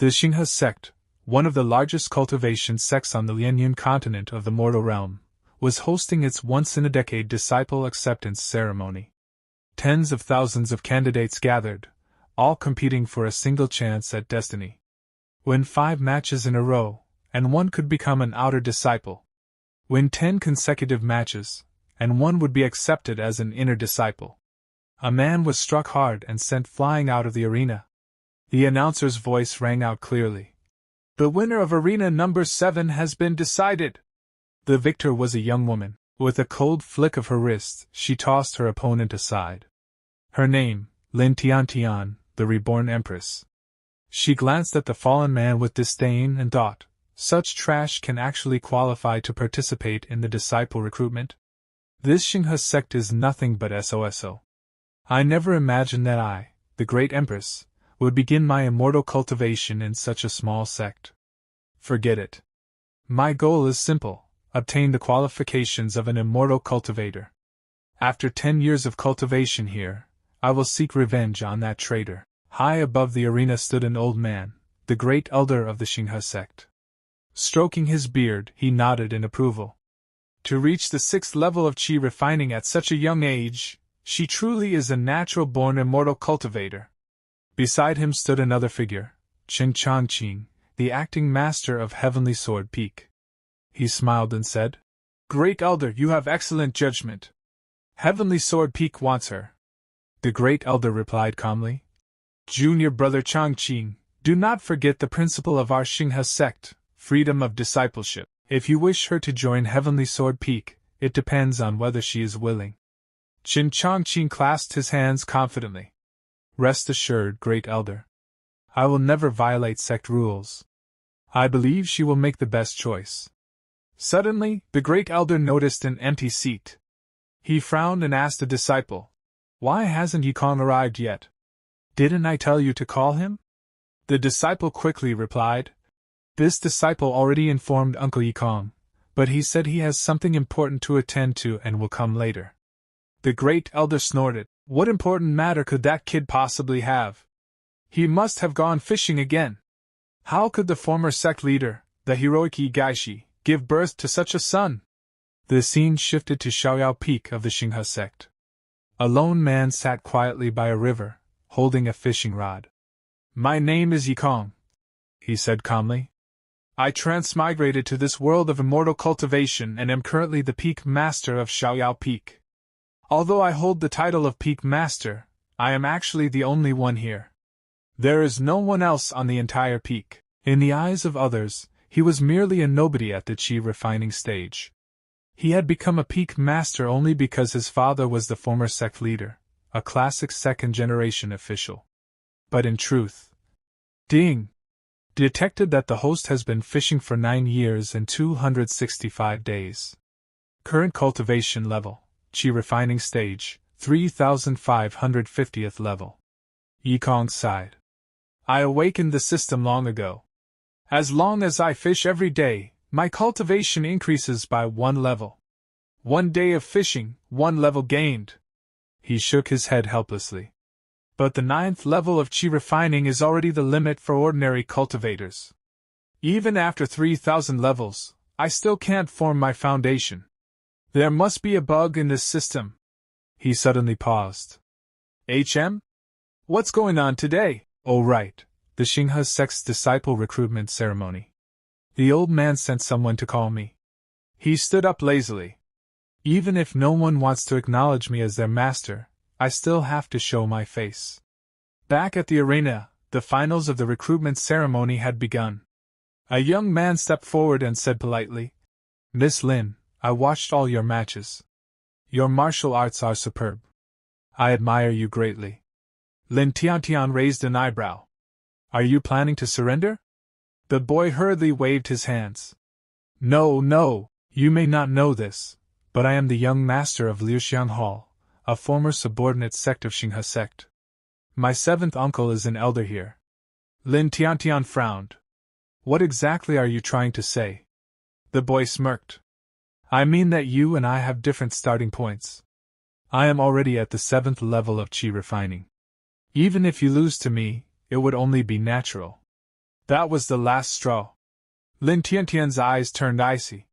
The Xinghe sect, one of the largest cultivation sects on the Lianyun continent of the mortal realm, was hosting its once-in-a-decade disciple acceptance ceremony. Tens of thousands of candidates gathered, all competing for a single chance at destiny. Win 5 matches in a row, and one could become an outer disciple. Win 10 consecutive matches, and one would be accepted as an inner disciple. A man was struck hard and sent flying out of the arena. The announcer's voice rang out clearly. The winner of arena number 7 has been decided. The victor was a young woman. With a cold flick of her wrist, she tossed her opponent aside. Her name, Lin Tiantian, the reborn Empress. She glanced at the fallen man with disdain and thought, such trash can actually qualify to participate in the disciple recruitment? This Xinghe sect is nothing but SOSO. I never imagined that I, the great Empress, would begin my immortal cultivation in such a small sect. Forget it. My goal is simple: obtain the qualifications of an immortal cultivator. After 10 years of cultivation here, I will seek revenge on that traitor. High above the arena stood an old man, the great elder of the Xinghe sect. Stroking his beard, he nodded in approval. To reach the 6th level of qi refining at such a young age, she truly is a natural-born immortal cultivator. Beside him stood another figure, Qin Changqing, the acting master of Heavenly Sword Peak. He smiled and said, "Great Elder, you have excellent judgment. Heavenly Sword Peak wants her." The great elder replied calmly, "Junior brother Changqing, do not forget the principle of our Xinghe sect, freedom of discipleship. If you wish her to join Heavenly Sword Peak, it depends on whether she is willing." Qin Changqing clasped his hands confidently. "Rest assured, great elder. I will never violate sect rules. I believe she will make the best choice." Suddenly, the great elder noticed an empty seat. He frowned and asked the disciple, "Why hasn't Yikong arrived yet? Didn't I tell you to call him?" The disciple quickly replied, "This disciple already informed Uncle Yikong, but he said he has something important to attend to and will come later." The great elder snorted. What important matter could that kid possibly have? He must have gone fishing again. How could the former sect leader, the heroic Yi Gaishi, give birth to such a son? The scene shifted to Xiaoyao Peak of the Xinghe sect. A lone man sat quietly by a river, holding a fishing rod. "My name is Yikong," he said calmly. "I transmigrated to this world of immortal cultivation and am currently the Peak Master of Xiaoyao Peak. Although I hold the title of Peak Master, I am actually the only one here. There is no one else on the entire peak." In the eyes of others, he was merely a nobody at the qi refining stage. He had become a Peak Master only because his father was the former sect leader, a classic second-generation official. But in truth, Ding! Detected that the host has been fishing for 9 years and 265 days. Current cultivation level, qi refining stage, 3550th level. Yikong sighed. "I awakened the system long ago. As long as I fish every day, my cultivation increases by 1 level. 1 day of fishing, 1 level gained." He shook his head helplessly. "But the 9th level of qi refining is already the limit for ordinary cultivators. Even after 3000 levels, I still can't form my foundation. There must be a bug in this system." He suddenly paused. "HM? What's going on today?" "Oh right, the Xinghe sect's disciple recruitment ceremony. The old man sent someone to call me." He stood up lazily. "Even if no one wants to acknowledge me as their master, I still have to show my face." Back at the arena, the finals of the recruitment ceremony had begun. A young man stepped forward and said politely, "Miss Lin, I watched all your matches. Your martial arts are superb. I admire you greatly." Lin Tiantian raised an eyebrow. "Are you planning to surrender?" The boy hurriedly waved his hands. No, you may not know this, but I am the young master of Liuxiang Hall, a former subordinate sect of Xinghe sect. My 7th uncle is an elder here." Lin Tiantian frowned. "What exactly are you trying to say?" The boy smirked. "I mean that you and I have different starting points. I am already at the 7th level of qi refining. Even if you lose to me, it would only be natural. That was the last straw. Lin Tiantian's eyes turned icy.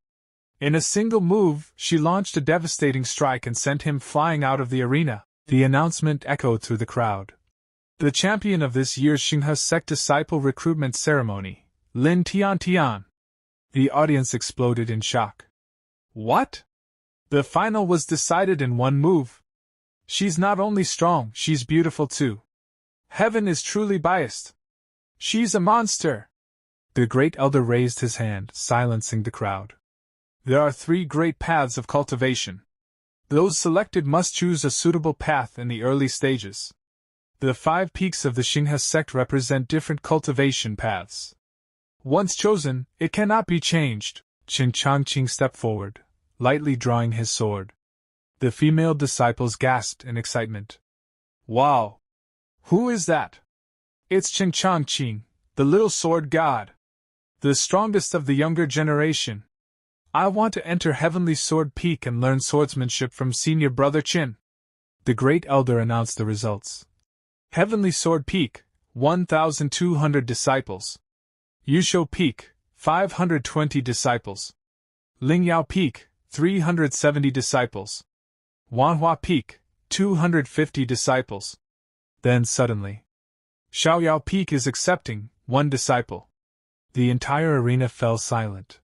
In a single move, she launched a devastating strike and sent him flying out of the arena. The announcement echoed through the crowd. The champion of this year's Xinghe sect disciple recruitment ceremony, Lin Tiantian. The audience exploded in shock. What? The final was decided in one move. She's not only strong, she's beautiful too. Heaven is truly biased. She's a monster. The great elder raised his hand, silencing the crowd. There are 3 great paths of cultivation. Those selected must choose a suitable path in the early stages. The 5 peaks of the Xinghe sect represent different cultivation paths. Once chosen, it cannot be changed. Qin Changqing stepped forward, lightly drawing his sword. The female disciples gasped in excitement. Wow! Who is that? It's Qin Changqing, the little sword god. The strongest of the younger generation. I want to enter Heavenly Sword Peak and learn swordsmanship from senior brother Qin. The great elder announced the results. Heavenly Sword Peak, 1,200 disciples. Yusho Peak, 520 disciples. Lingyao Peak, 370 disciples. Wanhua Peak, 250 disciples. Then suddenly, Xiaoyao Peak is accepting 1 disciple. The entire arena fell silent.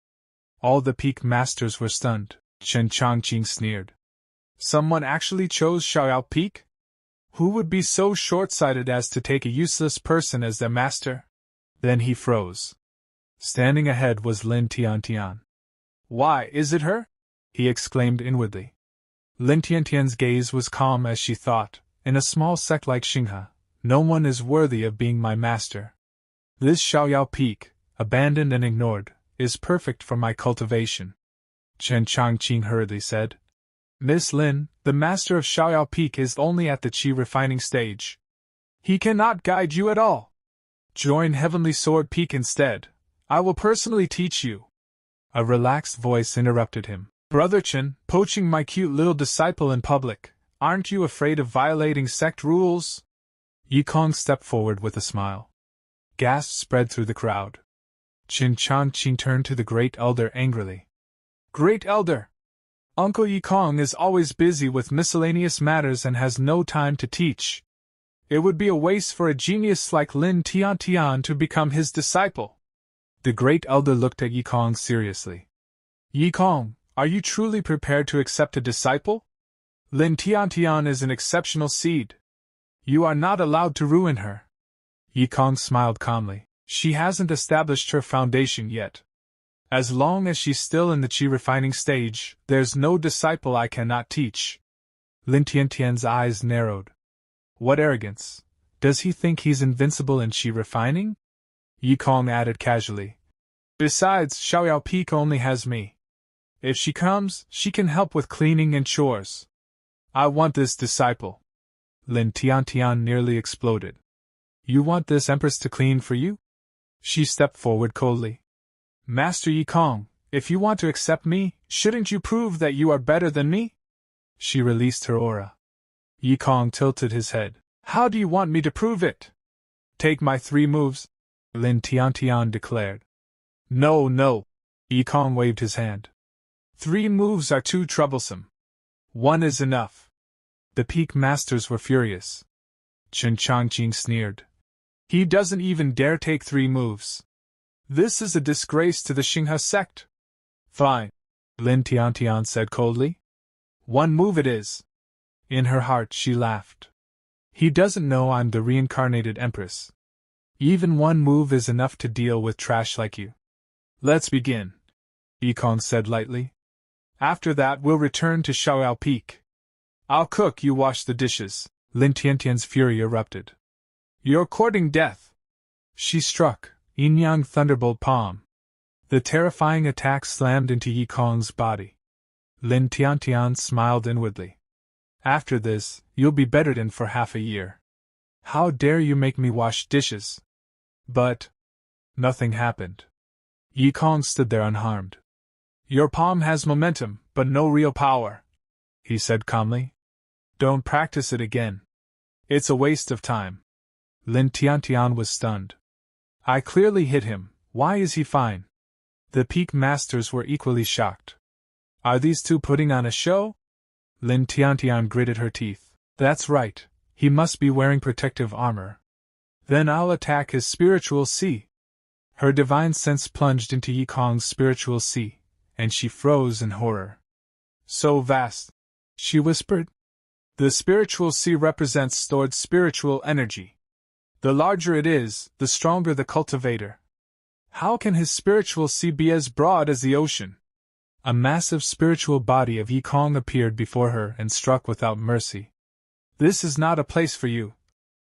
All the peak masters were stunned. Chen Changqing sneered. Someone actually chose Xiaoyao Peak? Who would be so short-sighted as to take a useless person as their master? Then he froze. Standing ahead was Lin Tiantian. Why, is it her? He exclaimed inwardly. Lin Tiantian's gaze was calm as she thought, in a small sect like Xinghe, no one is worthy of being my master. This Xiaoyao Peak, abandoned and ignored, is perfect for my cultivation. Chen Changqing hurriedly said. Miss Lin, the master of Xiaoyao Peak is only at the qi refining stage. He cannot guide you at all. Join Heavenly Sword Peak instead. I will personally teach you. A relaxed voice interrupted him. Brother Chen, poaching my cute little disciple in public, aren't you afraid of violating sect rules? Yikong stepped forward with a smile. Gasps spread through the crowd. Qin Changqing turned to the Great Elder angrily. Great Elder! Uncle Yikong is always busy with miscellaneous matters and has no time to teach. It would be a waste for a genius like Lin Tiantian to become his disciple. The Great Elder looked at Yikong seriously. Yikong, are you truly prepared to accept a disciple? Lin Tiantian is an exceptional seed. You are not allowed to ruin her. Yikong smiled calmly. She hasn't established her foundation yet. As long as she's still in the qi refining stage, there's no disciple I cannot teach. Lin Tiantian's eyes narrowed. What arrogance! Does he think he's invincible in qi refining? Yikong added casually. Besides, Xiaoyao Peak only has me. If she comes, she can help with cleaning and chores. I want this disciple. Lin Tiantian nearly exploded. You want this Empress to clean for you? She stepped forward coldly. Master Yikong, if you want to accept me, shouldn't you prove that you are better than me? She released her aura. Yikong tilted his head. How do you want me to prove it? Take my 3 moves, Lin Tiantian declared. No, no. Yikong waved his hand. 3 moves are too troublesome. 1 is enough. The peak masters were furious. Chen Changqing sneered. He doesn't even dare take 3 moves. This is a disgrace to the Xinghe sect. Fine, Lin Tiantian said coldly. 1 move it is. In her heart she laughed. He doesn't know I'm the reincarnated Empress. Even 1 move is enough to deal with trash like you. Let's begin, Yikong said lightly. After that we'll return to Xiaoyao Peak. I'll cook, you wash the dishes. Lin Tiantian's fury erupted. You're courting death. She struck, yin-yang thunderbolt palm. The terrifying attack slammed into Yikong's body. Lin Tiantian smiled inwardly. After this, you'll be bedridden for half a year. How dare you make me wash dishes? But nothing happened. Yikong stood there unharmed. Your palm has momentum, but no real power, he said calmly. Don't practice it again. It's a waste of time. Lin Tiantian was stunned. I clearly hit him. Why is he fine? The peak masters were equally shocked. Are these two putting on a show? Lin Tiantian gritted her teeth. That's right, he must be wearing protective armor. Then I'll attack his spiritual sea. Her divine sense plunged into Yi Kong's spiritual sea, and she froze in horror. So vast, she whispered. The spiritual sea represents stored spiritual energy. The larger it is, the stronger the cultivator. How can his spiritual sea be as broad as the ocean? A massive spiritual body of Yi Kong appeared before her and struck without mercy. This is not a place for you,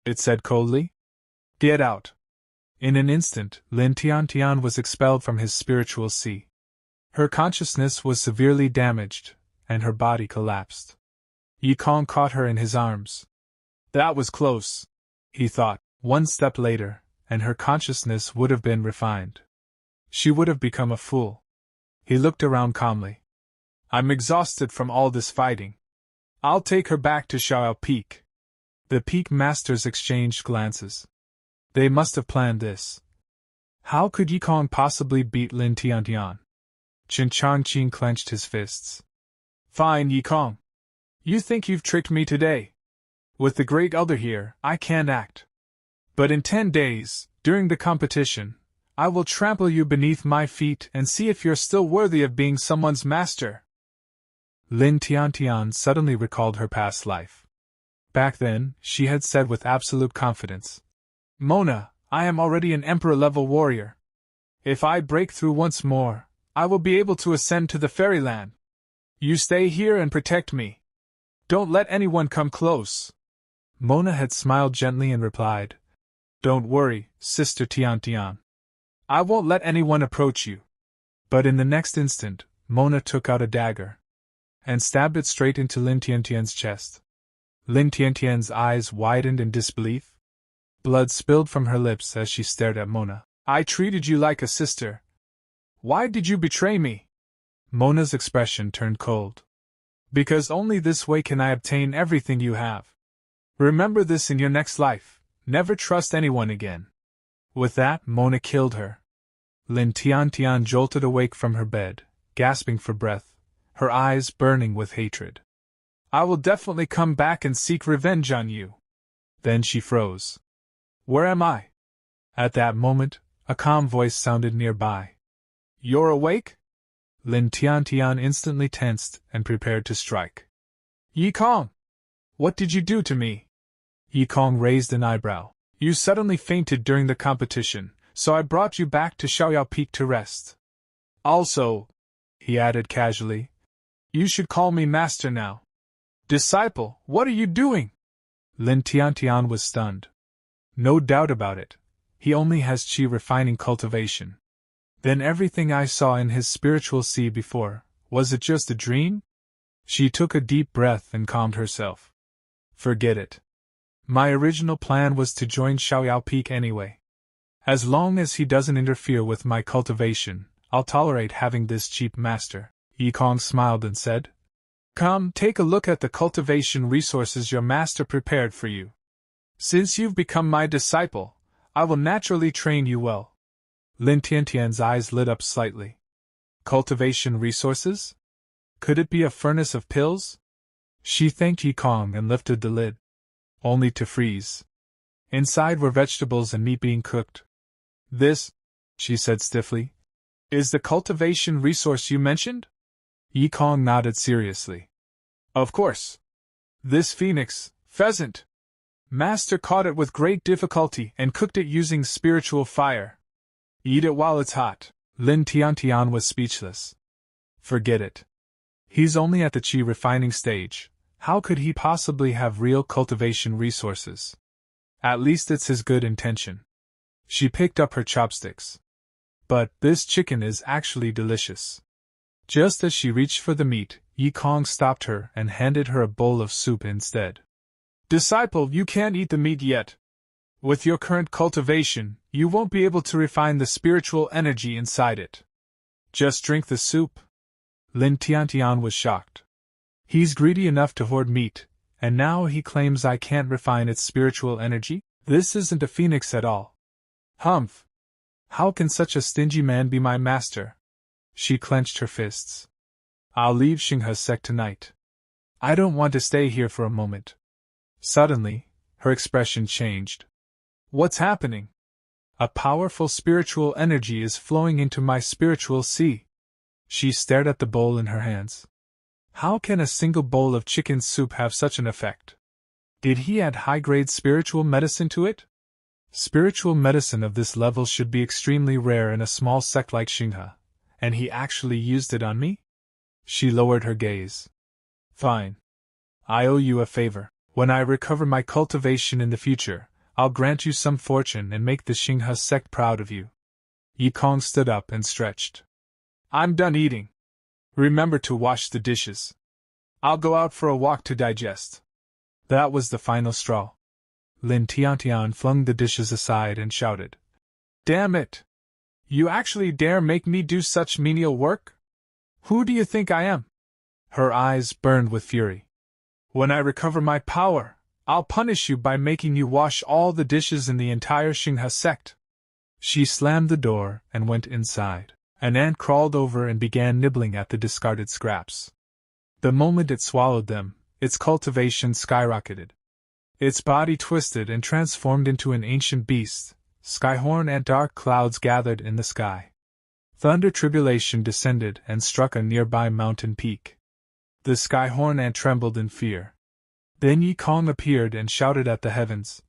it said coldly. Get out. In an instant, Lin Tiantian was expelled from his spiritual sea. Her consciousness was severely damaged, and her body collapsed. Yi Kong caught her in his arms. That was close, he thought. One step later, and her consciousness would have been refined. She would have become a fool. He looked around calmly. I'm exhausted from all this fighting. I'll take her back to Xiao Peak. The peak masters exchanged glances. They must have planned this. How could Yi Kong possibly beat Lin Tiantian? Chen Changqing clenched his fists. Fine, Yi Kong. You think you've tricked me today? With the Great Elder here, I can't act. But in 10 days, during the competition, I will trample you beneath my feet and see if you're still worthy of being someone's master. Lin Tiantian suddenly recalled her past life. Back then, she had said with absolute confidence, Mona, I am already an emperor-level warrior. If I break through once more, I will be able to ascend to the fairyland. You stay here and protect me. Don't let anyone come close. Mona had smiled gently and replied, Don't worry, Sister Tiantian. I won't let anyone approach you. But in the next instant, Mona took out a dagger and stabbed it straight into Lin Tiantian's chest. Lin Tiantian's eyes widened in disbelief. Blood spilled from her lips as she stared at Mona. I treated you like a sister. Why did you betray me? Mona's expression turned cold. Because only this way can I obtain everything you have. Remember this in your next life. Never trust anyone again. With that, Mona killed her. Lin Tiantian jolted awake from her bed, gasping for breath, her eyes burning with hatred. I will definitely come back and seek revenge on you. Then she froze. Where am I? At that moment, a calm voice sounded nearby. You're awake? Lin Tiantian instantly tensed and prepared to strike. Yi Kong! What did you do to me? Yi Kong raised an eyebrow. You suddenly fainted during the competition, so I brought you back to Xiaoyao Peak to rest. Also, he added casually, you should call me master now. Disciple, what are you doing? Lin Tiantian was stunned. No doubt about it. He only has qi refining cultivation. Then everything I saw in his spiritual sea before, was it just a dream? She took a deep breath and calmed herself. Forget it. My original plan was to join Xiaoyao Peak anyway. As long as he doesn't interfere with my cultivation, I'll tolerate having this cheap master. Yi Kong smiled and said, Come, take a look at the cultivation resources your master prepared for you. Since you've become my disciple, I will naturally train you well. Lin Tiantian's eyes lit up slightly. Cultivation resources? Could it be a furnace of pills? She thanked Yi Kong and lifted the lid. Only to freeze. Inside were vegetables and meat being cooked. This, she said stiffly, is the cultivation resource you mentioned? Yi Kong nodded seriously. Of course. This phoenix, pheasant. Master caught it with great difficulty and cooked it using spiritual fire. Eat it while it's hot. Lin Tiantian was speechless. Forget it. He's only at the qi refining stage. How could he possibly have real cultivation resources? At least it's his good intention. She picked up her chopsticks. But this chicken is actually delicious. Just as she reached for the meat, Yi Kong stopped her and handed her a bowl of soup instead. Disciple, you can't eat the meat yet. With your current cultivation, you won't be able to refine the spiritual energy inside it. Just drink the soup. Lin Tiantian was shocked. He's greedy enough to hoard meat, and now he claims I can't refine its spiritual energy? This isn't a phoenix at all. Humph, How can such a stingy man be my master? She clenched her fists. I'll leave Xinghe's sect tonight. I don't want to stay here for a moment. Suddenly, her expression changed. What's happening? A powerful spiritual energy is flowing into my spiritual sea. She stared at the bowl in her hands. How can a single bowl of chicken soup have such an effect? Did he add high-grade spiritual medicine to it? Spiritual medicine of this level should be extremely rare in a small sect like Xinghe, and he actually used it on me? She lowered her gaze. Fine. I owe you a favor. When I recover my cultivation in the future, I'll grant you some fortune and make the Xinghe sect proud of you. Yi Kong stood up and stretched. I'm done eating. Remember to wash the dishes. I'll go out for a walk to digest. That was the final straw. Lin Tiantian flung the dishes aside and shouted. Damn it! You actually dare make me do such menial work? Who do you think I am? Her eyes burned with fury. When I recover my power, I'll punish you by making you wash all the dishes in the entire Xinghe sect. She slammed the door and went inside. An ant crawled over and began nibbling at the discarded scraps. The moment it swallowed them, its cultivation skyrocketed. Its body twisted and transformed into an ancient beast. Skyhorn and dark clouds gathered in the sky. Thunder tribulation descended and struck a nearby mountain peak. The Skyhorn ant trembled in fear. Then Yi Kong appeared and shouted at the heavens.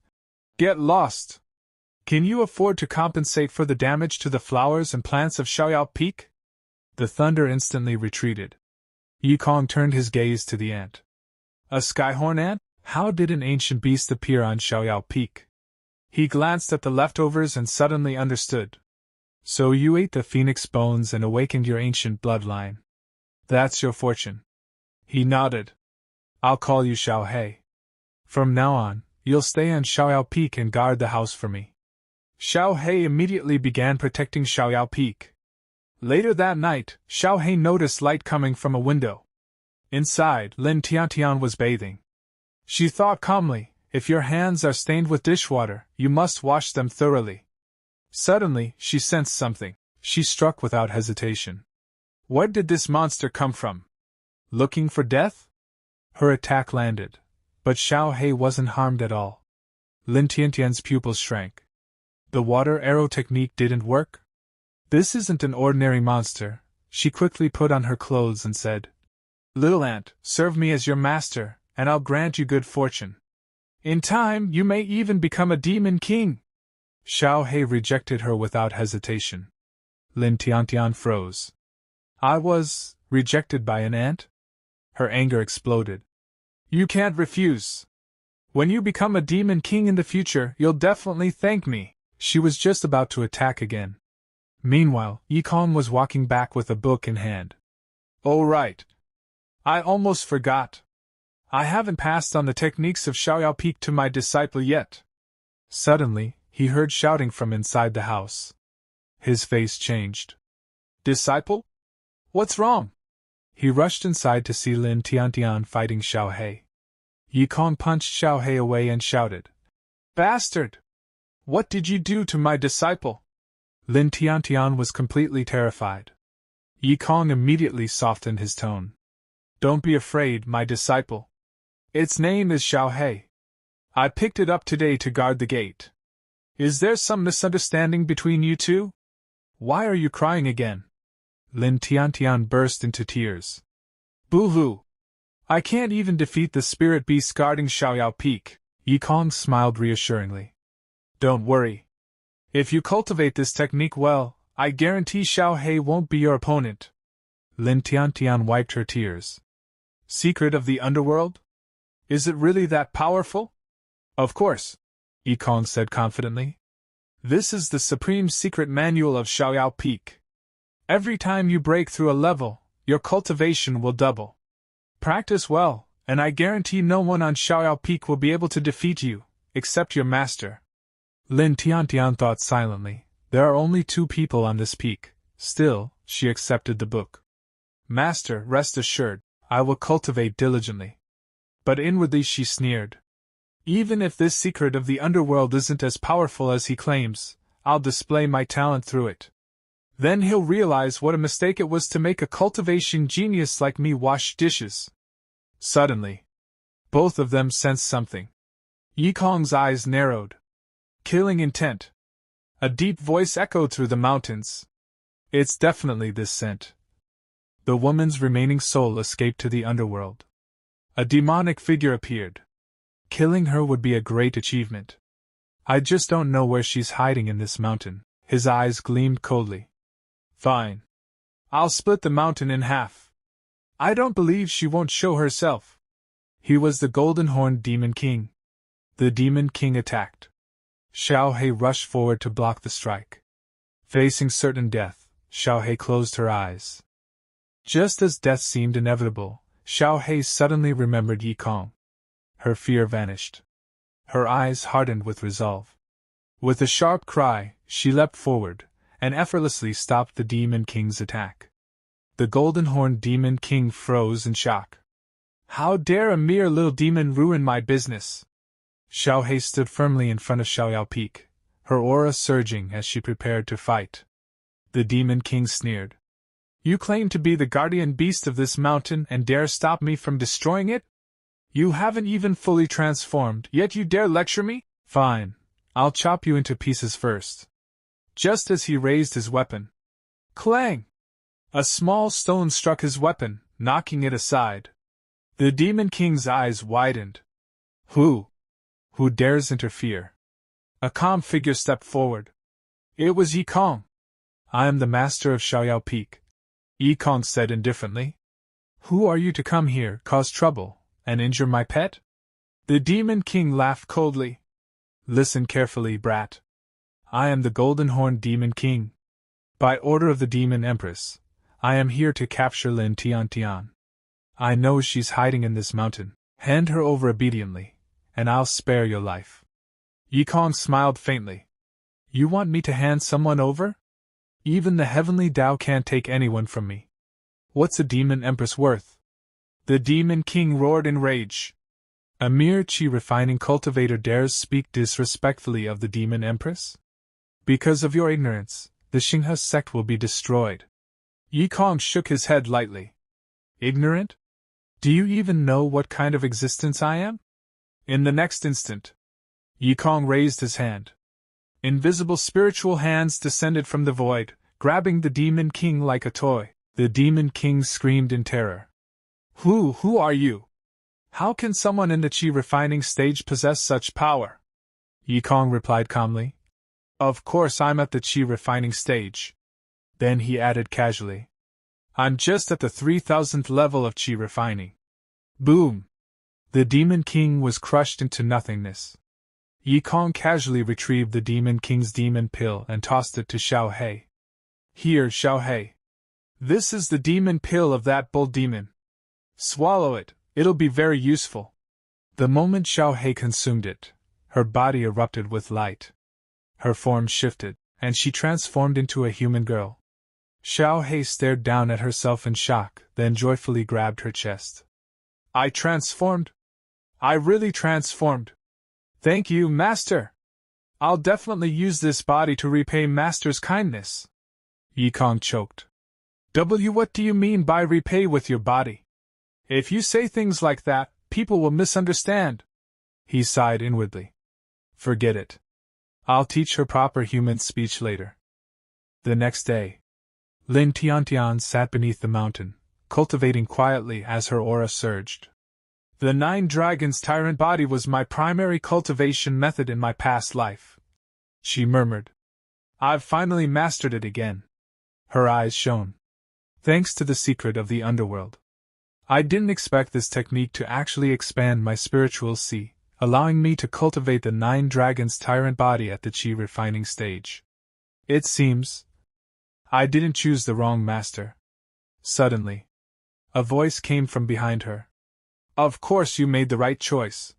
Get lost! Can you afford to compensate for the damage to the flowers and plants of Xiaoyao Peak? The thunder instantly retreated. Yi Kong turned his gaze to the ant. A Skyhorn ant? How did an ancient beast appear on Xiaoyao Peak? He glanced at the leftovers and suddenly understood. So you ate the phoenix bones and awakened your ancient bloodline. That's your fortune. He nodded. I'll call you Xiao Hei. From now on, you'll stay on Xiaoyao Peak and guard the house for me. Xiao Hei immediately began protecting Xiaoyao Peak. Later that night, Xiao Hei noticed light coming from a window. Inside, Lin Tiantian was bathing. She thought calmly, if your hands are stained with dishwater, you must wash them thoroughly. Suddenly, she sensed something. She struck without hesitation. Where did this monster come from? Looking for death? Her attack landed, but Xiao Hei wasn't harmed at all. Lin Tiantian's pupils shrank. The water arrow technique didn't work? This isn't an ordinary monster. She quickly put on her clothes and said, Little ant, serve me as your master, and I'll grant you good fortune. In time, you may even become a demon king. Xiao Hei rejected her without hesitation. Lin Tiantian froze. I was rejected by an ant? Her anger exploded. You can't refuse. When you become a demon king in the future, you'll definitely thank me. She was just about to attack again. Meanwhile, Yi Kong was walking back with a book in hand. Oh right. I almost forgot. I haven't passed on the techniques of Xiaoyao Peak to my disciple yet. Suddenly, he heard shouting from inside the house. His face changed. Disciple? What's wrong? He rushed inside to see Lin Tiantian fighting Xiao Hei. Yi Kong punched Xiao Hei away and shouted, Bastard! What did you do to my disciple? Lin Tiantian was completely terrified. Yi Kong immediately softened his tone. Don't be afraid, my disciple. Its name is Xiao Hei. I picked it up today to guard the gate. Is there some misunderstanding between you two? Why are you crying again? Lin Tiantian burst into tears. Boo-hoo! I can't even defeat the spirit beast guarding Xiaoyao Peak. Yi Kong smiled reassuringly. Don't worry. If you cultivate this technique well, I guarantee Xiao Hei won't be your opponent. Lin Tiantian wiped her tears. Secret of the underworld? Is it really that powerful? Of course, Yi Kong said confidently. This is the supreme secret manual of Xiaoyao Peak. Every time you break through a level, your cultivation will double. Practice well, and I guarantee no one on Xiaoyao Peak will be able to defeat you, except your master. Lin Tiantian thought silently. There are only 2 people on this peak. Still, she accepted the book. Master, rest assured, I will cultivate diligently. But inwardly she sneered. Even if this secret of the underworld isn't as powerful as he claims, I'll display my talent through it. Then he'll realize what a mistake it was to make a cultivation genius like me wash dishes. Suddenly, both of them sensed something. Yikong's eyes narrowed. Killing intent. A deep voice echoed through the mountains. It's definitely this scent. The woman's remaining soul escaped to the underworld. A demonic figure appeared. Killing her would be a great achievement. I just don't know where she's hiding in this mountain. His eyes gleamed coldly. Fine. I'll split the mountain in half. I don't believe she won't show herself. He was the golden-horned Demon King. The Demon King attacked. Xiao He rushed forward to block the strike. Facing certain death, Xiao He closed her eyes. Just as death seemed inevitable, Xiao He suddenly remembered Yikong. Her fear vanished. Her eyes hardened with resolve. With a sharp cry, she leapt forward, and effortlessly stopped the Demon King's attack. The golden-horned Demon King froze in shock. How dare a mere little demon ruin my business? Xiao He stood firmly in front of Xiaoyao Peak, her aura surging as she prepared to fight. The Demon King sneered. You claim to be the guardian beast of this mountain and dare stop me from destroying it? You haven't even fully transformed, yet you dare lecture me? Fine. I'll chop you into pieces first. Just as he raised his weapon. Clang! A small stone struck his weapon, knocking it aside. The Demon King's eyes widened. Who dares interfere? A calm figure stepped forward. It was Yikong. I am the master of Xiaoyao Peak, Yikong said indifferently. Who are you to come here, cause trouble, and injure my pet? The Demon King laughed coldly. Listen carefully, brat. I am the golden-horned Demon King. By order of the Demon Empress, I am here to capture Lin Tiantian. I know she's hiding in this mountain. Hand her over obediently, and I'll spare your life. Yikong smiled faintly. You want me to hand someone over? Even the heavenly Tao can't take anyone from me. What's a Demon Empress worth? The Demon King roared in rage. A mere chi-refining cultivator dares speak disrespectfully of the Demon Empress? Because of your ignorance, the Xinghe sect will be destroyed. Yikong shook his head lightly. Ignorant? Do you even know what kind of existence I am? In the next instant, Yikong raised his hand. Invisible spiritual hands descended from the void, grabbing the Demon King like a toy. The Demon King screamed in terror. Who are you? How can someone in the chi-refining stage possess such power? Yikong replied calmly. Of course I'm at the chi-refining stage. Then he added casually. I'm just at the 3000th level of chi-refining. Boom! The Demon King was crushed into nothingness. Yikong casually retrieved the Demon King's demon pill and tossed it to Xiao He. Here, Xiao He. This is the demon pill of that bull demon. Swallow it, it'll be very useful. The moment Xiao He consumed it, her body erupted with light. Her form shifted, and she transformed into a human girl. Xiao He stared down at herself in shock, then joyfully grabbed her chest. I transformed. I really transformed. Thank you, Master. I'll definitely use this body to repay Master's kindness. Yikong choked. What do you mean by repay with your body? If you say things like that, people will misunderstand. He sighed inwardly. Forget it. I'll teach her proper human speech later. The next day, Lin Tiantian sat beneath the mountain, cultivating quietly as her aura surged. The 9 Dragons Tyrant body was my primary cultivation method in my past life, she murmured. I've finally mastered it again. Her eyes shone. Thanks to the secret of the underworld. I didn't expect this technique to actually expand my spiritual sea, allowing me to cultivate the 9 Dragons Tyrant body at the chi-refining stage. It seems I didn't choose the wrong master. Suddenly, a voice came from behind her. Of course you made the right choice,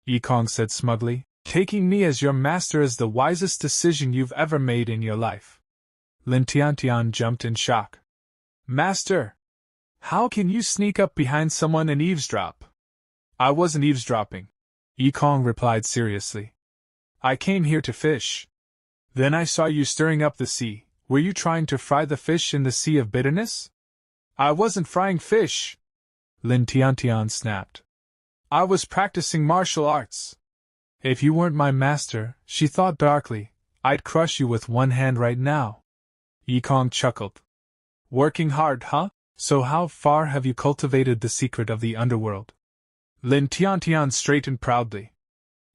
Yikong said smugly. Taking me as your master is the wisest decision you've ever made in your life. Lin Tiantian jumped in shock. Master! How can you sneak up behind someone and eavesdrop? I wasn't eavesdropping, Yikong replied seriously. I came here to fish. Then I saw you stirring up the sea. Were you trying to fry the fish in the sea of bitterness? I wasn't frying fish, Lin Tiantian snapped. I was practicing martial arts. If you weren't my master, she thought darkly, I'd crush you with one hand right now. Yikong chuckled. Working hard, huh? So how far have you cultivated the secret of the underworld? Lin Tiantian straightened proudly.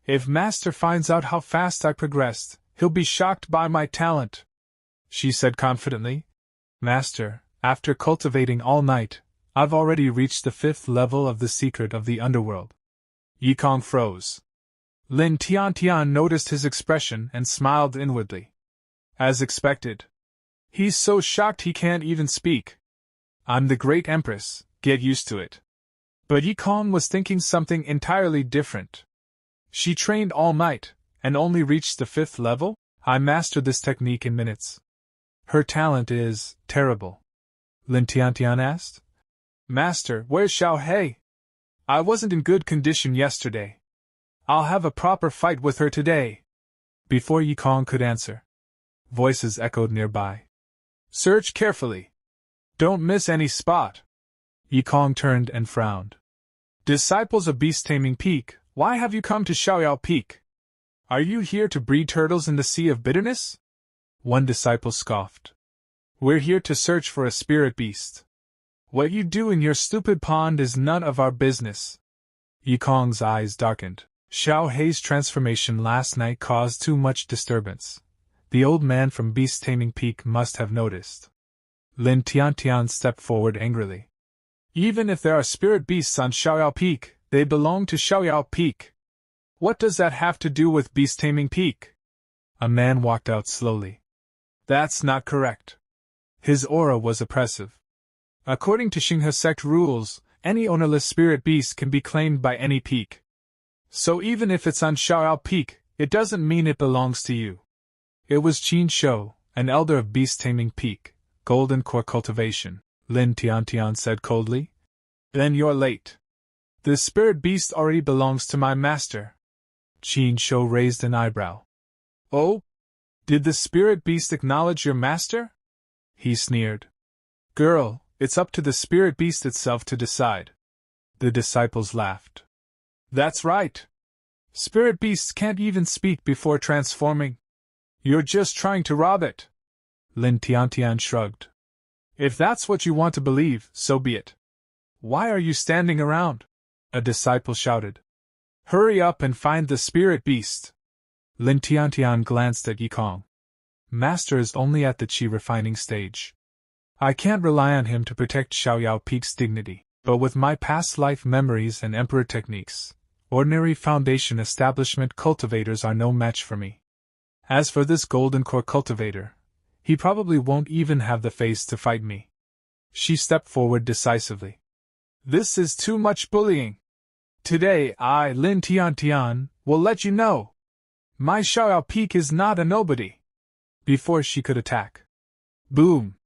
If master finds out how fast I progressed, he'll be shocked by my talent, she said confidently. Master, after cultivating all night, I've already reached the 5th level of the secret of the underworld. Yikong froze. Lin Tiantian noticed his expression and smiled inwardly. As expected. He's so shocked he can't even speak. I'm the great Empress, get used to it. But Yikong was thinking something entirely different. She trained all night, and only reached the 5th level? I mastered this technique in minutes. Her talent is terrible. Lin Tiantian asked. Master, where's Xiao He? I wasn't in good condition yesterday. I'll have a proper fight with her today. Before Yikong could answer, voices echoed nearby. Search carefully. Don't miss any spot. Yikong turned and frowned. Disciples of Beast-Taming Peak, why have you come to Xiaoyao Peak? Are you here to breed turtles in the Sea of Bitterness? One disciple scoffed. We're here to search for a spirit beast. What you do in your stupid pond is none of our business. Yikong's eyes darkened. Xiao Hei's transformation last night caused too much disturbance. The old man from Beast-Taming Peak must have noticed. Lin Tiantian stepped forward angrily. Even if there are spirit beasts on Xiaoyao Peak, they belong to Xiaoyao Peak. What does that have to do with Beast-Taming Peak? A man walked out slowly. That's not correct. His aura was oppressive. According to Xinghe sect rules, any ownerless spirit beast can be claimed by any peak. So even if it's on Xiaoyao Peak, it doesn't mean it belongs to you. It was Qin Shou, an elder of Beast-Taming Peak, Golden Core Cultivation, Lin Tiantian said coldly. Then you're late. The spirit beast already belongs to my master. Qin Shou raised an eyebrow. Oh? Did the spirit beast acknowledge your master? He sneered. Girl, it's up to the spirit beast itself to decide. The disciples laughed. That's right. Spirit beasts can't even speak before transforming. You're just trying to rob it. Lin Tiantian shrugged. If that's what you want to believe, so be it. Why are you standing around? A disciple shouted. Hurry up and find the spirit beast. Lin Tiantian glanced at Yikong. Master is only at the qi refining stage. I can't rely on him to protect Xiaoyao Peak's dignity, but with my past life memories and emperor techniques, ordinary foundation establishment cultivators are no match for me. As for this golden core cultivator, he probably won't even have the face to fight me. She stepped forward decisively. This is too much bullying. Today I, Lin Tiantian, will let you know. My Xiaoyao Peak is not a nobody. Before she could attack. Boom!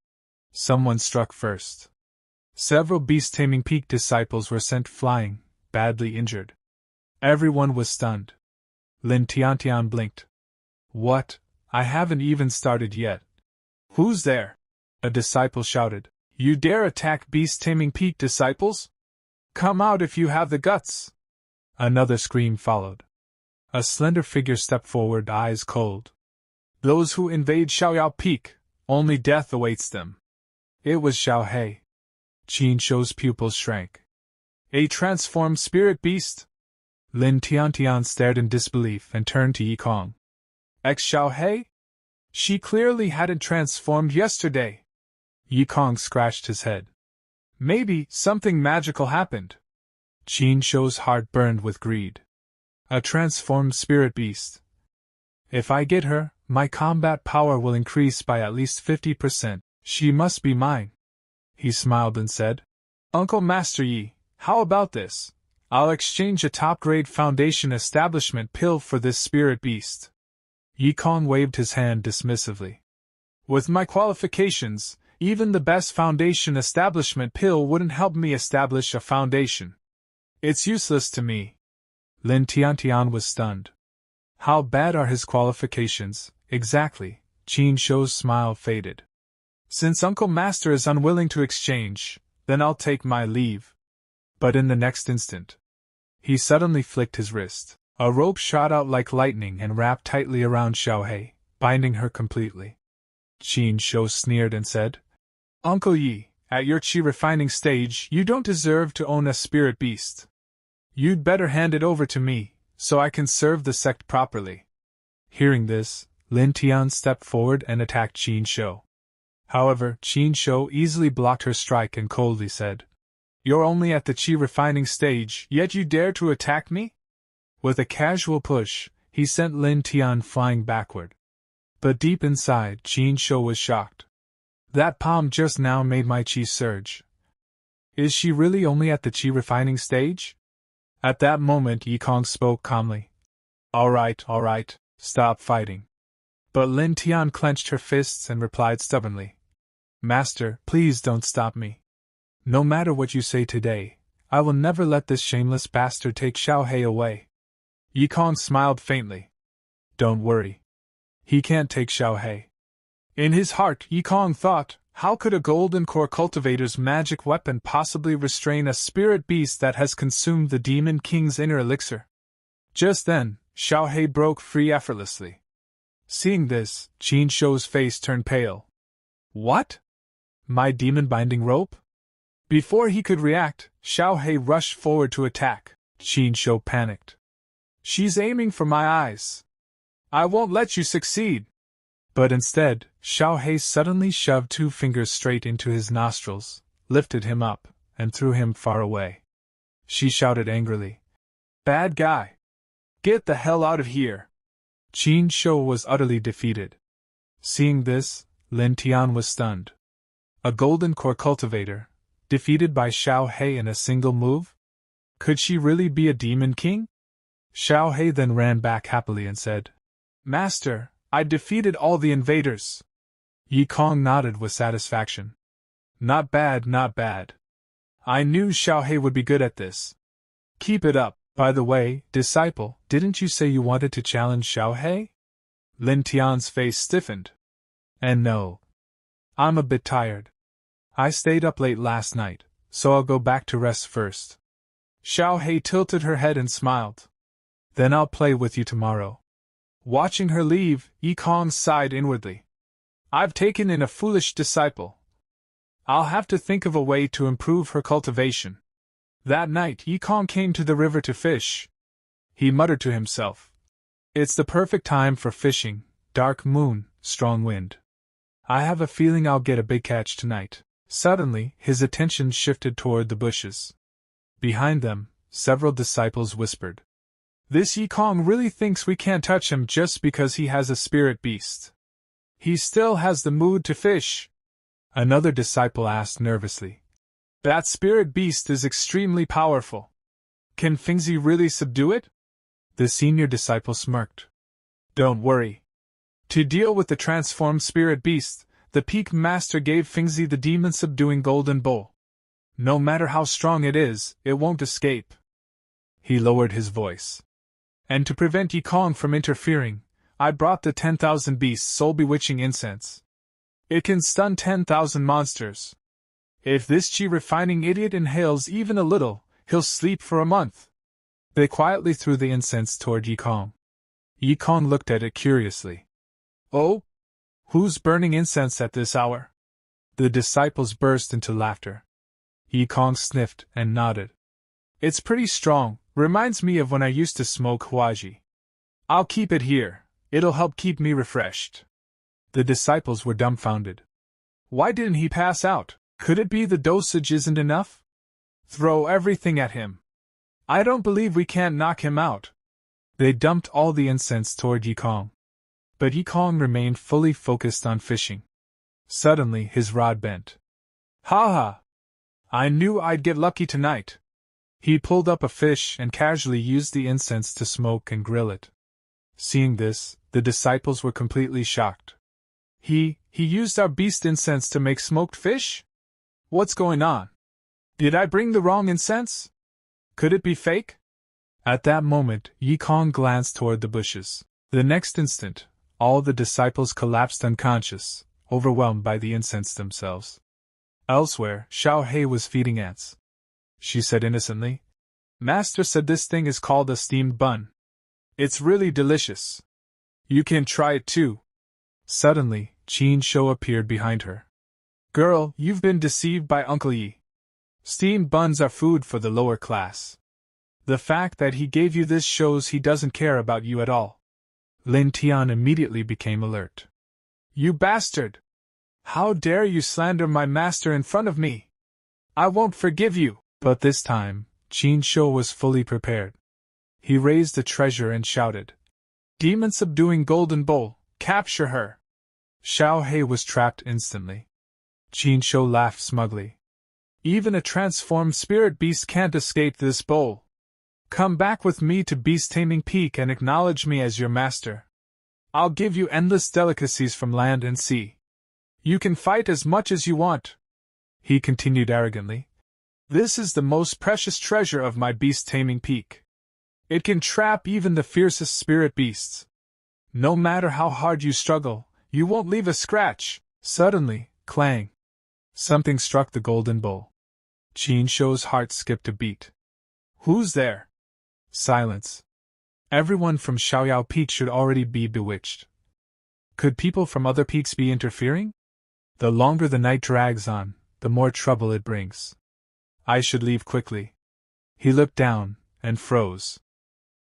Someone struck first. Several Beast-Taming Peak disciples were sent flying, badly injured. Everyone was stunned. Lin Tiantian blinked. What? I haven't even started yet. Who's there? A disciple shouted. You dare attack Beast-Taming Peak disciples? Come out if you have the guts! Another scream followed. A slender figure stepped forward, eyes cold. Those who invade Xiaoyao Peak, only death awaits them. It was Xiao He. Qin Shou's pupils shrank. A transformed spirit beast? Lin Tiantian stared in disbelief and turned to Yikong. Xiao He? She clearly hadn't transformed yesterday. Yikong scratched his head. Maybe something magical happened. Qin Shou's heart burned with greed. A transformed spirit beast. If I get her, my combat power will increase by at least 50%. She must be mine. He smiled and said, Uncle Master Yi, how about this? I'll exchange a top-grade foundation establishment pill for this spirit beast. Yikong waved his hand dismissively. With my qualifications, even the best foundation establishment pill wouldn't help me establish a foundation. It's useless to me. Lin Tiantian was stunned. How bad are his qualifications, Exactly, Qin Shou's smile faded. Since Uncle Master is unwilling to exchange, then I'll take my leave. But in the next instant, he suddenly flicked his wrist. A rope shot out like lightning and wrapped tightly around Xiaohei, binding her completely. Qin Shou sneered and said, Uncle Yi, at your qi refining stage, you don't deserve to own a spirit beast. You'd better hand it over to me, so I can serve the sect properly. Hearing this, Lin Tian stepped forward and attacked Qin Shou. However, Qin Shou easily blocked her strike and coldly said, You're only at the qi refining stage, yet you dare to attack me? With a casual push, he sent Lin Tian flying backward. But deep inside, Qin Shou was shocked. That palm just now made my qi surge. Is she really only at the qi refining stage? At that moment, Yikong spoke calmly. All right, stop fighting. But Lin Tian clenched her fists and replied stubbornly, Master, please don't stop me. No matter what you say today, I will never let this shameless bastard take Xiaohei away. Yikong smiled faintly. Don't worry. He can't take Xiaohei. In his heart, Yikong thought, how could a golden core cultivator's magic weapon possibly restrain a spirit beast that has consumed the Demon King's inner elixir? Just then, Xiaohei broke free effortlessly. Seeing this, Qin Shou's face turned pale. What? My demon-binding rope? Before he could react, Xiaohei rushed forward to attack. Qin Shou panicked. She's aiming for my eyes. I won't let you succeed. But instead, Xiaohei suddenly shoved 2 fingers straight into his nostrils, lifted him up, and threw him far away. She shouted angrily, Bad guy! Get the hell out of here! Qin Shou was utterly defeated. Seeing this, Lin Tian was stunned. A golden core cultivator, defeated by Xiaohei in a single move? Could she really be a demon king? Xiaohei then ran back happily and said, Master, I defeated all the invaders. Yikong nodded with satisfaction. Not bad, not bad. I knew Xiaohei would be good at this. Keep it up. By the way, disciple, didn't you say you wanted to challenge Xiaohei? Lin Tian's face stiffened. And no. I'm a bit tired. I stayed up late last night, so I'll go back to rest first. Xiaohei tilted her head and smiled. Then I'll play with you tomorrow. Watching her leave, Yikong sighed inwardly. I've taken in a foolish disciple. I'll have to think of a way to improve her cultivation. That night, Yikong came to the river to fish. He muttered to himself, It's the perfect time for fishing, dark moon, strong wind. I have a feeling I'll get a big catch tonight. Suddenly, his attention shifted toward the bushes. Behind them, several disciples whispered, This Yikong really thinks we can't touch him just because he has a spirit beast. He still has the mood to fish. Another disciple asked nervously, That spirit beast is extremely powerful. Can Fingzi really subdue it? The senior disciple smirked. Don't worry. To deal with the transformed spirit beast, the peak master gave Fingzi the demon-subduing golden bowl. No matter how strong it is, it won't escape. He lowered his voice. And to prevent Yikong from interfering, I brought the 10,000 beasts soul-bewitching incense. It can stun 10,000 monsters. If this qi-refining idiot inhales even a little, he'll sleep for a month. They quietly threw the incense toward Yikong. Yikong looked at it curiously. Oh? Who's burning incense at this hour? The disciples burst into laughter. Yikong sniffed and nodded. It's pretty strong, reminds me of when I used to smoke huaji. I'll keep it here, it'll help keep me refreshed. The disciples were dumbfounded. Why didn't he pass out? Could it be the dosage isn't enough? Throw everything at him. I don't believe we can't knock him out. They dumped all the incense toward Yikong. But Yikong remained fully focused on fishing. Suddenly his rod bent. Ha ha! I knew I'd get lucky tonight. He pulled up a fish and casually used the incense to smoke and grill it. Seeing this, the disciples were completely shocked. He used our beast incense to make smoked fish? What's going on? Did I bring the wrong incense? Could it be fake? At that moment, Yikong glanced toward the bushes. The next instant, All the disciples collapsed unconscious, overwhelmed by the incense themselves. Elsewhere, Xiao Hei was feeding ants. She said innocently, "Master said this thing is called a steamed bun. It's really delicious. You can try it too." Suddenly, Qin Shou appeared behind her. "Girl, you've been deceived by Uncle Yi. Steamed buns are food for the lower class. The fact that he gave you this shows he doesn't care about you at all." Lin Tian immediately became alert. "You bastard! How dare you slander my master in front of me? I won't forgive you!" But this time, Qin Shou was fully prepared. He raised the treasure and shouted, "Demon subduing golden bowl, capture her!" Xiao Hei was trapped instantly. Qin Shou laughed smugly. "Even a transformed spirit beast can't escape this bowl. Come back with me to Beast Taming Peak and acknowledge me as your master. I'll give you endless delicacies from land and sea. You can fight as much as you want," he continued arrogantly. "This is the most precious treasure of my Beast Taming Peak. It can trap even the fiercest spirit beasts. No matter how hard you struggle, you won't leave a scratch." Suddenly, clang! Something struck the golden bowl. Qin Shou's heart skipped a beat. "Who's there?" Silence. Everyone from Xiaoyao Peak should already be bewitched. Could people from other peaks be interfering? The longer the night drags on, the more trouble it brings. I should leave quickly. He looked down, and froze.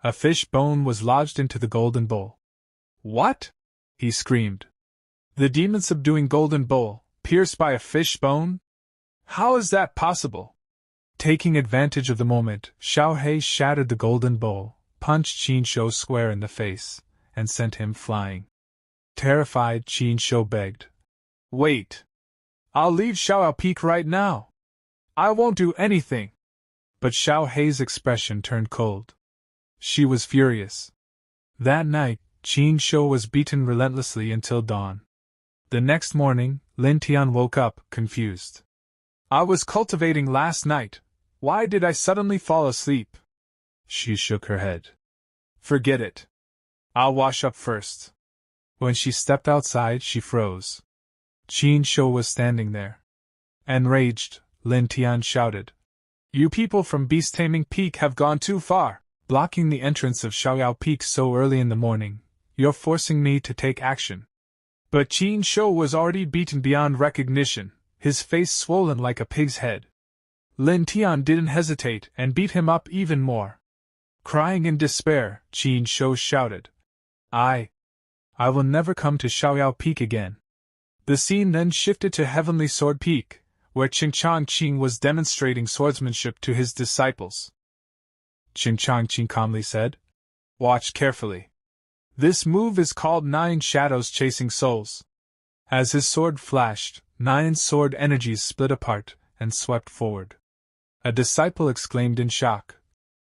A fish bone was lodged into the golden bowl. "What?" he screamed. "The demon-subduing golden bowl, pierced by a fish bone? How is that possible?" Taking advantage of the moment, Xiao Hei shattered the golden bowl, punched Qin Shou square in the face, and sent him flying. Terrified, Qin Shou begged, "Wait! I'll leave Xiaoyao Peak right now. I won't do anything." But Xiao Hei's expression turned cold. She was furious. That night, Qin Shou was beaten relentlessly until dawn. The next morning, Lin Tian woke up, confused. "I was cultivating last night. Why did I suddenly fall asleep?" She shook her head. "Forget it. I'll wash up first." When she stepped outside, she froze. Qin Shou was standing there. Enraged, Lin Tian shouted, "You people from Beast Taming Peak have gone too far, blocking the entrance of Xiaoyao Peak so early in the morning. You're forcing me to take action." But Qin Shou was already beaten beyond recognition, his face swollen like a pig's head. Lin Tian didn't hesitate and beat him up even more. Crying in despair, Qin Shou shouted, I will never come to Xiaoyao Peak again." The scene then shifted to Heavenly Sword Peak, where Qing was demonstrating swordsmanship to his disciples. Qing calmly said, "Watch carefully. This move is called 9 Shadows Chasing Souls." As his sword flashed, 9 sword energies split apart and swept forward. A disciple exclaimed in shock,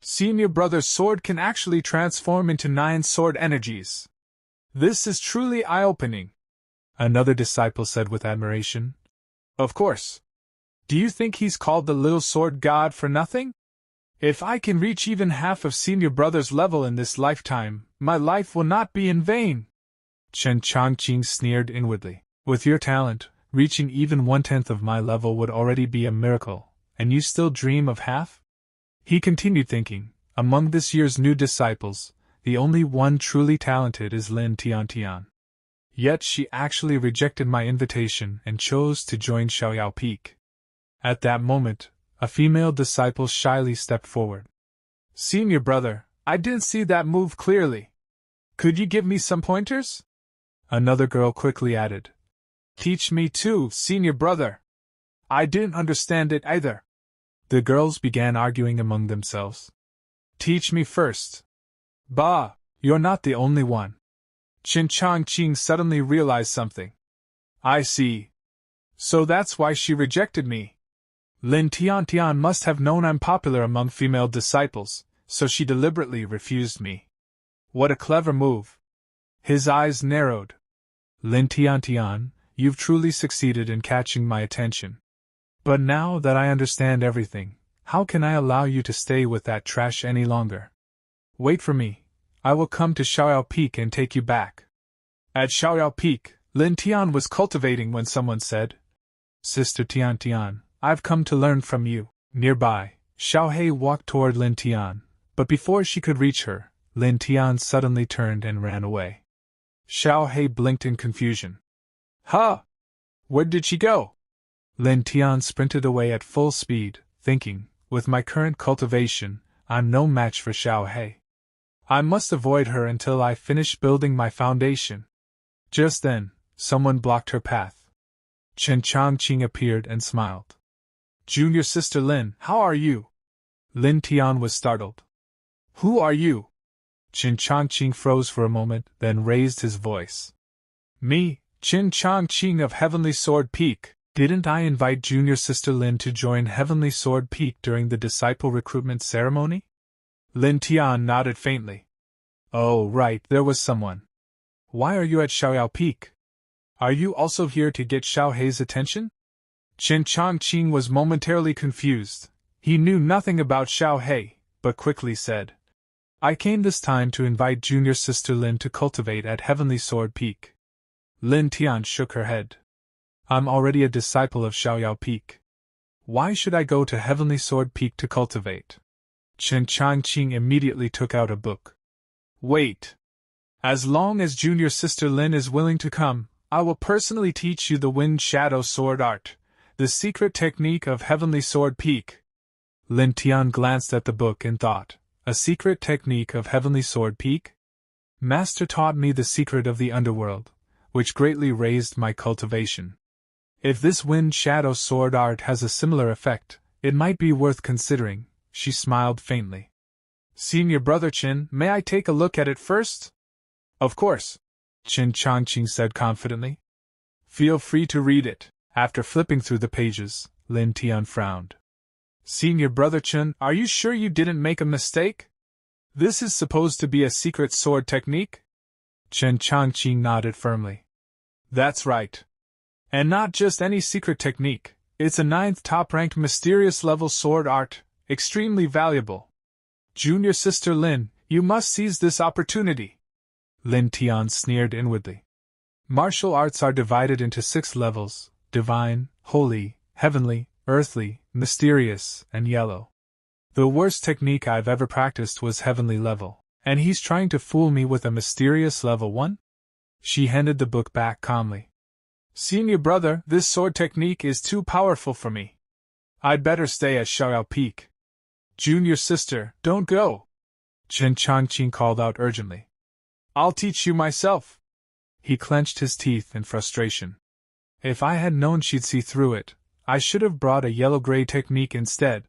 "Senior brother's sword can actually transform into 9 sword energies. This is truly eye-opening." Another disciple said with admiration, "Of course. Do you think he's called the Little Sword God for nothing? If I can reach even half of senior brother's level in this lifetime, my life will not be in vain." Chen Changqing sneered inwardly. "With your talent, reaching even 1/10 of my level would already be a miracle. And you still dream of half?" He continued thinking, among this year's new disciples, the only one truly talented is Lin Tian. Yet she actually rejected my invitation and chose to join Xiaoyao Peak. At that moment, a female disciple shyly stepped forward. "Senior brother, I didn't see that move clearly. Could you give me some pointers?" Another girl quickly added, "Teach me too, senior brother. I didn't understand it either." The girls began arguing among themselves. "Teach me first." "Bah, you're not the only one." Qin Changqing suddenly realized something. "I see. So that's why she rejected me. Lin Tian must have known I'm popular among female disciples, so she deliberately refused me. What a clever move." His eyes narrowed. "Lin Tian, you've truly succeeded in catching my attention. But now that I understand everything, how can I allow you to stay with that trash any longer? Wait for me. I will come to Xiaoyao Peak and take you back." At Xiaoyao Peak, Lin Tian was cultivating when someone said, "Sister Tian Tian, I've come to learn from you." Nearby, Xiaohei walked toward Lin Tian, but before she could reach her, Lin Tian suddenly turned and ran away. Xiaohei blinked in confusion. "Huh? Where did she go?" Lin Tian sprinted away at full speed, thinking, with my current cultivation, I'm no match for Xiaohei. I must avoid her until I finish building my foundation. Just then, someone blocked her path. Chen Changqing appeared and smiled. "Junior Sister Lin, how are you?" Lin Tian was startled. "Who are you?" Chen Changqing froze for a moment, then raised his voice. "Me, Chen Changqing of Heavenly Sword Peak. Didn't I invite Junior Sister Lin to join Heavenly Sword Peak during the disciple recruitment ceremony?" Lin Tian nodded faintly. "Oh, right, there was someone. Why are you at Xiaoyao Peak? Are you also here to get Xiaohei's attention?" Chen Changqing was momentarily confused. He knew nothing about Xiaohei, but quickly said, "I came this time to invite Junior Sister Lin to cultivate at Heavenly Sword Peak." Lin Tian shook her head. "I'm already a disciple of Xiaoyao Peak. Why should I go to Heavenly Sword Peak to cultivate?" Chen Changqing immediately took out a book. "Wait. As long as Junior Sister Lin is willing to come, I will personally teach you the Wind Shadow Sword Art, the secret technique of Heavenly Sword Peak." Lin Tian glanced at the book and thought, a secret technique of Heavenly Sword Peak? Master taught me the secret of the underworld, which greatly raised my cultivation. If this Wind Shadow Sword Art has a similar effect, it might be worth considering. She smiled faintly. "Senior Brother Qin, may I take a look at it first?" "Of course," Chen Changqing said confidently. "Feel free to read it." After flipping through the pages, Lin Tian frowned. "Senior Brother Chen, are you sure you didn't make a mistake? This is supposed to be a secret sword technique?" Chen Changqing nodded firmly. "That's right. And not just any secret technique, it's a 9th top-ranked mysterious level sword art, extremely valuable. Junior Sister Lin, you must seize this opportunity." Lin Tian sneered inwardly. Martial arts are divided into 6 levels: divine, holy, heavenly, earthly, mysterious, and yellow. The worst technique I've ever practiced was heavenly level, and he's trying to fool me with a mysterious level 1? She handed the book back calmly. "Senior brother, this sword technique is too powerful for me. I'd better stay at Xiaoyao Peak." "Junior sister, don't go!" Chen Changqing called out urgently. "I'll teach you myself." He clenched his teeth in frustration. If I had known she'd see through it, I should have brought a yellow-gray technique instead.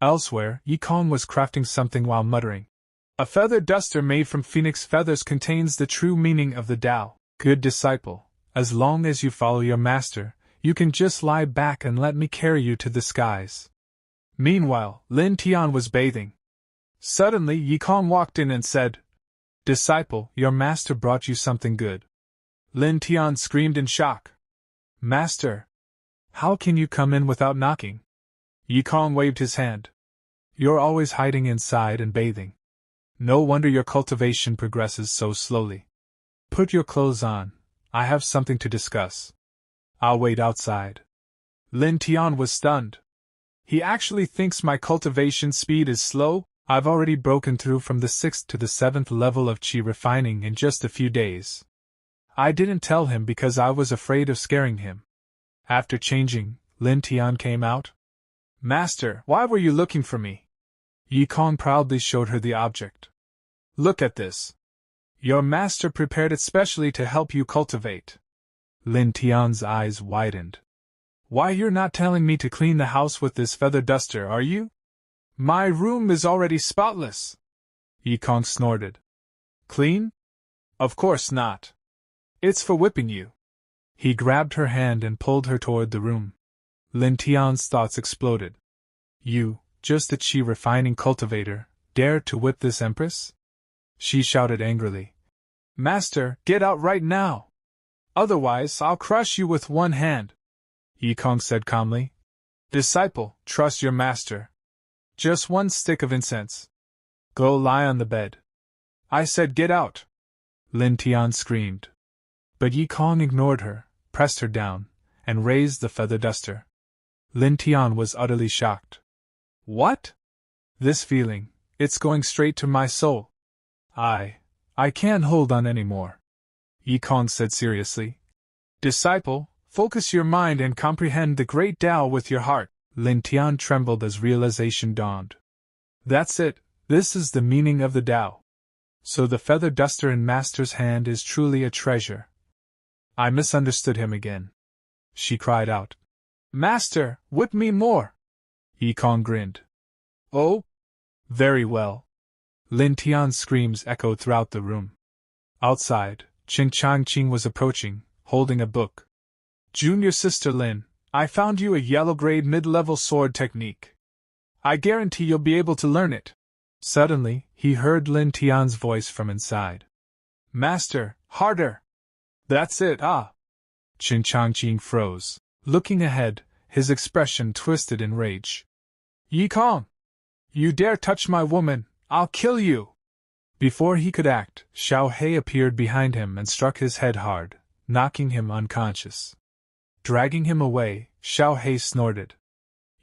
Elsewhere, Yikong was crafting something while muttering. "A feather duster made from phoenix feathers contains the true meaning of the Tao. Good disciple, as long as you follow your master, you can just lie back and let me carry you to the skies." Meanwhile, Lin Tian was bathing. Suddenly, Yikong walked in and said, "Disciple, your master brought you something good." Lin Tian screamed in shock. "Master! How can you come in without knocking?" Yikong waved his hand. "You're always hiding inside and bathing. No wonder your cultivation progresses so slowly. Put your clothes on, I have something to discuss." "I'll wait outside." Lin Tian was stunned. He actually thinks my cultivation speed is slow? I've already broken through from the 6th to the 7th level of qi refining in just a few days. I didn't tell him because I was afraid of scaring him. After changing, Lin Tian came out. "Master, why were you looking for me?" Yikong proudly showed her the object. "Look at this. Your master prepared it specially to help you cultivate." Lin Tian's eyes widened. "Why, you're not telling me to clean the house with this feather duster, are you? My room is already spotless." Yikong snorted. "Clean? Of course not. It's for whipping you." He grabbed her hand and pulled her toward the room. Lin Tian's thoughts exploded. "You, just a qi refining cultivator, dare to whip this Empress?" She shouted angrily. "Master, get out right now! Otherwise, I'll crush you with one hand." Yikong said calmly. "Disciple, trust your master. Just one stick of incense. Go lie on the bed." "I said get out!" Lin Tian screamed. But Yi Kong ignored her, pressed her down, and raised the feather duster. Lin Tian was utterly shocked. What? This feeling, it's going straight to my soul. I can't hold on anymore, Yi Kong said seriously. Disciple, focus your mind and comprehend the great Tao with your heart. Lin Tian trembled as realization dawned. That's it, this is the meaning of the Tao. So the feather duster in Master's hand is truly a treasure. I misunderstood him again. She cried out. Master, whip me more! Yi Kong grinned. Oh? Very well. Lin Tian's screams echoed throughout the room. Outside, Qing Changqing was approaching, holding a book. Junior Sister Lin, I found you a yellow-grade mid-level sword technique. I guarantee you'll be able to learn it. Suddenly, he heard Lin Tian's voice from inside. Master, harder! That's it, ah! Qing Changqing froze. Looking ahead, his expression twisted in rage. Yi Kong! You dare touch my woman, I'll kill you! Before he could act, Xiao He appeared behind him and struck his head hard, knocking him unconscious. Dragging him away, Xiao He snorted.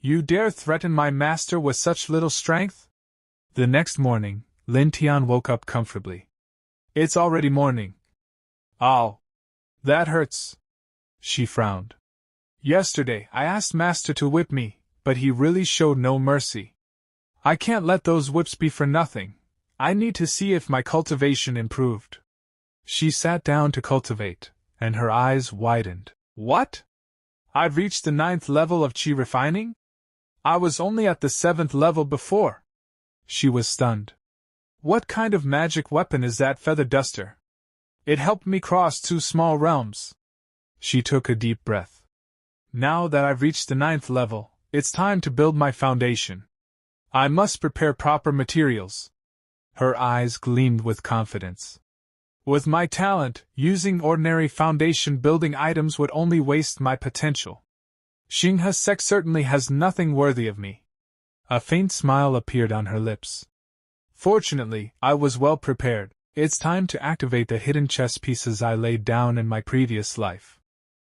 You dare threaten my master with such little strength? The next morning, Lin Tian woke up comfortably. It's already morning. Ow! That hurts. She frowned. Yesterday, I asked Master to whip me, but he really showed no mercy. I can't let those whips be for nothing. I need to see if my cultivation improved. She sat down to cultivate, and her eyes widened. What? I've reached the 9th level of Qi refining? I was only at the 7th level before. She was stunned. What kind of magic weapon is that feather duster? It helped me cross 2 small realms. She took a deep breath. Now that I've reached the 9th level, it's time to build my foundation. I must prepare proper materials. Her eyes gleamed with confidence. With my talent, using ordinary foundation building items would only waste my potential. Xinghe sect certainly has nothing worthy of me. A faint smile appeared on her lips. Fortunately, I was well prepared. It's time to activate the hidden chess pieces I laid down in my previous life.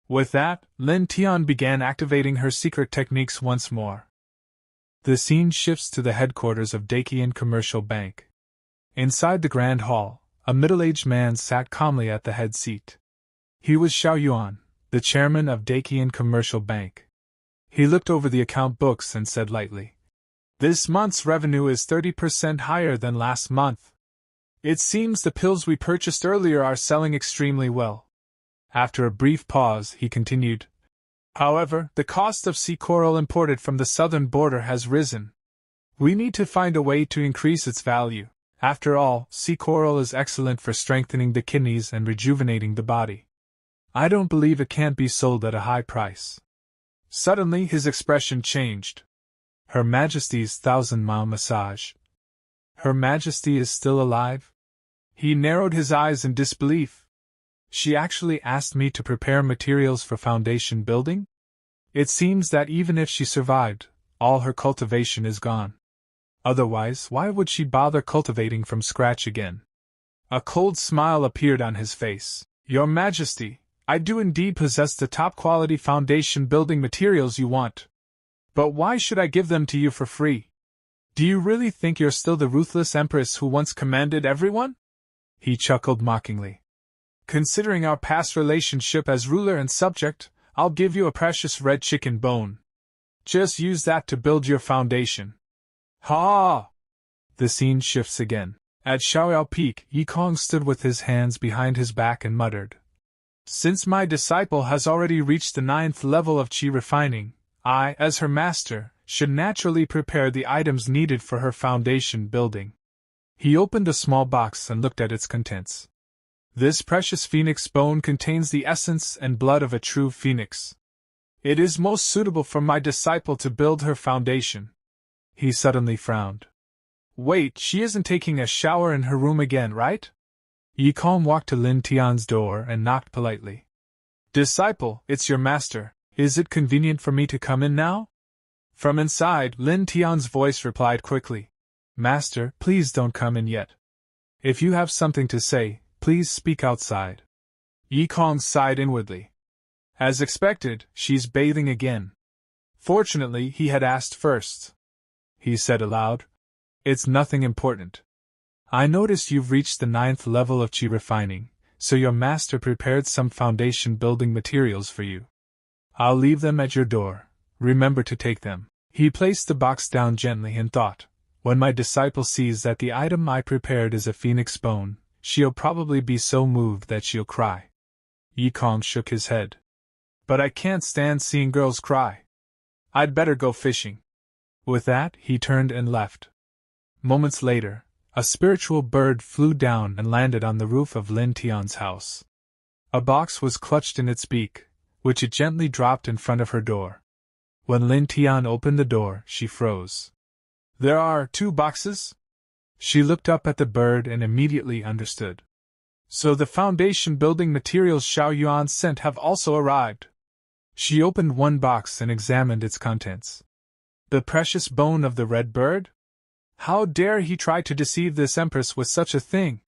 With that, Lin Tian began activating her secret techniques once more. The scene shifts to the headquarters of Dakian Commercial Bank. Inside the Grand Hall, a middle-aged man sat calmly at the head seat. He was Xiao Yuan, the chairman of Dakian Commercial Bank. He looked over the account books and said lightly, This month's revenue is 30% higher than last month. It seems the pills we purchased earlier are selling extremely well. After a brief pause, he continued, However, the cost of sea coral imported from the southern border has risen. We need to find a way to increase its value. After all, sea coral is excellent for strengthening the kidneys and rejuvenating the body. I don't believe it can't be sold at a high price. Suddenly his expression changed. Her Majesty's 1,000-mile massage. Her Majesty is still alive? He narrowed his eyes in disbelief. She actually asked me to prepare materials for foundation building? It seems that even if she survived, all her cultivation is gone. Otherwise, why would she bother cultivating from scratch again? A cold smile appeared on his face. Your Majesty, I do indeed possess the top-quality foundation building materials you want. But why should I give them to you for free? Do you really think you're still the ruthless Empress who once commanded everyone? He chuckled mockingly. Considering our past relationship as ruler and subject, I'll give you a precious red chicken bone. Just use that to build your foundation. Ha! The scene shifts again. At Xiaoyao Peak, Yi Kong stood with his hands behind his back and muttered. Since my disciple has already reached the 9th level of Qi refining, I, as her master, should naturally prepare the items needed for her foundation building. He opened a small box and looked at its contents. This precious phoenix bone contains the essence and blood of a true phoenix. It is most suitable for my disciple to build her foundation. He suddenly frowned. Wait, she isn't taking a shower in her room again, right? Yi Kong walked to Lin Tian's door and knocked politely. Disciple, it's your master. Is it convenient for me to come in now? From inside, Lin Tian's voice replied quickly. Master, please don't come in yet. If you have something to say, please speak outside. Yi Kong sighed inwardly. As expected, she's bathing again. Fortunately, he had asked first. He said aloud, "It's nothing important. I noticed you've reached the 9th level of chi refining, so your master prepared some foundation building materials for you. I'll leave them at your door. Remember to take them." He placed the box down gently and thought, when my disciple sees that the item I prepared is a phoenix bone, she'll probably be so moved that she'll cry. Yi Kong shook his head. But I can't stand seeing girls cry. I'd better go fishing. With that, he turned and left. Moments later, a spiritual bird flew down and landed on the roof of Lin Tian's house. A box was clutched in its beak, which it gently dropped in front of her door. When Lin Tian opened the door, she froze. "There are 2 boxes?" She looked up at the bird and immediately understood. So the foundation building materials Xiao Yuan sent have also arrived. She opened one box and examined its contents. The precious bone of the red bird? How dare he try to deceive this Empress with such a thing?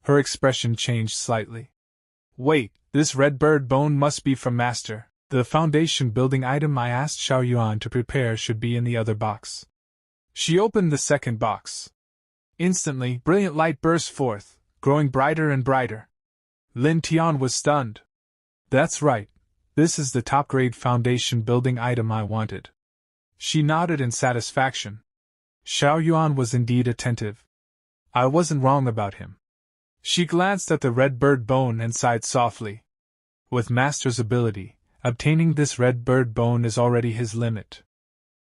Her expression changed slightly. Wait, this red bird bone must be from Master. The foundation building item I asked Xiao Yuan to prepare should be in the other box. She opened the second box. Instantly, brilliant light burst forth, growing brighter and brighter. Lin Tian was stunned. That's right. This is the top-grade foundation building item I wanted. She nodded in satisfaction. Xiao Yuan was indeed attentive. I wasn't wrong about him. She glanced at the red bird bone and sighed softly. With Master's ability, obtaining this red bird bone is already his limit.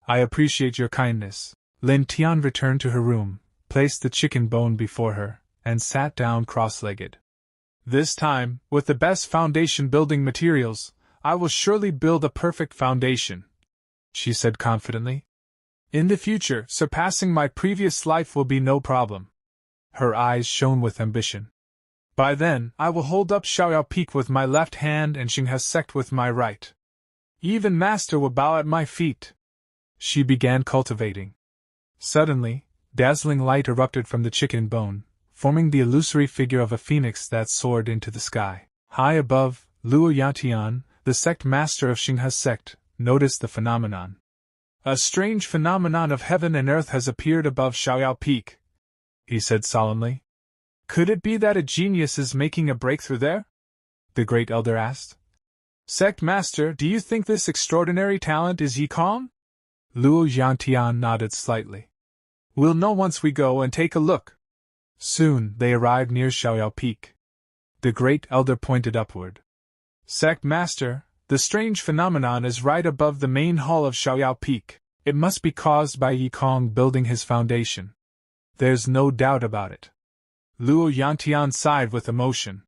I appreciate your kindness. Lin Tian returned to her room, placed the chicken bone before her, and sat down cross-legged. This time, with the best foundation building materials, I will surely build a perfect foundation, she said confidently. In the future, surpassing my previous life will be no problem. Her eyes shone with ambition. By then, I will hold up Xiaoyao Peak with my left hand and Xinghe Sect with my right. Even Master will bow at my feet. She began cultivating. Suddenly, dazzling light erupted from the chicken bone, forming the illusory figure of a phoenix that soared into the sky. High above, Luo Yantian, the sect master of Xinghe Sect, noticed the phenomenon. A strange phenomenon of heaven and earth has appeared above Xiaoyao Peak, he said solemnly. Could it be that a genius is making a breakthrough there? The great elder asked. Sect master, do you think this extraordinary talent is Yi Kong? Luo Yantian nodded slightly. We'll know once we go and take a look. Soon they arrived near Xiaoyao Peak. The great elder pointed upward. Sect master, the strange phenomenon is right above the main hall of Xiaoyao Peak. It must be caused by Yi Kong building his foundation. There's no doubt about it. Luo Yantian sighed with emotion.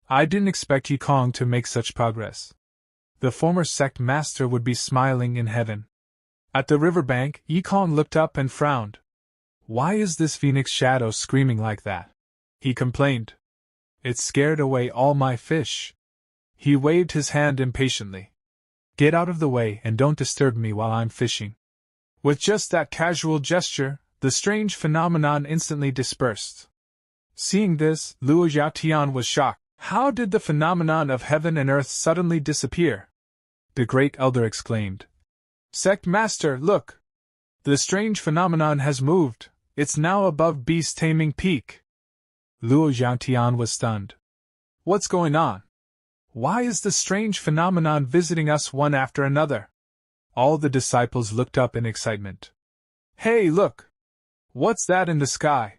I didn't expect Yi Kong to make such progress. The former sect master would be smiling in heaven. At the riverbank, Yi Kong looked up and frowned. Why is this phoenix shadow screaming like that? He complained. It scared away all my fish. He waved his hand impatiently. Get out of the way and don't disturb me while I'm fishing. With just that casual gesture, the strange phenomenon instantly dispersed. Seeing this, Luo Yaotian was shocked. How did the phenomenon of heaven and earth suddenly disappear? The great elder exclaimed. Sect master, look! The strange phenomenon has moved. It's now above Beast Taming Peak. Luo Yaotian was stunned. What's going on? Why is the strange phenomenon visiting us one after another? All the disciples looked up in excitement. Hey, look! What's that in the sky?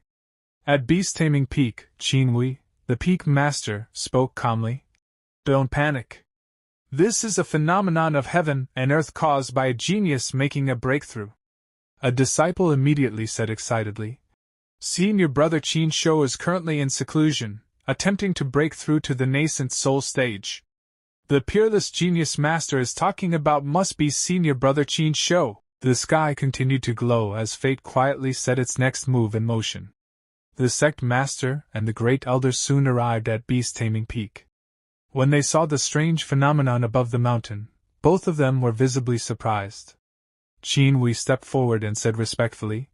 At Beast Taming Peak, Qinhui, the peak master, spoke calmly. Don't panic. This is a phenomenon of heaven and earth caused by a genius making a breakthrough. A disciple immediately said excitedly. Senior brother Qin Shou is currently in seclusion, attempting to break through to the nascent soul stage. The peerless genius master is talking about must be senior brother Qin Shou. The sky continued to glow as fate quietly set its next move in motion. The sect master and the great elder soon arrived at Beast Taming Peak. When they saw the strange phenomenon above the mountain, both of them were visibly surprised. Qinhui stepped forward and said respectfully,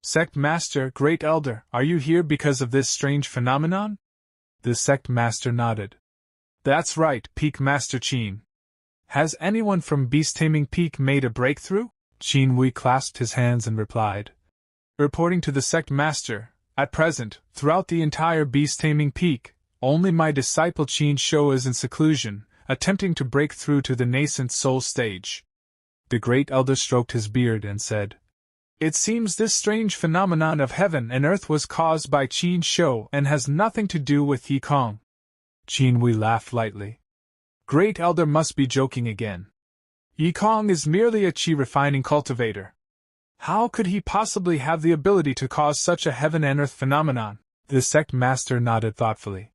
Sect master, great elder, are you here because of this strange phenomenon? The sect master nodded. That's right, Peak Master Qin. Has anyone from Beast Taming Peak made a breakthrough? Qin Wei clasped his hands and replied. Reporting to the sect master, at present, throughout the entire Beast Taming Peak, only my disciple Qin Shou is in seclusion, attempting to break through to the nascent soul stage. The great elder stroked his beard and said, It seems this strange phenomenon of heaven and earth was caused by Qin Shou and has nothing to do with Yi Kong. Qin Wei laughed lightly. Great elder must be joking again. Yi Kong is merely a qi refining cultivator. How could he possibly have the ability to cause such a heaven and earth phenomenon? The sect master nodded thoughtfully.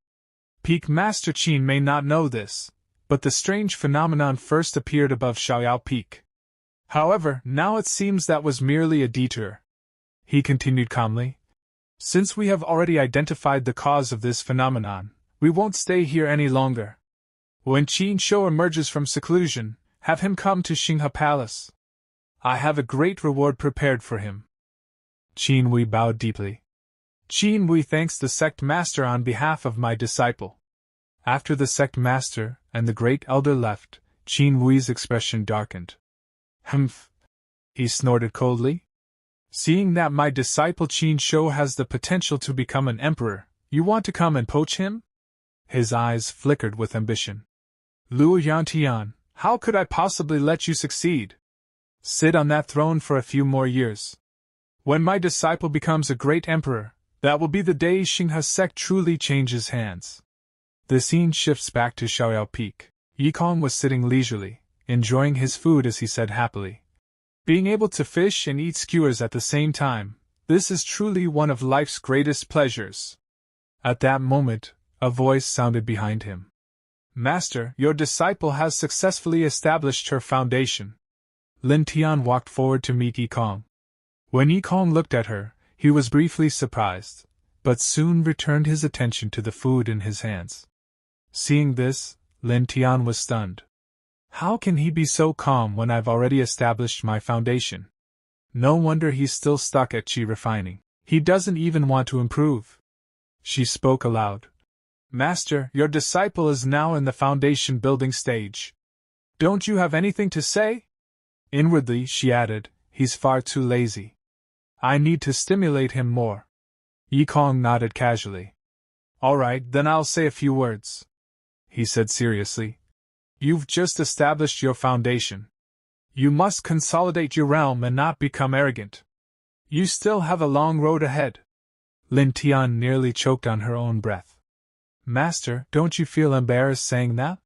Peak Master Qin may not know this, but the strange phenomenon first appeared above Xiaoyao Peak. However, now it seems that was merely a detour. He continued calmly. Since we have already identified the cause of this phenomenon, we won't stay here any longer. When Qin Shou emerges from seclusion, have him come to Xinghe Palace. I have a great reward prepared for him. Qin Wei bowed deeply. Qin Wei thanks the sect master on behalf of my disciple. After the sect master and the great elder left, Qin Wei's expression darkened. Humph! He snorted coldly. Seeing that my disciple Qin Shou has the potential to become an emperor, you want to come and poach him? His eyes flickered with ambition. Luo Yantian, how could I possibly let you succeed? Sit on that throne for a few more years. When my disciple becomes a great emperor, that will be the day Xinghe sect truly changes hands. The scene shifts back to Xiaoyao Peak. Yi Kong was sitting leisurely, enjoying his food as he said happily. Being able to fish and eat skewers at the same time, this is truly one of life's greatest pleasures. At that moment, a voice sounded behind him. Master, your disciple has successfully established her foundation. Lin Tian walked forward to meet Yi Kong. When Yi Kong looked at her, he was briefly surprised, but soon returned his attention to the food in his hands. Seeing this, Lin Tian was stunned. How can he be so calm when I've already established my foundation? No wonder he's still stuck at qi refining. He doesn't even want to improve. She spoke aloud. Master, your disciple is now in the foundation building stage. Don't you have anything to say? Inwardly, she added, he's far too lazy. I need to stimulate him more. Yi Kong nodded casually. All right, then I'll say a few words. He said seriously. You've just established your foundation. You must consolidate your realm and not become arrogant. You still have a long road ahead. Lin Tian nearly choked on her own breath. Master, don't you feel embarrassed saying that?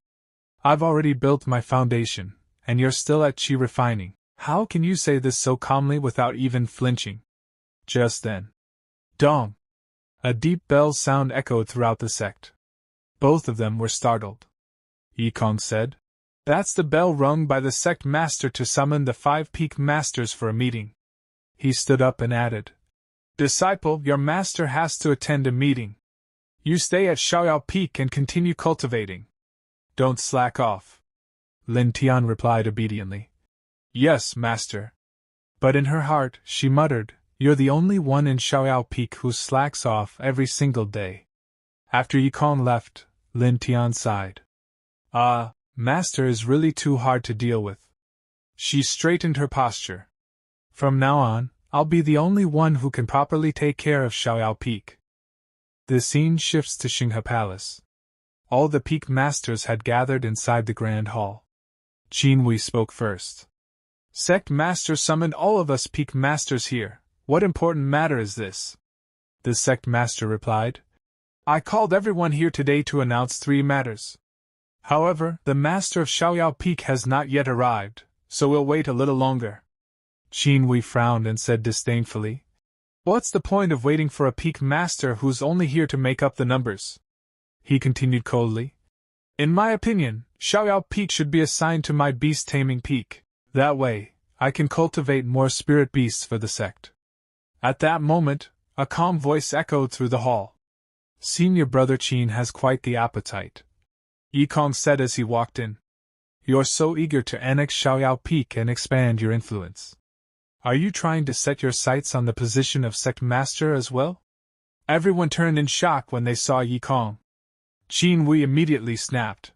I've already built my foundation, and you're still at qi refining. How can you say this so calmly without even flinching? Just then. Dong! A deep bell sound echoed throughout the sect. Both of them were startled. Yi Kong said, That's the bell rung by the sect master to summon the 5 peak masters for a meeting. He stood up and added, Disciple, your master has to attend a meeting. You stay at Xiaoyao Peak and continue cultivating. Don't slack off. Lin Tian replied obediently. Yes, master. But in her heart, she muttered, You're the only one in Xiaoyao Peak who slacks off every single day. After Yi Kong left, Lin Tian sighed. Master is really too hard to deal with. She straightened her posture. From now on, I'll be the only one who can properly take care of Xiaoyao Peak. The scene shifts to Xinghe Palace. All the peak masters had gathered inside the grand hall. Qin Wei spoke first. Sect master summoned all of us peak masters here. What important matter is this? The sect master replied. I called everyone here today to announce 3 matters. However, the master of Xiaoyao Peak has not yet arrived, so we'll wait a little longer. Qin Wei frowned and said disdainfully, What's the point of waiting for a peak master who's only here to make up the numbers? He continued coldly. In my opinion, Xiaoyao Peak should be assigned to my beast taming peak. That way, I can cultivate more spirit beasts for the sect. At that moment, a calm voice echoed through the hall. Senior brother Qin has quite the appetite. Yi Kong said as he walked in. You're so eager to annex Xiaoyao Peak and expand your influence. Are you trying to set your sights on the position of sect master as well? Everyone turned in shock when they saw Yi Kong. Qin Wei immediately snapped,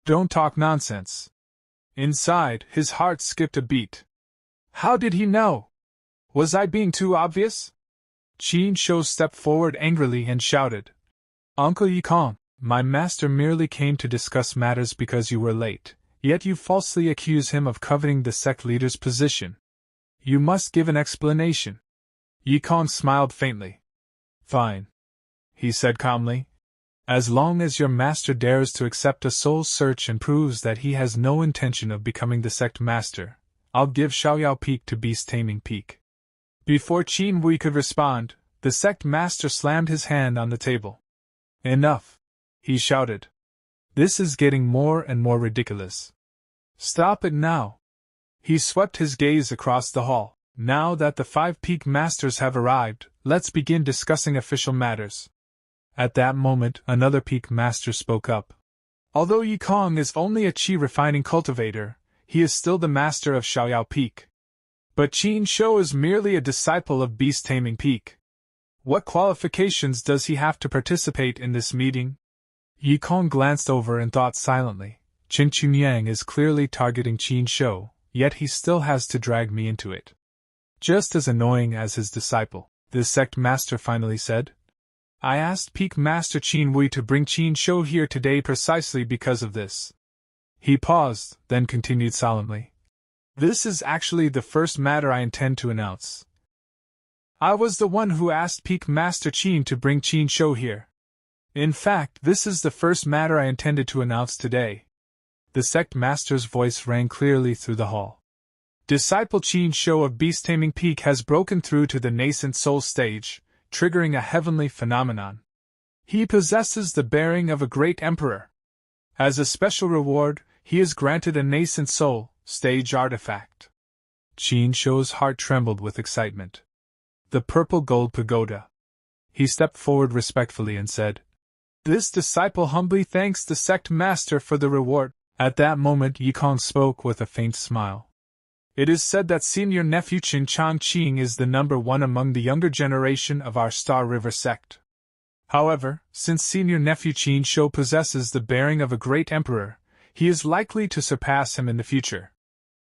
Don't talk nonsense. Inside, his heart skipped a beat. How did he know? Was I being too obvious? Qin Shou stepped forward angrily and shouted. Uncle Yikong, my master merely came to discuss matters because you were late, yet you falsely accuse him of coveting the sect leader's position. You must give an explanation. Yikong smiled faintly. Fine, he said calmly. As long as your master dares to accept a soul search and proves that he has no intention of becoming the sect master, I'll give Xiaoyao Peak to Beast Taming Peak. Before Qin Wei could respond, the sect master slammed his hand on the table. Enough, he shouted. This is getting more and more ridiculous. Stop it now. He swept his gaze across the hall. Now that the 5 peak masters have arrived, let's begin discussing official matters. At that moment, another peak master spoke up. Although Yikong is only a qi refining cultivator, he is still the master of Xiaoyao Peak. But Qin Shou is merely a disciple of Beast Taming Peak. What qualifications does he have to participate in this meeting? Yikong glanced over and thought silently. Qin Chunyang is clearly targeting Qin Shou, yet he still has to drag me into it. Just as annoying as his disciple, the sect master finally said. I asked Peak Master Qin Wei to bring Qin Shou here today precisely because of this. He paused, then continued solemnly. This is actually the first matter I intend to announce. I was the one who asked Peak Master Qin to bring Qin Shou here. In fact, this is the first matter I intended to announce today. The sect master's voice rang clearly through the hall. Disciple Qin Shou of Beast Taming Peak has broken through to the nascent soul stage, triggering a heavenly phenomenon. He possesses the bearing of a great emperor. As a special reward, he is granted a nascent soul stage artifact. Qin Shou's heart trembled with excitement. The purple gold pagoda. He stepped forward respectfully and said, This disciple humbly thanks the sect master for the reward. At that moment Yikong spoke with a faint smile. It is said that senior nephew Qin Changqing is the number 1 among the younger generation of our Star River sect. However, since senior nephew Qin Shou possesses the bearing of a great emperor, he is likely to surpass him in the future.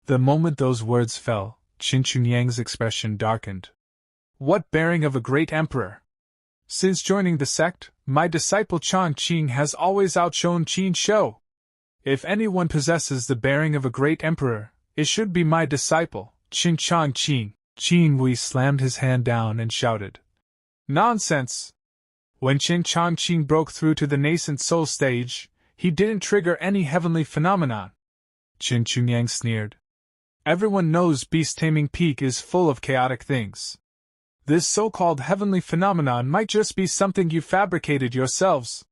The moment those words fell, Qin Chunyang's expression darkened. What bearing of a great emperor? Since joining the sect, my disciple Changqing has always outshone Qin Shou. If anyone possesses the bearing of a great emperor, it should be my disciple, Qin Changqing. Qin Wei slammed his hand down and shouted. Nonsense! When Qin Changqing broke through to the nascent soul stage, he didn't trigger any heavenly phenomenon. Qin Chunyang sneered. Everyone knows Beast Taming Peak is full of chaotic things. This so-called heavenly phenomenon might just be something you fabricated yourselves.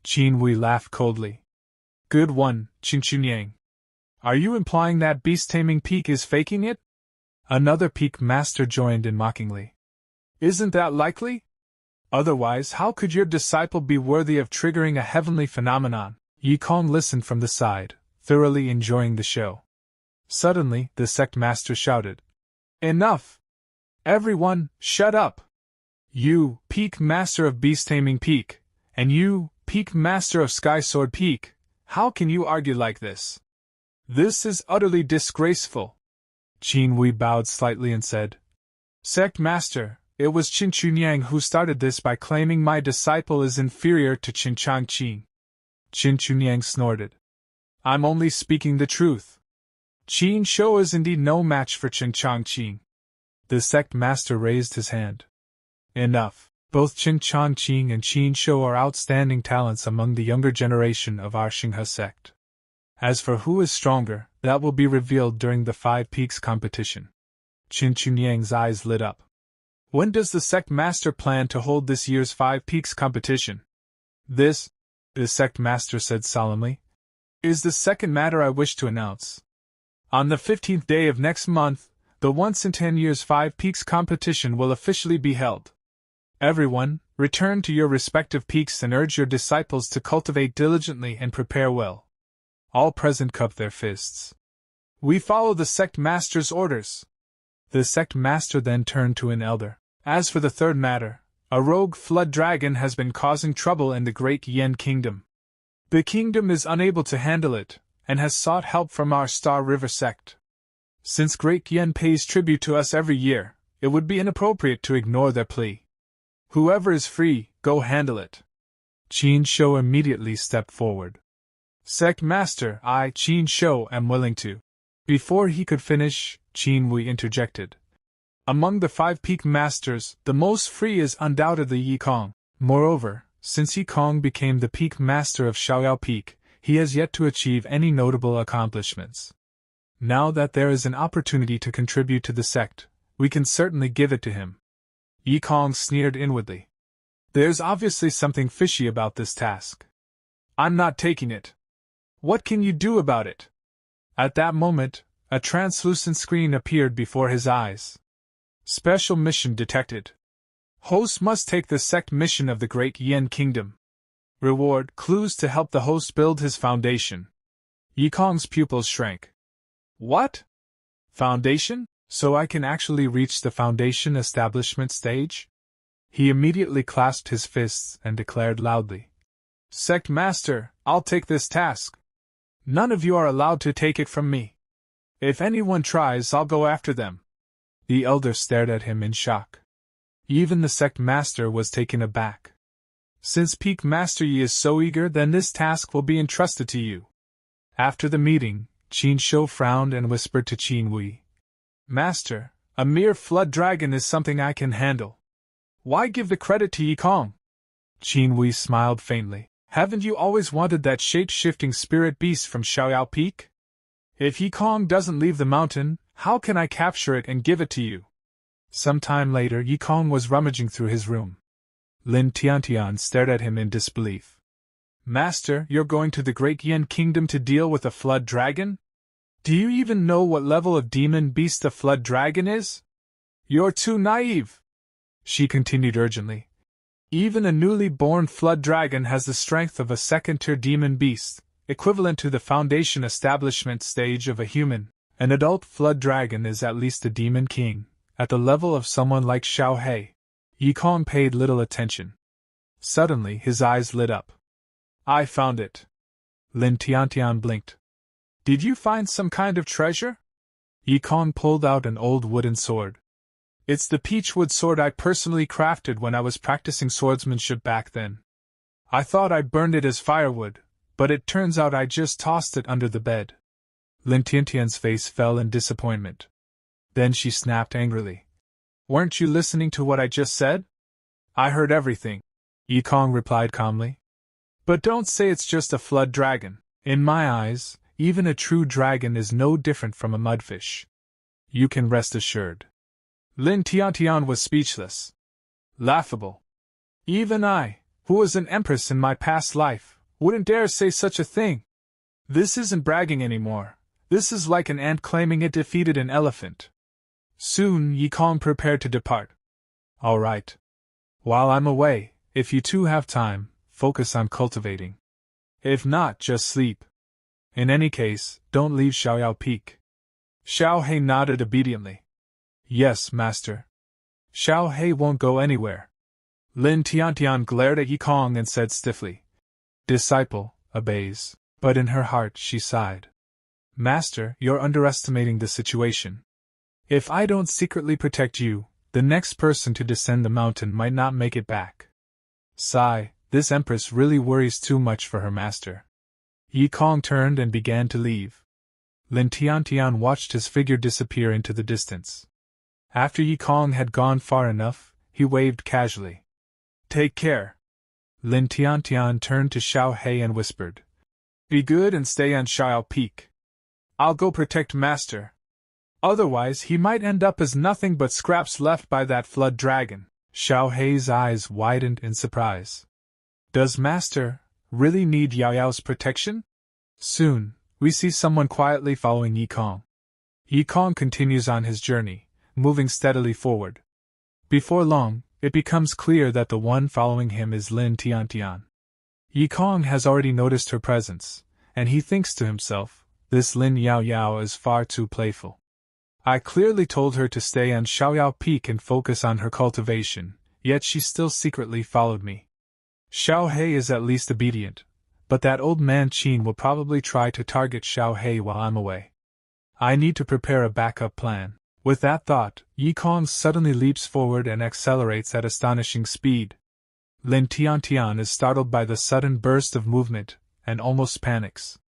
Qin Wei laughed coldly. Good one, Qin Chunyang. Are you implying that Beast Taming Peak is faking it? Another peak master joined in mockingly. Isn't that likely? Otherwise, how could your disciple be worthy of triggering a heavenly phenomenon? Yikong listened from the side, thoroughly enjoying the show. Suddenly, the sect master shouted. Enough! Everyone, shut up! You, Peak Master of Beast Taming Peak, and you, Peak Master of Sky Sword Peak, how can you argue like this? This is utterly disgraceful. Qin Wei bowed slightly and said, Sect Master, it was Qin Chunyang who started this by claiming my disciple is inferior to Qin Changqing. Qin Chunyang snorted. I'm only speaking the truth. Qin Shou is indeed no match for Qin Changqing. The sect master raised his hand. Enough. Both Qin Changqing and Qin Shou are outstanding talents among the younger generation of our Xinghe sect. As for who is stronger, that will be revealed during the 5 Peaks competition. Qin Chunyang's eyes lit up. When does the sect master plan to hold this year's 5 Peaks competition? This, the sect master said solemnly, is the second matter I wish to announce. On the 15th day of next month, the once in 10 years 5 Peaks competition will officially be held. Everyone, return to your respective peaks and urge your disciples to cultivate diligently and prepare well. All present cupped their fists. We follow the sect master's orders. The sect master then turned to an elder. As for the third matter, a rogue flood dragon has been causing trouble in the great Yen kingdom. The kingdom is unable to handle it, and has sought help from our Star River sect. Since Great Yen pays tribute to us every year, it would be inappropriate to ignore their plea. Whoever is free, go handle it. Qin Shou immediately stepped forward. Sect Master, I, Qin Shou, am willing to. Before he could finish, Qin Wei interjected. Among the 5 peak masters, the most free is undoubtedly Yi Kong. Moreover, since Yi Kong became the peak master of Xiaoyao Peak, he has yet to achieve any notable accomplishments. Now that there is an opportunity to contribute to the sect, we can certainly give it to him. Yi Kong sneered inwardly. There's obviously something fishy about this task. I'm not taking it. What can you do about it? At that moment, a translucent screen appeared before his eyes. Special mission detected. Host must take the sect mission of the Great Yen Kingdom. Reward: clues to help the host build his foundation. Yi Kong's pupils shrank. What? Foundation? So I can actually reach the foundation establishment stage? He immediately clasped his fists and declared loudly. Sect Master, I'll take this task. None of you are allowed to take it from me. If anyone tries, I'll go after them. The elder stared at him in shock. Even the sect master was taken aback. Since Peak Master Yi is so eager, then this task will be entrusted to you. After the meeting, Qin Shou frowned and whispered to Qin Wei. Master, a mere flood dragon is something I can handle. Why give the credit to Yi Kong? Qin Wei smiled faintly. Haven't you always wanted that shape-shifting spirit beast from Xiaoyao Peak? If Yi Kong doesn't leave the mountain, how can I capture it and give it to you? Some time later, Yi Kong was rummaging through his room. Lin Tiantian stared at him in disbelief. Master, you're going to the Great Yen Kingdom to deal with a flood dragon? Do you even know what level of demon beast a flood dragon is? You're too naive, she continued urgently. Even a newly born flood dragon has the strength of a second-tier demon beast, equivalent to the foundation establishment stage of a human. An adult flood dragon is at least a demon king, at the level of someone like Xiao He. Yi Kong paid little attention. Suddenly his eyes lit up. I found it. Lin Tiantian blinked. Did you find some kind of treasure? Yi Kong pulled out an old wooden sword. It's the peachwood sword I personally crafted when I was practicing swordsmanship back then. I thought I burned it as firewood, but it turns out I just tossed it under the bed. Lin Tiantian's face fell in disappointment. Then she snapped angrily. Weren't you listening to what I just said? I heard everything, Yi Kong replied calmly. But don't say it's just a flood dragon. In my eyes, even a true dragon is no different from a mudfish. You can rest assured. Lin Tiantian was speechless. Laughable. Even I, who was an empress in my past life, wouldn't dare say such a thing. This isn't bragging anymore. This is like an ant claiming it defeated an elephant. Soon Yi Kong prepared to depart. All right. While I'm away, if you two have time, focus on cultivating. If not, just sleep. In any case, don't leave Xiaoyao Peak. Xiao He nodded obediently. Yes, master. Xiao He won't go anywhere. Lin Tiantian glared at Yi Kong and said stiffly. Disciple, obeys. But in her heart she sighed. Master, you're underestimating the situation. If I don't secretly protect you, the next person to descend the mountain might not make it back. Sigh, this Empress really worries too much for her master. Yi Kong turned and began to leave. Lin Tiantian watched his figure disappear into the distance. After Yi Kong had gone far enough, he waved casually. Take care. Lin Tiantian turned to Xiao He and whispered. Be good and stay on Xiao Peak. I'll go protect Master. Otherwise he might end up as nothing but scraps left by that flood dragon. Xiao He's eyes widened in surprise. Does Master really need Yao Yao's protection? Soon, we see someone quietly following Yi Kong. Yi Kong continues on his journey, moving steadily forward. Before long, it becomes clear that the one following him is Lin Tiantian. Yi Kong has already noticed her presence, and he thinks to himself, this Lin Yao Yao is far too playful. I clearly told her to stay on Xiaoyao Peak and focus on her cultivation, yet she still secretly followed me. Xiao He is at least obedient, But that old man Qin will probably try to target Xiao He while I'm away. I need to prepare a backup plan. With that thought, Yi Kong suddenly leaps forward and accelerates at astonishing speed. Lin Tiantian is startled by the sudden burst of movement, and almost panics.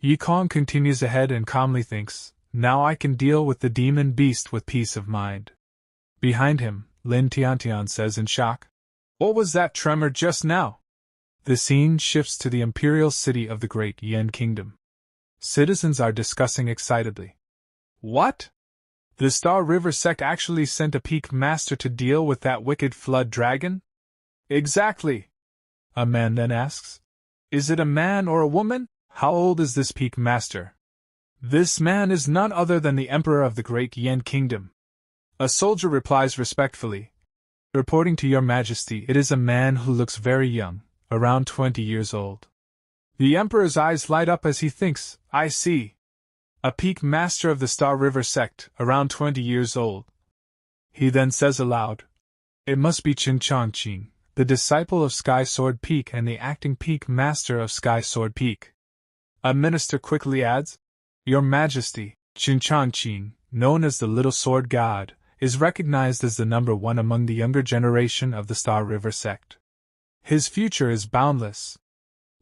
Yi Kong continues ahead and calmly thinks, now I can deal with the demon beast with peace of mind. Behind him, Lin Tiantian says in shock, what was that tremor just now? The scene shifts to the imperial city of the Great Yan Kingdom. Citizens are discussing excitedly. What? The Star River sect actually sent a peak master to deal with that wicked flood dragon? Exactly. A man then asks. Is it a man or a woman? How old is this peak master? This man is none other than the Emperor of the Great Yan Kingdom. A soldier replies respectfully. Reporting to your majesty, it is a man who looks very young, around 20 years old. The Emperor's eyes light up as he thinks, I see. A peak master of the Star River sect, around 20 years old. He then says aloud, it must be Qin Changqing, the disciple of Sky Sword Peak and the acting peak master of Sky Sword Peak. A minister quickly adds, Your Majesty, Qin Changqing, known as the Little Sword God, is recognized as the number one among the younger generation of the Star River sect. His future is boundless.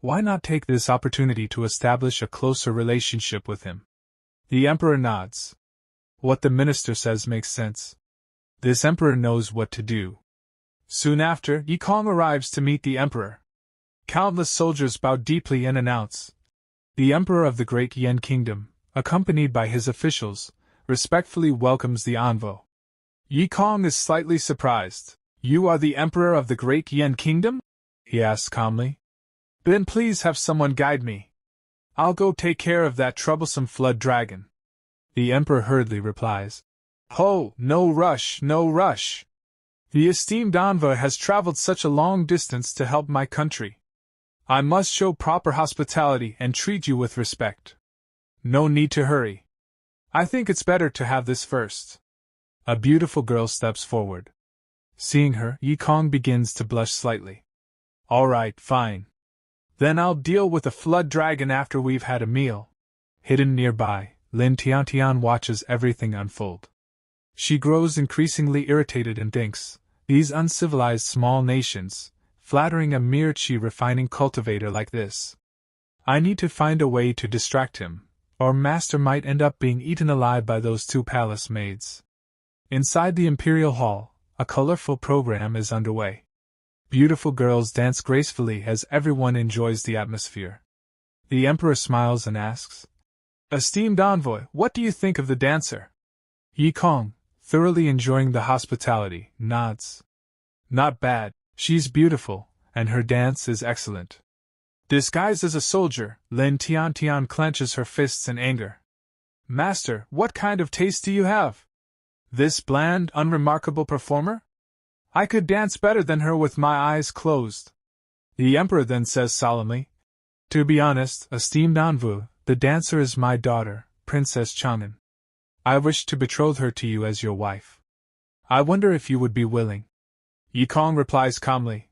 Why not take this opportunity to establish a closer relationship with him? The Emperor nods. What the minister says makes sense. This Emperor knows what to do. Soon after, Yi Kong arrives to meet the Emperor. Countless soldiers bow deeply and announce. The Emperor of the Great Yan Kingdom, accompanied by his officials, respectfully welcomes the envoy. Yi Kong is slightly surprised. You are the Emperor of the Great Yan Kingdom? He asks calmly. Then please have someone guide me. I'll go take care of that troublesome flood dragon. The Emperor hurriedly replies. Ho, no rush, no rush. The esteemed envoy has traveled such a long distance to help my country. I must show proper hospitality and treat you with respect. No need to hurry. I think it's better to have this first. A beautiful girl steps forward. Seeing her, Yi Kong begins to blush slightly. All right, fine. Then I'll deal with the flood dragon after we've had a meal. Hidden nearby, Lin Tiantian watches everything unfold. She grows increasingly irritated and thinks, these uncivilized small nations, flattering a mere chi-refining cultivator like this. I need to find a way to distract him, or Master might end up being eaten alive by those two palace maids. Inside the Imperial Hall, a colorful program is underway. Beautiful girls dance gracefully as everyone enjoys the atmosphere. The Emperor smiles and asks, Esteemed envoy, what do you think of the dancer? Yi Kong, thoroughly enjoying the hospitality, nods. Not bad, she's beautiful, and her dance is excellent. Disguised as a soldier, Lin Tiantian clenches her fists in anger. Master, what kind of taste do you have? This bland, unremarkable performer? I could dance better than her with my eyes closed. The Emperor then says solemnly, To be honest, esteemed envoy, the dancer is my daughter, Princess Chang'an. I wish to betroth her to you as your wife. I wonder if you would be willing. Yi Kong replies calmly,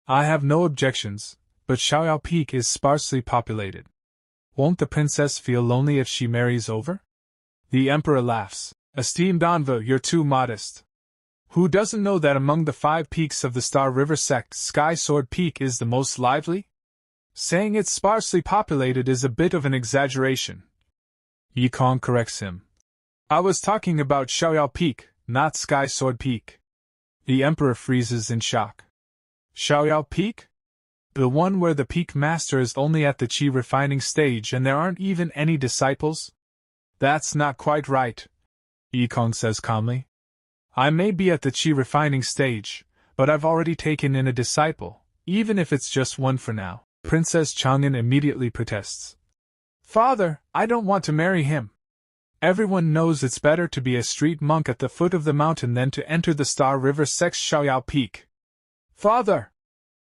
I have no objections, but Xiaoyao Peak is sparsely populated. Won't the princess feel lonely if she marries over? The Emperor laughs. Esteemed envoy, you're too modest. Who doesn't know that among the 5 peaks of the Star River sect, Sky Sword Peak is the most lively? Saying it's sparsely populated is a bit of an exaggeration. Yi Kong corrects him. I was talking about Xiaoyao Peak, not Sky Sword Peak. The Emperor freezes in shock. Xiaoyao Peak? The one where the peak master is only at the chi refining stage and there aren't even any disciples? That's not quite right, Yi Kong says calmly. I may be at the chi refining stage, but I've already taken in a disciple, even if it's just one for now. Princess Chang'an immediately protests. Father, I don't want to marry him. Everyone knows it's better to be a street monk at the foot of the mountain than to enter the Star River sect's Xiaoyao Peak. Father!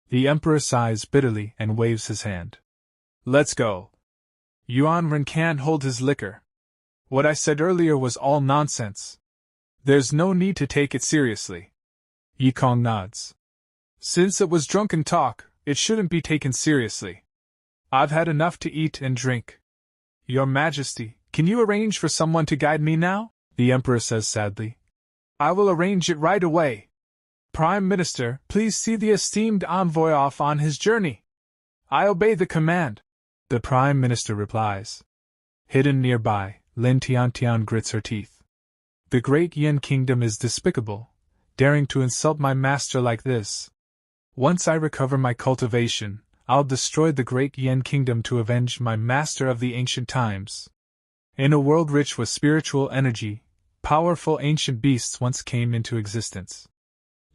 The Emperor sighs bitterly and waves his hand. Let's go. Yuan Ren can't hold his liquor. What I said earlier was all nonsense. There's no need to take it seriously. Yi Kong nods. Since it was drunken talk, it shouldn't be taken seriously. I've had enough to eat and drink. Your Majesty, can you arrange for someone to guide me now? The Empress says sadly. I will arrange it right away. Prime Minister, please see the esteemed envoy off on his journey. I obey the command, the Prime Minister replies. Hidden nearby, Lin Tiantian grits her teeth. The great Yin kingdom is despicable, daring to insult my master like this. Once I recover my cultivation, I'll destroy the great Yin kingdom to avenge my master of the ancient times. In a world rich with spiritual energy, powerful ancient beasts once came into existence.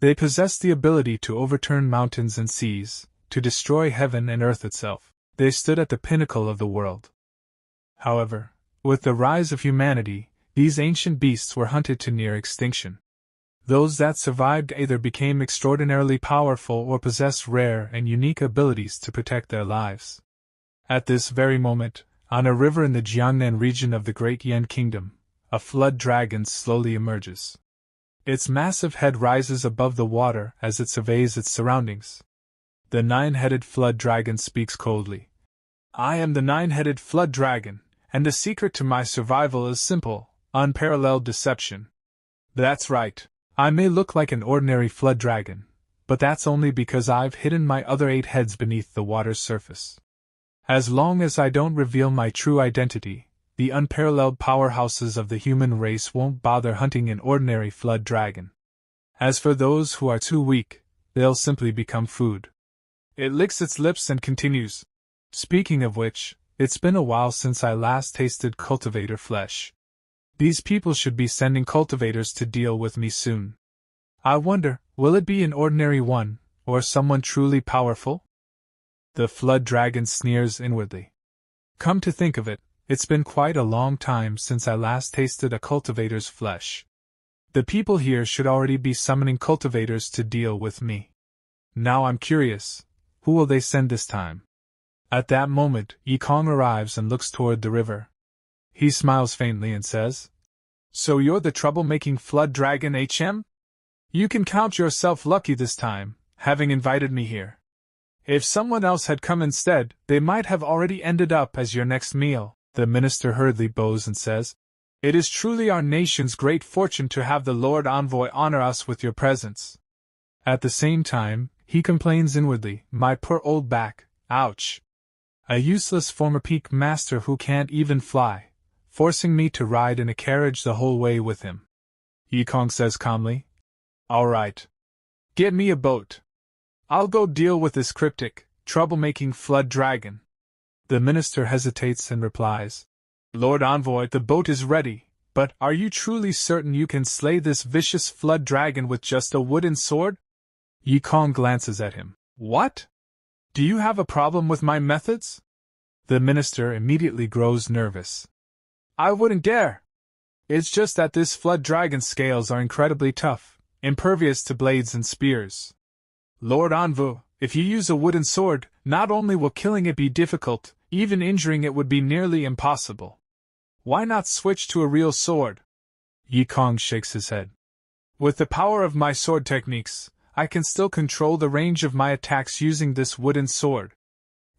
They possessed the ability to overturn mountains and seas, to destroy heaven and earth itself. They stood at the pinnacle of the world. However, with the rise of humanity, these ancient beasts were hunted to near extinction. Those that survived either became extraordinarily powerful or possessed rare and unique abilities to protect their lives. At this very moment, on a river in the Jiangnan region of the Great Yan Kingdom, a flood dragon slowly emerges. Its massive head rises above the water as it surveys its surroundings. The nine-headed flood dragon speaks coldly. I am the nine-headed flood dragon, and the secret to my survival is simple, unparalleled deception. That's right, I may look like an ordinary flood dragon, but that's only because I've hidden my other 8 heads beneath the water's surface. As long as I don't reveal my true identity, the unparalleled powerhouses of the human race won't bother hunting an ordinary flood dragon. As for those who are too weak, they'll simply become food. It licks its lips and continues. Speaking of which, it's been a while since I last tasted cultivator flesh. These people should be sending cultivators to deal with me soon. I wonder, will it be an ordinary one, or someone truly powerful? The flood dragon sneers inwardly. Come to think of it, it's been quite a long time since I last tasted a cultivator's flesh. The people here should already be summoning cultivators to deal with me. Now I'm curious, who will they send this time? At that moment, Yikong arrives and looks toward the river. He smiles faintly and says, So you're the troublemaking flood dragon, HM? You can count yourself lucky this time, having invited me here. If someone else had come instead, they might have already ended up as your next meal. The minister hurriedly bows and says, It is truly our nation's great fortune to have the Lord Envoy honor us with your presence. At the same time, he complains inwardly, My poor old back, ouch. A useless former peak master who can't even fly, forcing me to ride in a carriage the whole way with him. Yikong says calmly, All right. Get me a boat. I'll go deal with this cryptic, troublemaking flood dragon. The minister hesitates and replies, Lord Envoy, the boat is ready, but are you truly certain you can slay this vicious flood dragon with just a wooden sword? Yikong glances at him. What? Do you have a problem with my methods? The minister immediately grows nervous. I wouldn't dare. It's just that this flood dragon's scales are incredibly tough, impervious to blades and spears. Lord Envoy, if you use a wooden sword, not only will killing it be difficult, even injuring it would be nearly impossible. Why not switch to a real sword? Yikong shakes his head. With the power of my sword techniques, I can still control the range of my attacks using this wooden sword.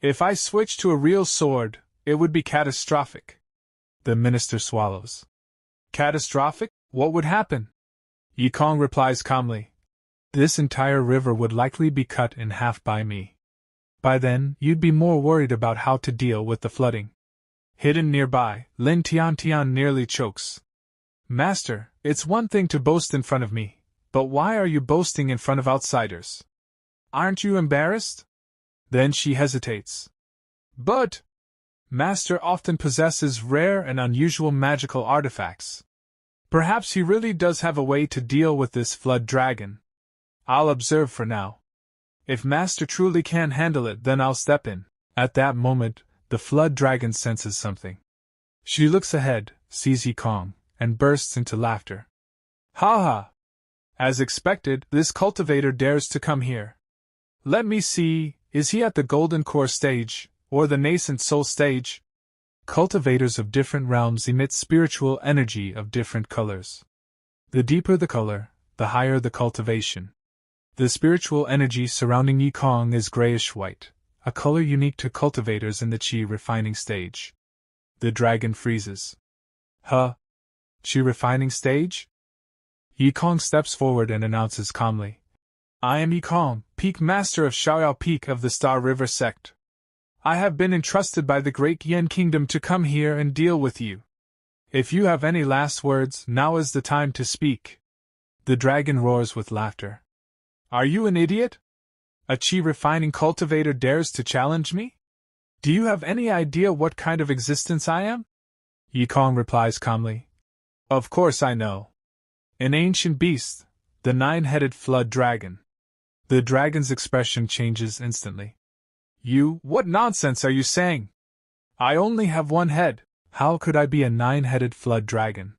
If I switch to a real sword, it would be catastrophic. The minister swallows. Catastrophic? What would happen? Yikong replies calmly. This entire river would likely be cut in half by me. By then, you'd be more worried about how to deal with the flooding. Hidden nearby, Lin Tiantian nearly chokes. Master, it's one thing to boast in front of me, but why are you boasting in front of outsiders? Aren't you embarrassed? Then she hesitates. But Master often possesses rare and unusual magical artifacts. Perhaps he really does have a way to deal with this flood dragon. I'll observe for now. If Master truly can handle it, then I'll step in. At that moment, the flood dragon senses something. She looks ahead, sees Yikong, and bursts into laughter. Ha ha! As expected, this cultivator dares to come here. Let me see, is he at the golden core stage, or the nascent soul stage? Cultivators of different realms emit spiritual energy of different colors. The deeper the color, the higher the cultivation. The spiritual energy surrounding Yikong is grayish-white, a color unique to cultivators in the chi refining stage. The dragon freezes. Huh? Chi refining stage? Yikong steps forward and announces calmly. I am Yikong, Peak Master of Xiaoyao Peak of the Star River Sect. I have been entrusted by the Great Yen Kingdom to come here and deal with you. If you have any last words, now is the time to speak. The dragon roars with laughter. Are you an idiot? A chi refining cultivator dares to challenge me? Do you have any idea what kind of existence I am? Yikong replies calmly. Of course I know. An ancient beast, the 9-headed flood dragon. The dragon's expression changes instantly. What nonsense are you saying? I only have one head. How could I be a 9-headed flood dragon?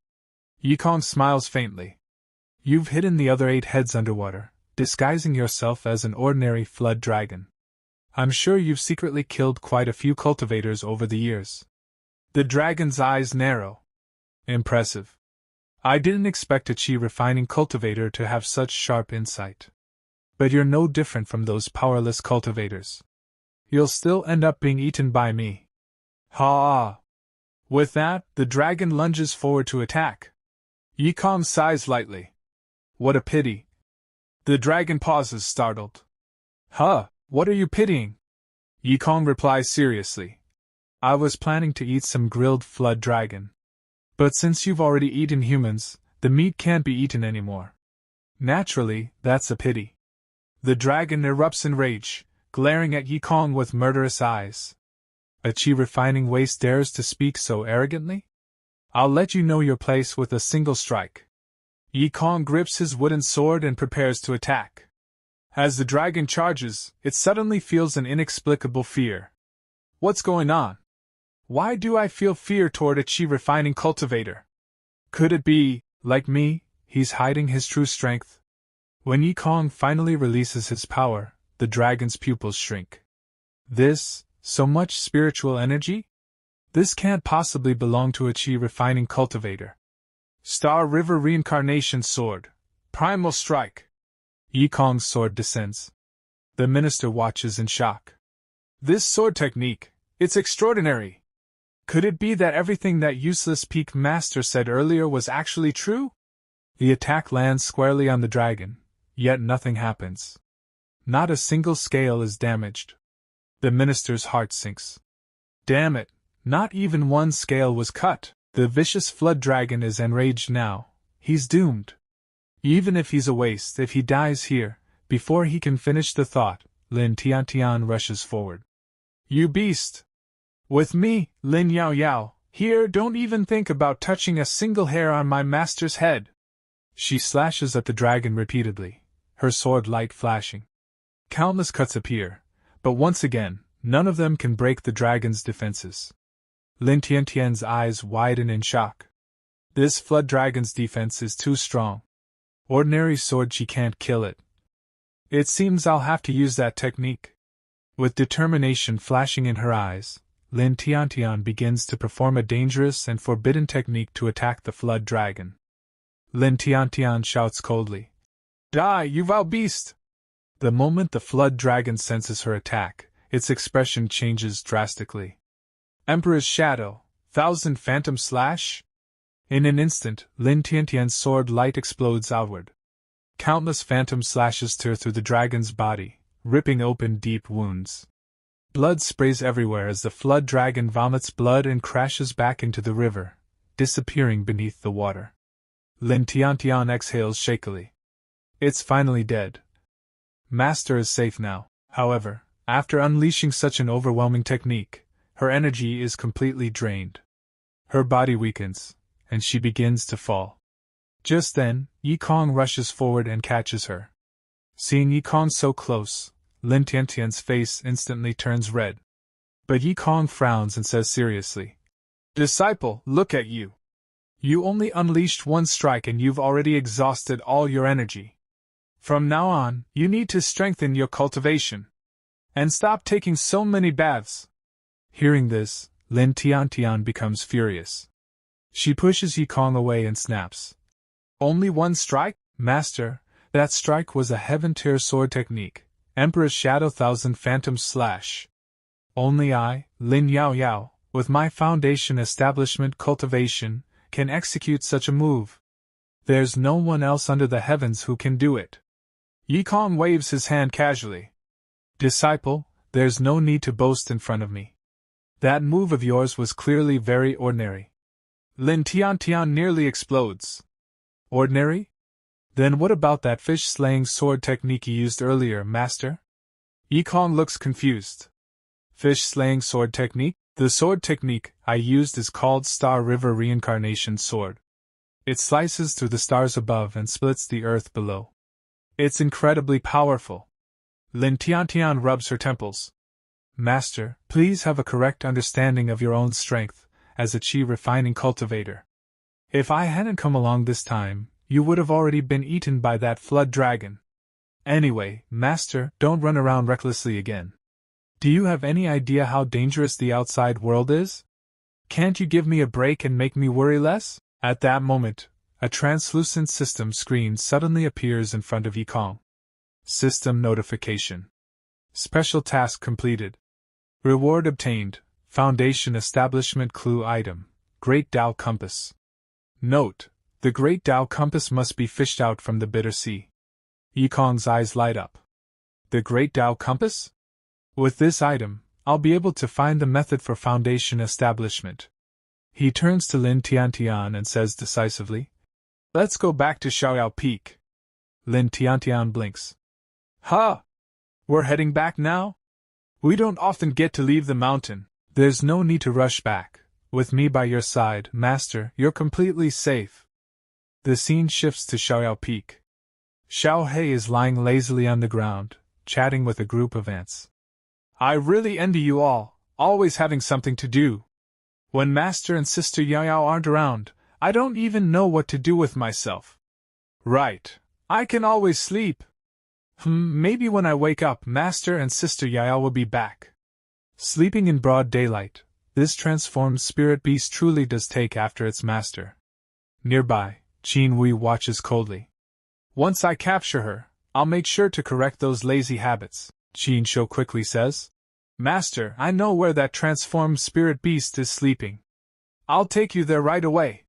Yikong smiles faintly. You've hidden the other 8 heads underwater, disguising yourself as an ordinary flood dragon. I'm sure you've secretly killed quite a few cultivators over the years. The dragon's eyes narrow. Impressive. I didn't expect a chi refining cultivator to have such sharp insight. But you're no different from those powerless cultivators. You'll still end up being eaten by me. Ha! With that, the dragon lunges forward to attack. Yikong sighs lightly. What a pity. The dragon pauses, startled. Huh, what are you pitying? Yikong replies seriously. I was planning to eat some grilled flood dragon. But since you've already eaten humans, the meat can't be eaten anymore. Naturally, that's a pity. The dragon erupts in rage, glaring at Yikong with murderous eyes. A chi refining waste dares to speak so arrogantly? I'll let you know your place with a single strike. Yikong grips his wooden sword and prepares to attack. As the dragon charges, it suddenly feels an inexplicable fear. What's going on? Why do I feel fear toward a chi refining cultivator? Could it be, like me, he's hiding his true strength? When Yikong finally releases his power, the dragon's pupils shrink. So much spiritual energy? This can't possibly belong to a chi refining cultivator. Star River Reincarnation Sword. Primal Strike. Yikong's sword descends. The minister watches in shock. This sword technique, it's extraordinary. Could it be that everything that useless Peak Master said earlier was actually true? The attack lands squarely on the dragon, yet nothing happens. Not a single scale is damaged. The minister's heart sinks. Damn it, not even one scale was cut. The vicious flood dragon is enraged now. He's doomed. Even if he's a waste, if he dies here, before he can finish the thought, Lin Tiantian rushes forward. You beast! With me, Lin Yao Yao, here, don't even think about touching a single hair on my master's head. She slashes at the dragon repeatedly, her sword light flashing. Countless cuts appear, but once again, none of them can break the dragon's defenses. Lin Tiantian's eyes widen in shock. This flood dragon's defense is too strong. Ordinary sword she can't kill it. It seems I'll have to use that technique. With determination flashing in her eyes, Lin Tiantian begins to perform a dangerous and forbidden technique to attack the flood dragon. Lin Tiantian shouts coldly, Die, you vile beast! The moment the flood dragon senses her attack, its expression changes drastically. Emperor's Shadow, 1000 Phantom Slash? In an instant, Lin Tiantian's sword light explodes outward. Countless phantom slashes tear through the dragon's body, ripping open deep wounds. Blood sprays everywhere as the flood dragon vomits blood and crashes back into the river, disappearing beneath the water. Lin Tiantian exhales shakily. It's finally dead. Master is safe now. However, after unleashing such an overwhelming technique, her energy is completely drained. Her body weakens, and she begins to fall. Just then, Yikong rushes forward and catches her. Seeing Yikong so close, Lin Tiantian's face instantly turns red. But Yikong frowns and says seriously, Disciple, look at you. You only unleashed one strike and you've already exhausted all your energy. From now on, you need to strengthen your cultivation. And stop taking so many baths. Hearing this, Lin Tiantian becomes furious. She pushes Yikong away and snaps. Only one strike? Master, that strike was a heaven-tier sword technique, Emperor's Shadow 1000 Phantom Slash. Only I, Lin Yao Yao, with my foundation establishment Cultivation, can execute such a move. There's no one else under the heavens who can do it. Yikong waves his hand casually. Disciple, there's no need to boast in front of me. That move of yours was clearly very ordinary. Lin Tiantian nearly explodes. Ordinary? Then what about that fish-slaying sword technique you used earlier, Master? Yikong looks confused. Fish-slaying sword technique? The sword technique I used is called Star River Reincarnation Sword. It slices through the stars above and splits the earth below. It's incredibly powerful. Lin Tiantian rubs her temples. Master, please have a correct understanding of your own strength, as a chi-refining cultivator. If I hadn't come along this time, you would have already been eaten by that flood dragon. Anyway, Master, don't run around recklessly again. Do you have any idea how dangerous the outside world is? Can't you give me a break and make me worry less? At that moment, a translucent system screen suddenly appears in front of Yikong. System notification. Special task completed. Reward obtained. Foundation establishment clue item. Great Tao Compass. Note: the Great Tao Compass must be fished out from the bitter sea. Yikong's eyes light up. The Great Tao Compass? With this item, I'll be able to find the method for foundation establishment. He turns to Lin Tiantian and says decisively, "Let's go back to Xiaoyao Peak." Lin Tiantian blinks. "Huh? We're heading back now? We don't often get to leave the mountain." "There's no need to rush back. With me by your side, Master, you're completely safe." The scene shifts to Xiaoyao Peak. Xiao Hei is lying lazily on the ground, chatting with a group of ants. "I really envy you all, always having something to do. When Master and Sister Yao Yao aren't around, I don't even know what to do with myself." "Right. I can always sleep. Maybe when I wake up, Master and Sister Yao Yao will be back." Sleeping in broad daylight, this transformed spirit beast truly does take after its master. Nearby, Qin Wei watches coldly. "Once I capture her, I'll make sure to correct those lazy habits," Qin Shou quickly says. "Master, I know where that transformed spirit beast is sleeping. I'll take you there right away."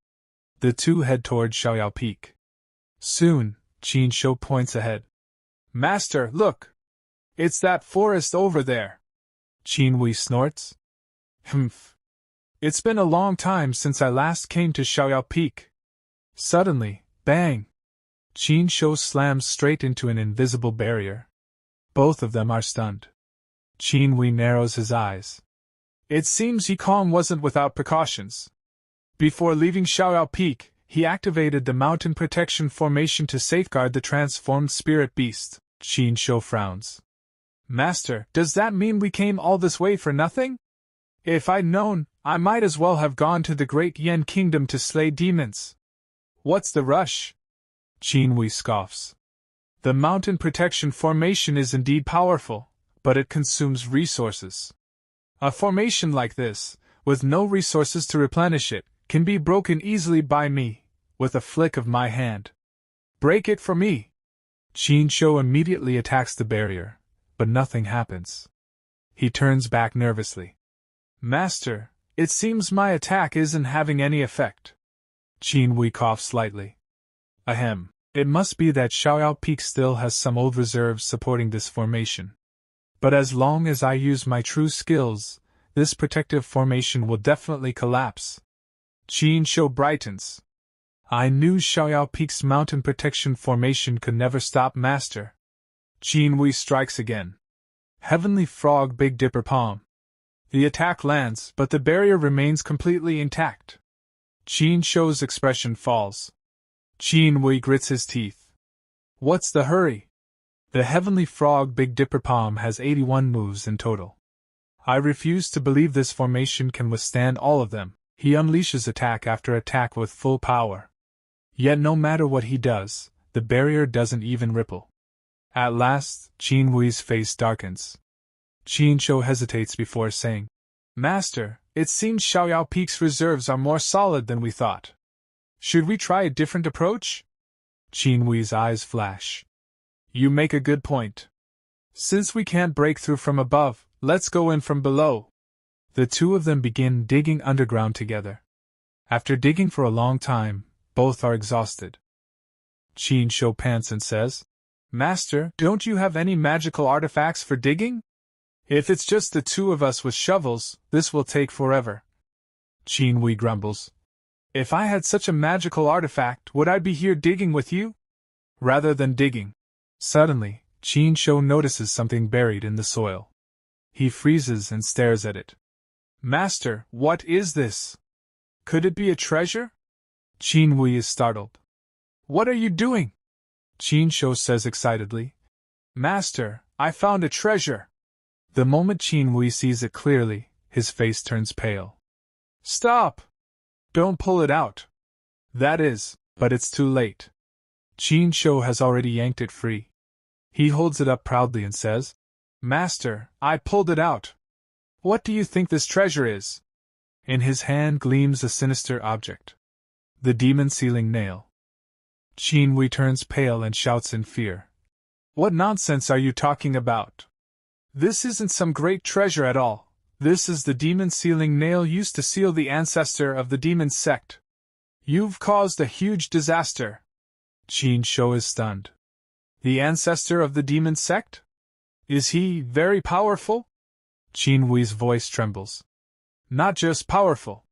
The two head toward Xiaoyao Peak. Soon, Qin Shou points ahead. "Master, look! It's that forest over there." Qin Wei snorts. "Humph. It's been a long time since I last came to Xiaoyao Peak." Suddenly, bang! Qin Shou slams straight into an invisible barrier. Both of them are stunned. Qin Wei narrows his eyes. It seems Yikong wasn't without precautions. Before leaving Xiaoyao Peak, he activated the mountain protection formation to safeguard the transformed spirit beast. Qin Shou frowns. "Master, does that mean we came all this way for nothing? If I'd known, I might as well have gone to the Great Yen Kingdom to slay demons. What's the rush?" Qin Wei scoffs. "The mountain protection formation is indeed powerful, but it consumes resources. A formation like this, with no resources to replenish it, can be broken easily by me, with a flick of my hand. Break it for me." Qin Shou immediately attacks the barrier, but nothing happens. He turns back nervously. "Master, it seems my attack isn't having any effect." Qin Wei coughs slightly. "Ahem. It must be that Xiaoyao Peak still has some old reserves supporting this formation. But as long as I use my true skills, this protective formation will definitely collapse." Qin Shou brightens. "I knew Xiaoyao Peak's mountain protection formation could never stop, Master." Qin Wei strikes again. Heavenly Frog Big Dipper Palm. The attack lands, but the barrier remains completely intact. Qin Shou's expression falls. Qin Wei grits his teeth. "What's the hurry? The Heavenly Frog Big Dipper Palm has 81 moves in total. I refuse to believe this formation can withstand all of them." He unleashes attack after attack with full power. Yet no matter what he does, the barrier doesn't even ripple. At last, Qin Wei's face darkens. Qin Shou hesitates before saying, "Master, it seems Xiaoyao Peak's reserves are more solid than we thought. Should we try a different approach?" Qin Wei's eyes flash. "You make a good point. Since we can't break through from above, Let's go in from below. The two of them begin digging underground together. After digging for a long time, both are exhausted. Qin Shou pants and says, Master, don't you have any magical artifacts for digging? If it's just the two of us with shovels, this will take forever. Qin Wei grumbles. If I had such a magical artifact, would I be here digging with you? Rather than digging. Suddenly, Qin Shou notices something buried in the soil. He freezes and stares at it. Master, what is this? Could it be a treasure? Qin Wei is startled. What are you doing? Qin Shou says excitedly. Master, I found a treasure. The moment Qin Wei sees it clearly, his face turns pale. Stop! Don't pull it out. That is, but it's too late. Qin Shou has already yanked it free. He holds it up proudly and says, Master, I pulled it out. What do you think this treasure is? In his hand gleams a sinister object. The demon sealing nail. Qin Wei turns pale and shouts in fear. What nonsense are you talking about? This isn't some great treasure at all. This is the demon sealing nail used to seal the ancestor of the demon sect. You've caused a huge disaster. Qin Shou is stunned. The ancestor of the demon sect? Is he very powerful? Qin Wei's voice trembles. Not just powerful.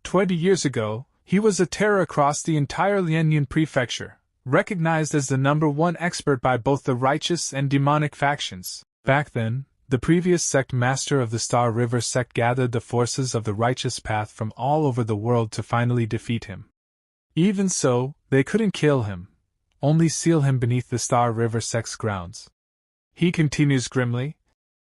20 years ago, he was a terror across the entire Lianyun prefecture, recognized as the #1 expert by both the righteous and demonic factions. Back then, the previous sect master of the Star River sect gathered the forces of the righteous path from all over the world to finally defeat him. Even so, they couldn't kill him, only seal him beneath the Star River sect's grounds. He continues grimly.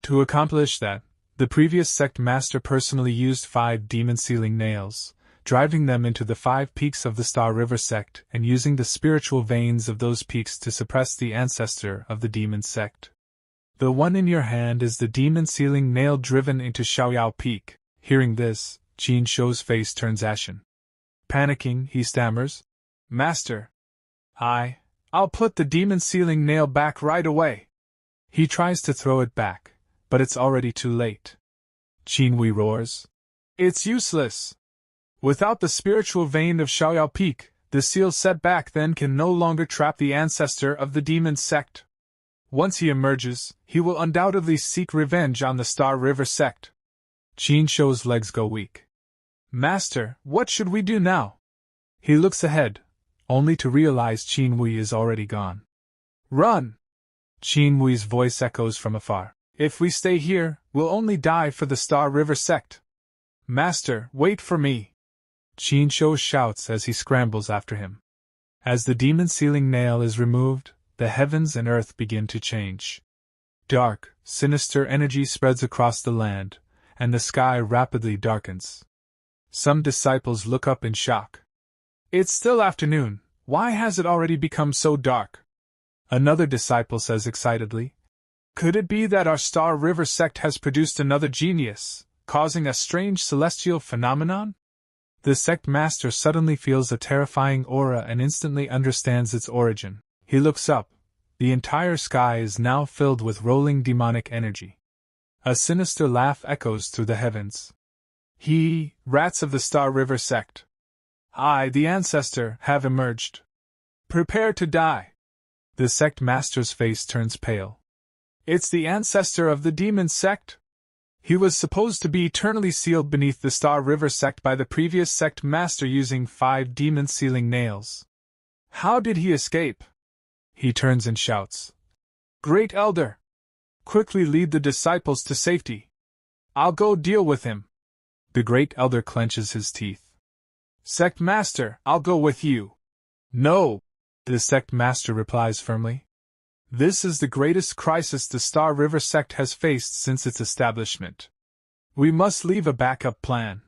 To accomplish that, the previous sect master personally used 5 demon-sealing nails, driving them into the 5 peaks of the Star River sect and using the spiritual veins of those peaks to suppress the ancestor of the demon sect. The one in your hand is the demon-sealing nail driven into Xiaoyao Peak. Hearing this, Qin Shou's face turns ashen. Panicking, he stammers, Master, I'll put the demon-sealing nail back right away. He tries to throw it back, but it's already too late. Qin Wei roars. It's useless. Without the spiritual vein of Xiaoyao Peak, the seal set back then can no longer trap the ancestor of the demon sect. Once he emerges, he will undoubtedly seek revenge on the Star River sect. Qin Shou's legs go weak. Master, what should we do now? He looks ahead, only to realize Qin Wei is already gone. Run! Qin Wei's voice echoes from afar. If we stay here, we'll only die for the Star River sect. Master, wait for me! Qin Shou shouts as he scrambles after him. As the demon-sealing nail is removed, the heavens and earth begin to change. Dark, sinister energy spreads across the land, and the sky rapidly darkens. Some disciples look up in shock. It's still afternoon, why has it already become so dark? Another disciple says excitedly, Could it be that our Star River sect has produced another genius, causing a strange celestial phenomenon? The sect master suddenly feels a terrifying aura and instantly understands its origin. He looks up. The entire sky is now filled with rolling demonic energy. A sinister laugh echoes through the heavens. Rats of the Star River sect. I, the ancestor, have emerged. Prepare to die. The sect master's face turns pale. It's the ancestor of the demon sect? He was supposed to be eternally sealed beneath the Star River sect by the previous sect master using 5 demon-sealing nails. How did he escape? He turns and shouts. Great Elder! Quickly lead the disciples to safety. I'll go deal with him. The Great Elder clenches his teeth. Sect Master, I'll go with you. No! The sect master replies firmly. This is the greatest crisis the Star River sect has faced since its establishment. We must leave a backup plan.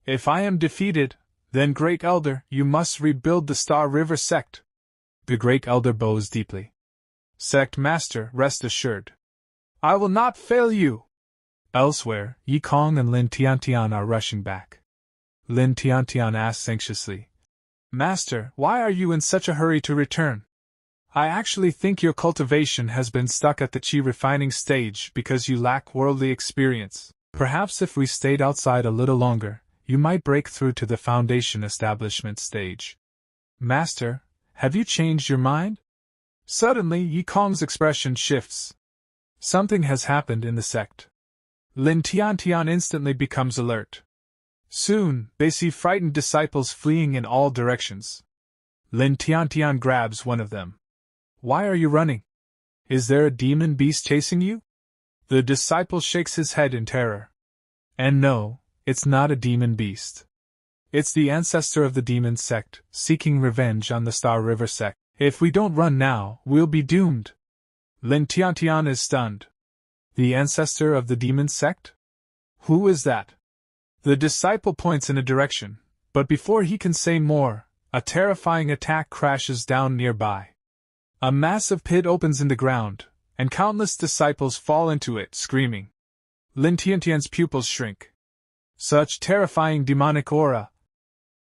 If I am defeated, then Great Elder, you must rebuild the Star River sect. The Great Elder bows deeply. Sect Master, rest assured. I will not fail you. Elsewhere, Yi Kong and Lin Tiantian are rushing back. Lin Tiantian asks anxiously, Master, why are you in such a hurry to return? I actually think your cultivation has been stuck at the chi refining stage because you lack worldly experience. Perhaps if we stayed outside a little longer, you might break through to the foundation establishment stage. Master, have you changed your mind? Suddenly, Yi Kong's expression shifts. Something has happened in the sect. Lin Tiantian instantly becomes alert. Soon, they see frightened disciples fleeing in all directions. Lin Tiantian grabs one of them. Why are you running? Is there a demon beast chasing you? The disciple shakes his head in terror. And no, it's not a demon beast. It's the ancestor of the demon sect, seeking revenge on the Star River sect. If we don't run now, we'll be doomed. Lin Tiantian is stunned. The ancestor of the demon sect? Who is that? The disciple points in a direction, but before he can say more, a terrifying attack crashes down nearby. A massive pit opens in the ground, and countless disciples fall into it, screaming. Lin Tiantian's pupils shrink. Such terrifying demonic aura.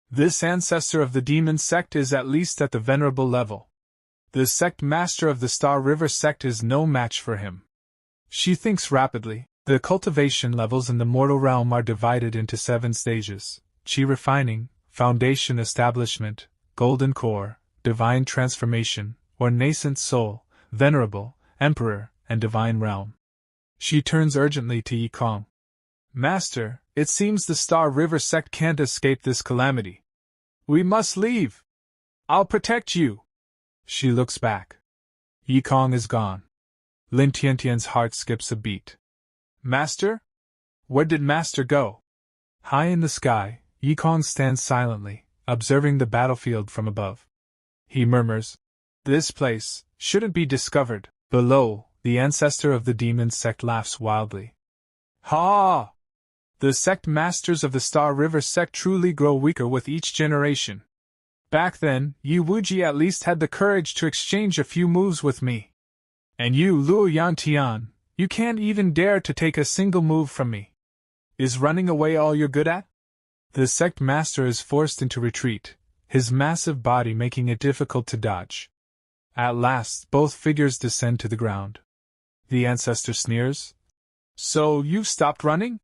This ancestor of the demon sect is at least at the venerable level. The sect master of the Star River sect is no match for him. She thinks rapidly. The cultivation levels in the mortal realm are divided into 7 stages: chi refining, foundation establishment, golden core, divine transformation, or nascent soul, venerable, emperor, and divine realm. She turns urgently to Yi Kong. Master, it seems the Star River sect can't escape this calamity. We must leave. I'll protect you. She looks back. Yi Kong is gone. Lin Tiantian's heart skips a beat. Master? Where did Master go? High in the sky, Yi Kong stands silently, observing the battlefield from above. He murmurs, "This place shouldn't be discovered." Below, the ancestor of the demon sect laughs wildly. Ha! The sect masters of the Star River sect truly grow weaker with each generation. Back then, Yu Wuji at least had the courage to exchange a few moves with me. And you, Luo Yantian, you can't even dare to take a single move from me. Is running away all you're good at? The sect master is forced into retreat, his massive body making it difficult to dodge. At last, both figures descend to the ground. The ancestor sneers. So you've stopped running?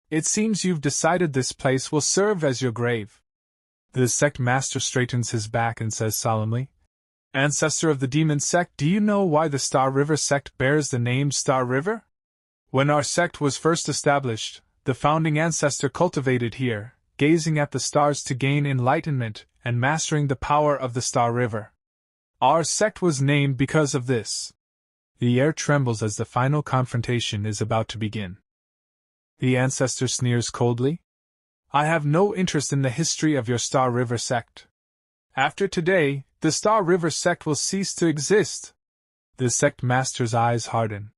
It seems you've decided this place will serve as your grave. The sect master straightens his back and says solemnly, Ancestor of the demon sect, do you know why the Star River sect bears the name Star River? When our sect was first established, the founding ancestor cultivated here, gazing at the stars to gain enlightenment and mastering the power of the Star River. Our sect was named because of this. The air trembles as the final confrontation is about to begin. The ancestor sneers coldly. I have no interest in the history of your Star River sect. After today, the Star River sect will cease to exist. The sect master's eyes harden.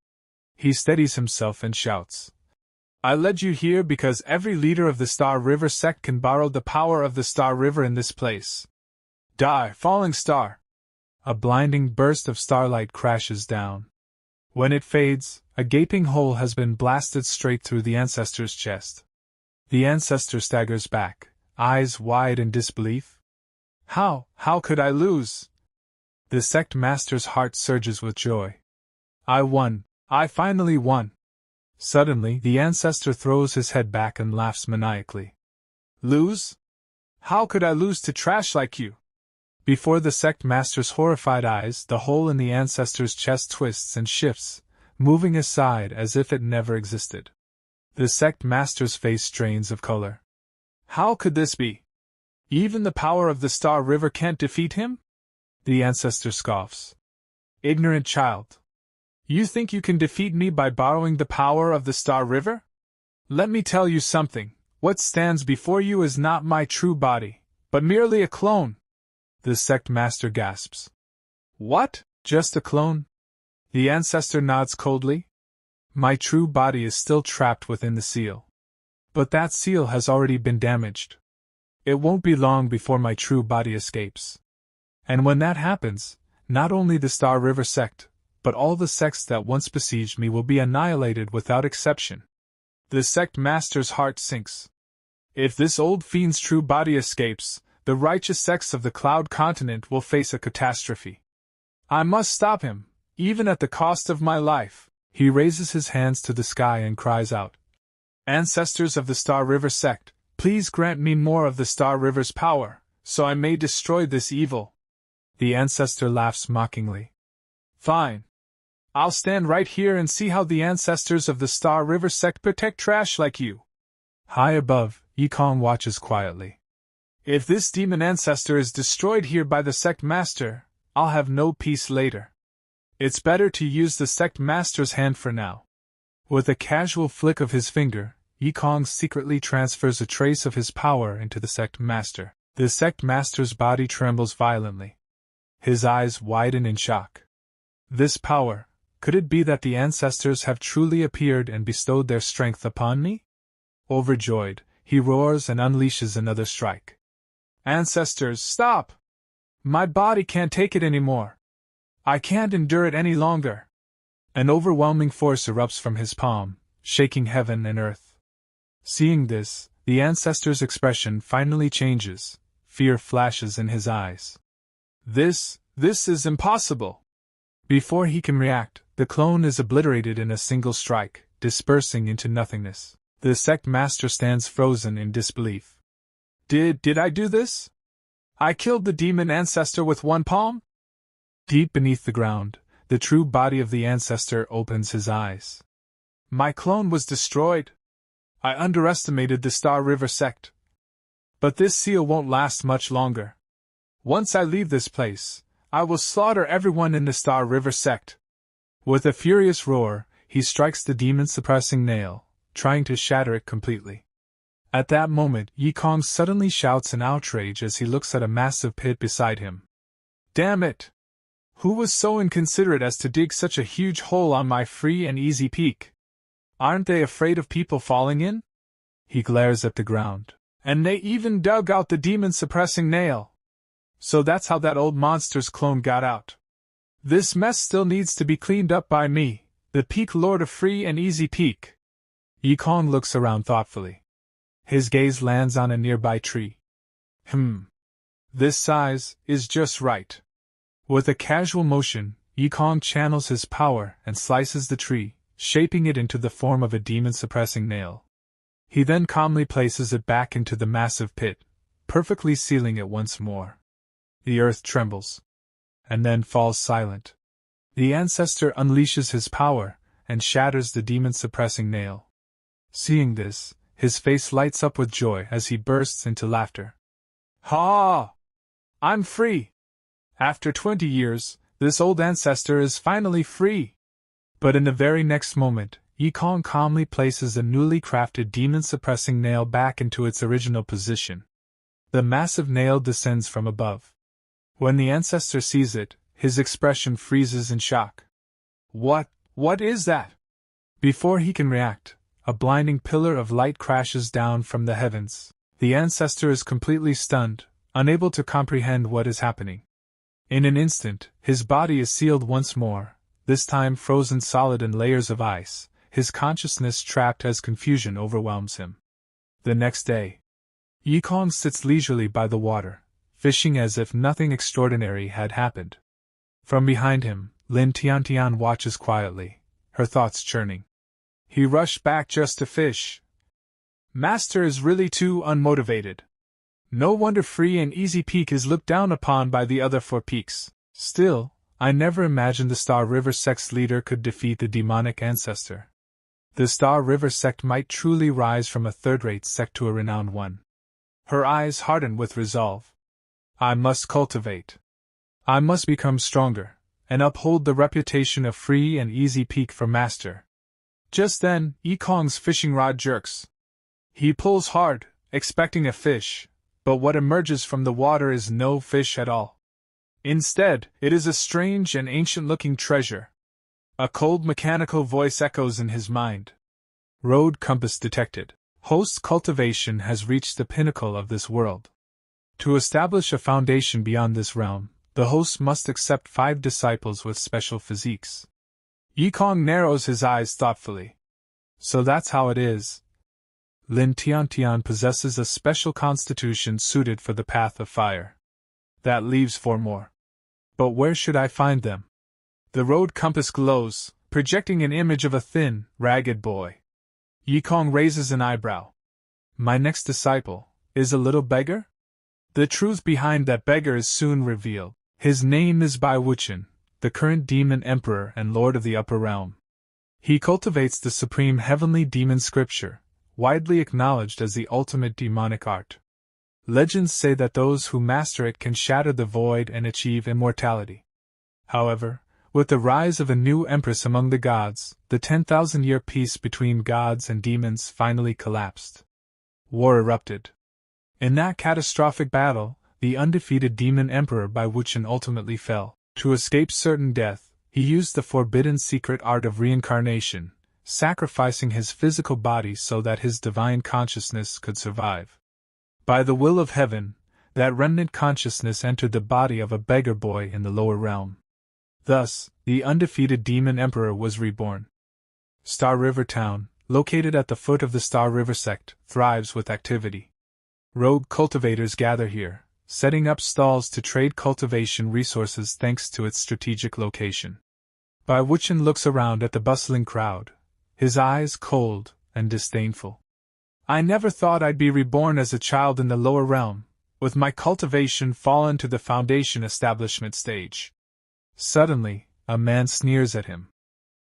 He steadies himself and shouts. I led you here because every leader of the Star River sect can borrow the power of the Star River in this place. Die, falling star! A blinding burst of starlight crashes down. When it fades, a gaping hole has been blasted straight through the ancestor's chest. The ancestor staggers back, eyes wide in disbelief. How could I lose? The sect master's heart surges with joy. I won. I finally won. Suddenly, the ancestor throws his head back and laughs maniacally. Lose? How could I lose to trash like you? Before the sect master's horrified eyes, the hole in the ancestor's chest twists and shifts, moving aside as if it never existed. The sect master's face strains of color. How could this be? Even the power of the Star River can't defeat him? The ancestor scoffs. Ignorant child. You think you can defeat me by borrowing the power of the Star River? Let me tell you something. What stands before you is not my true body, but merely a clone. The sect master gasps. What? Just a clone? The ancestor nods coldly. My true body is still trapped within the seal. But that seal has already been damaged. It won't be long before my true body escapes. And when that happens, not only the Star River sect, but all the sects that once besieged me will be annihilated without exception. The sect master's heart sinks. If this old fiend's true body escapes, the righteous sects of the Cloud Continent will face a catastrophe. I must stop him, even at the cost of my life. He raises his hands to the sky and cries out, Ancestors of the Star River sect, please grant me more of the Star River's power, so I may destroy this evil. The ancestor laughs mockingly. Fine. I'll stand right here and see how the ancestors of the Star River sect protect trash like you. High above, Yikong watches quietly. If this demon ancestor is destroyed here by the sect master, I'll have no peace later. It's better to use the sect master's hand for now. With a casual flick of his finger, Yikong secretly transfers a trace of his power into the sect master. The sect master's body trembles violently. His eyes widen in shock. This power, could it be that the ancestors have truly appeared and bestowed their strength upon me? Overjoyed, he roars and unleashes another strike. Ancestors, stop! My body can't take it anymore. I can't endure it any longer. An overwhelming force erupts from his palm, shaking heaven and earth. Seeing this, the ancestor's expression finally changes. Fear flashes in his eyes. This is impossible. Before he can react, the clone is obliterated in a single strike, dispersing into nothingness. The sect master stands frozen in disbelief. Did I do this? I killed the demon ancestor with one palm? Deep beneath the ground, the true body of the ancestor opens his eyes. My clone was destroyed. I underestimated the Star River sect. But this seal won't last much longer. Once I leave this place, I will slaughter everyone in the Star River sect. With a furious roar, he strikes the demon-suppressing nail, trying to shatter it completely. At that moment, Yikong suddenly shouts in outrage as he looks at a massive pit beside him. Damn it! Who was so inconsiderate as to dig such a huge hole on my free and easy peak? Aren't they afraid of people falling in? He glares at the ground. And they even dug out the demon-suppressing nail. So that's how that old monster's clone got out. This mess still needs to be cleaned up by me, the Peak Lord of Free and Easy Peak. Yikong looks around thoughtfully. His gaze lands on a nearby tree. This size is just right. With a casual motion, Yikong channels his power and slices the tree, shaping it into the form of a demon-suppressing nail. He then calmly places it back into the massive pit, perfectly sealing it once more. The earth trembles, and then falls silent. The ancestor unleashes his power and shatters the demon-suppressing nail. Seeing this, his face lights up with joy as he bursts into laughter. Ha! I'm free! After 20 years, this old ancestor is finally free! But in the very next moment, Yikong calmly places a newly crafted demon-suppressing nail back into its original position. The massive nail descends from above. When the ancestor sees it, his expression freezes in shock. What is that? Before he can react, a blinding pillar of light crashes down from the heavens. The ancestor is completely stunned, unable to comprehend what is happening. In an instant, his body is sealed once more, this time frozen solid in layers of ice, his consciousness trapped as confusion overwhelms him. The next day, Yikong sits leisurely by the water, fishing as if nothing extraordinary had happened. From behind him, Lin Tiantian watches quietly, her thoughts churning. He rushed back just to fish. Master is really too unmotivated. No wonder Free and Easy Peak is looked down upon by the other 4 peaks. Still, I never imagined the Star River sect's leader could defeat the demonic ancestor. The Star River sect might truly rise from a third-rate sect to a renowned one. Her eyes harden with resolve. I must cultivate. I must become stronger, and uphold the reputation of Free and Easy Peak for master. Just then, Yikong's fishing rod jerks. He pulls hard, expecting a fish, but what emerges from the water is no fish at all. Instead, it is a strange and ancient-looking treasure. A cold mechanical voice echoes in his mind. Road compass detected. Host's cultivation has reached the pinnacle of this world. To establish a foundation beyond this realm, the host must accept 5 disciples with special physiques. Yikong narrows his eyes thoughtfully. So that's how it is. Lin Tiantian possesses a special constitution suited for the path of fire. That leaves 4 more. But where should I find them? The road compass glows, projecting an image of a thin, ragged boy. Yikong raises an eyebrow. My next disciple is a little beggar? The truth behind that beggar is soon revealed. His name is Bai Wuchen, the current demon emperor and lord of the upper realm. He cultivates the supreme heavenly demon scripture, widely acknowledged as the ultimate demonic art. Legends say that those who master it can shatter the void and achieve immortality. However, with the rise of a new empress among the gods, the 10,000-year peace between gods and demons finally collapsed. War erupted. In that catastrophic battle, the undefeated demon emperor Bai Wuchen ultimately fell. To escape certain death, he used the forbidden secret art of reincarnation, sacrificing his physical body so that his divine consciousness could survive. By the will of heaven, that remnant consciousness entered the body of a beggar boy in the lower realm. Thus, the undefeated demon emperor was reborn. Star River Town, located at the foot of the Star River sect, thrives with activity. Rogue cultivators gather here, setting up stalls to trade cultivation resources thanks to its strategic location. Bai Wuchen looks around at the bustling crowd, his eyes cold and disdainful. I never thought I'd be reborn as a child in the lower realm, with my cultivation fallen to the foundation establishment stage. Suddenly, a man sneers at him.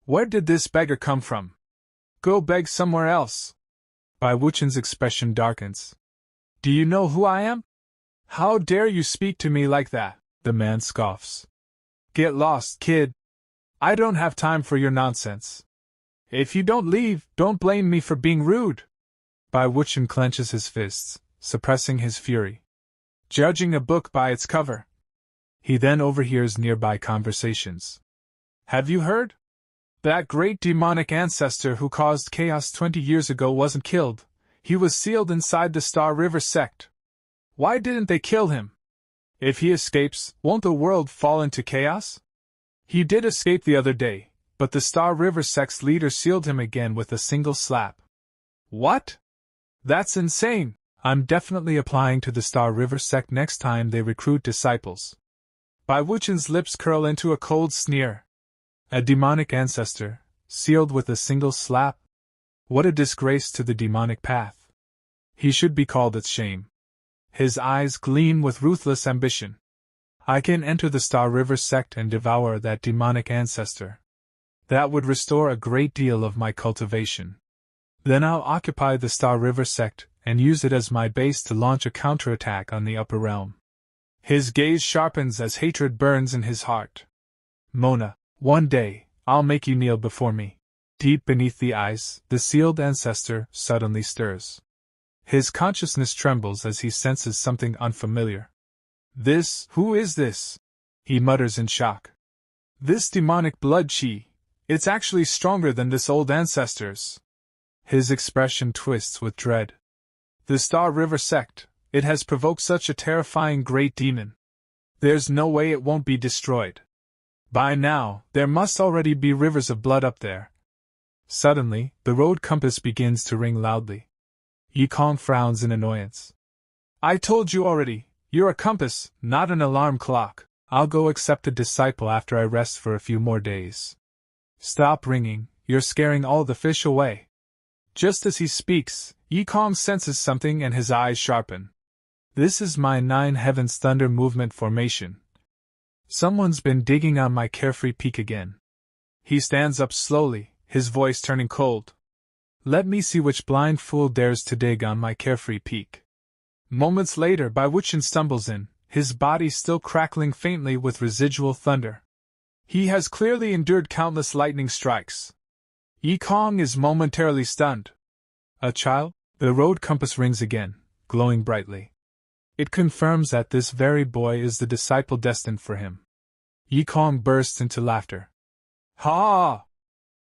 Where did this beggar come from? Go beg somewhere else. Bai Wuchen's expression darkens. Do you know who I am? How dare you speak to me like that? The man scoffs. Get lost, kid. I don't have time for your nonsense. If you don't leave, don't blame me for being rude. Bai Wuchen clenches his fists, suppressing his fury. Judging a book by its cover. He then overhears nearby conversations. Have you heard? That great demonic ancestor who caused chaos 20 years ago wasn't killed. He was sealed inside the Star River sect. Why didn't they kill him? If he escapes, won't the world fall into chaos? He did escape the other day, but the Star River sect's leader sealed him again with a single slap. What? That's insane! I'm definitely applying to the Star River sect next time they recruit disciples. Bai Wuchen's lips curl into a cold sneer. A demonic ancestor, sealed with a single slap? What a disgrace to the demonic path. He should be called its shame. His eyes gleam with ruthless ambition. I can enter the Star River sect and devour that demonic ancestor. That would restore a great deal of my cultivation. Then I'll occupy the Star River sect and use it as my base to launch a counterattack on the upper realm. His gaze sharpens as hatred burns in his heart. Mona, one day, I'll make you kneel before me. Deep beneath the eyes, the sealed ancestor suddenly stirs. His consciousness trembles as he senses something unfamiliar. Who is this? He mutters in shock. This demonic blood chi, it's actually stronger than this old ancestor's. His expression twists with dread. The Star River sect, it has provoked such a terrifying great demon. There's no way it won't be destroyed. By now, there must already be rivers of blood up there. Suddenly, the road compass begins to ring loudly. Yikong frowns in annoyance. I told you already, you're a compass, not an alarm clock. I'll go accept a disciple after I rest for a few more days. Stop ringing, you're scaring all the fish away. Just as he speaks, Yikong senses something and his eyes sharpen. This is my 9 Heavens Thunder movement formation. Someone's been digging on my carefree peak again. He stands up slowly, his voice turning cold. Let me see which blind fool dares to dig on my carefree peak. Moments later, Bai Wuchen stumbles in, his body still crackling faintly with residual thunder. He has clearly endured countless lightning strikes. Yikong is momentarily stunned. A child? The road compass rings again, glowing brightly. It confirms that this very boy is the disciple destined for him. Yikong bursts into laughter. Ha!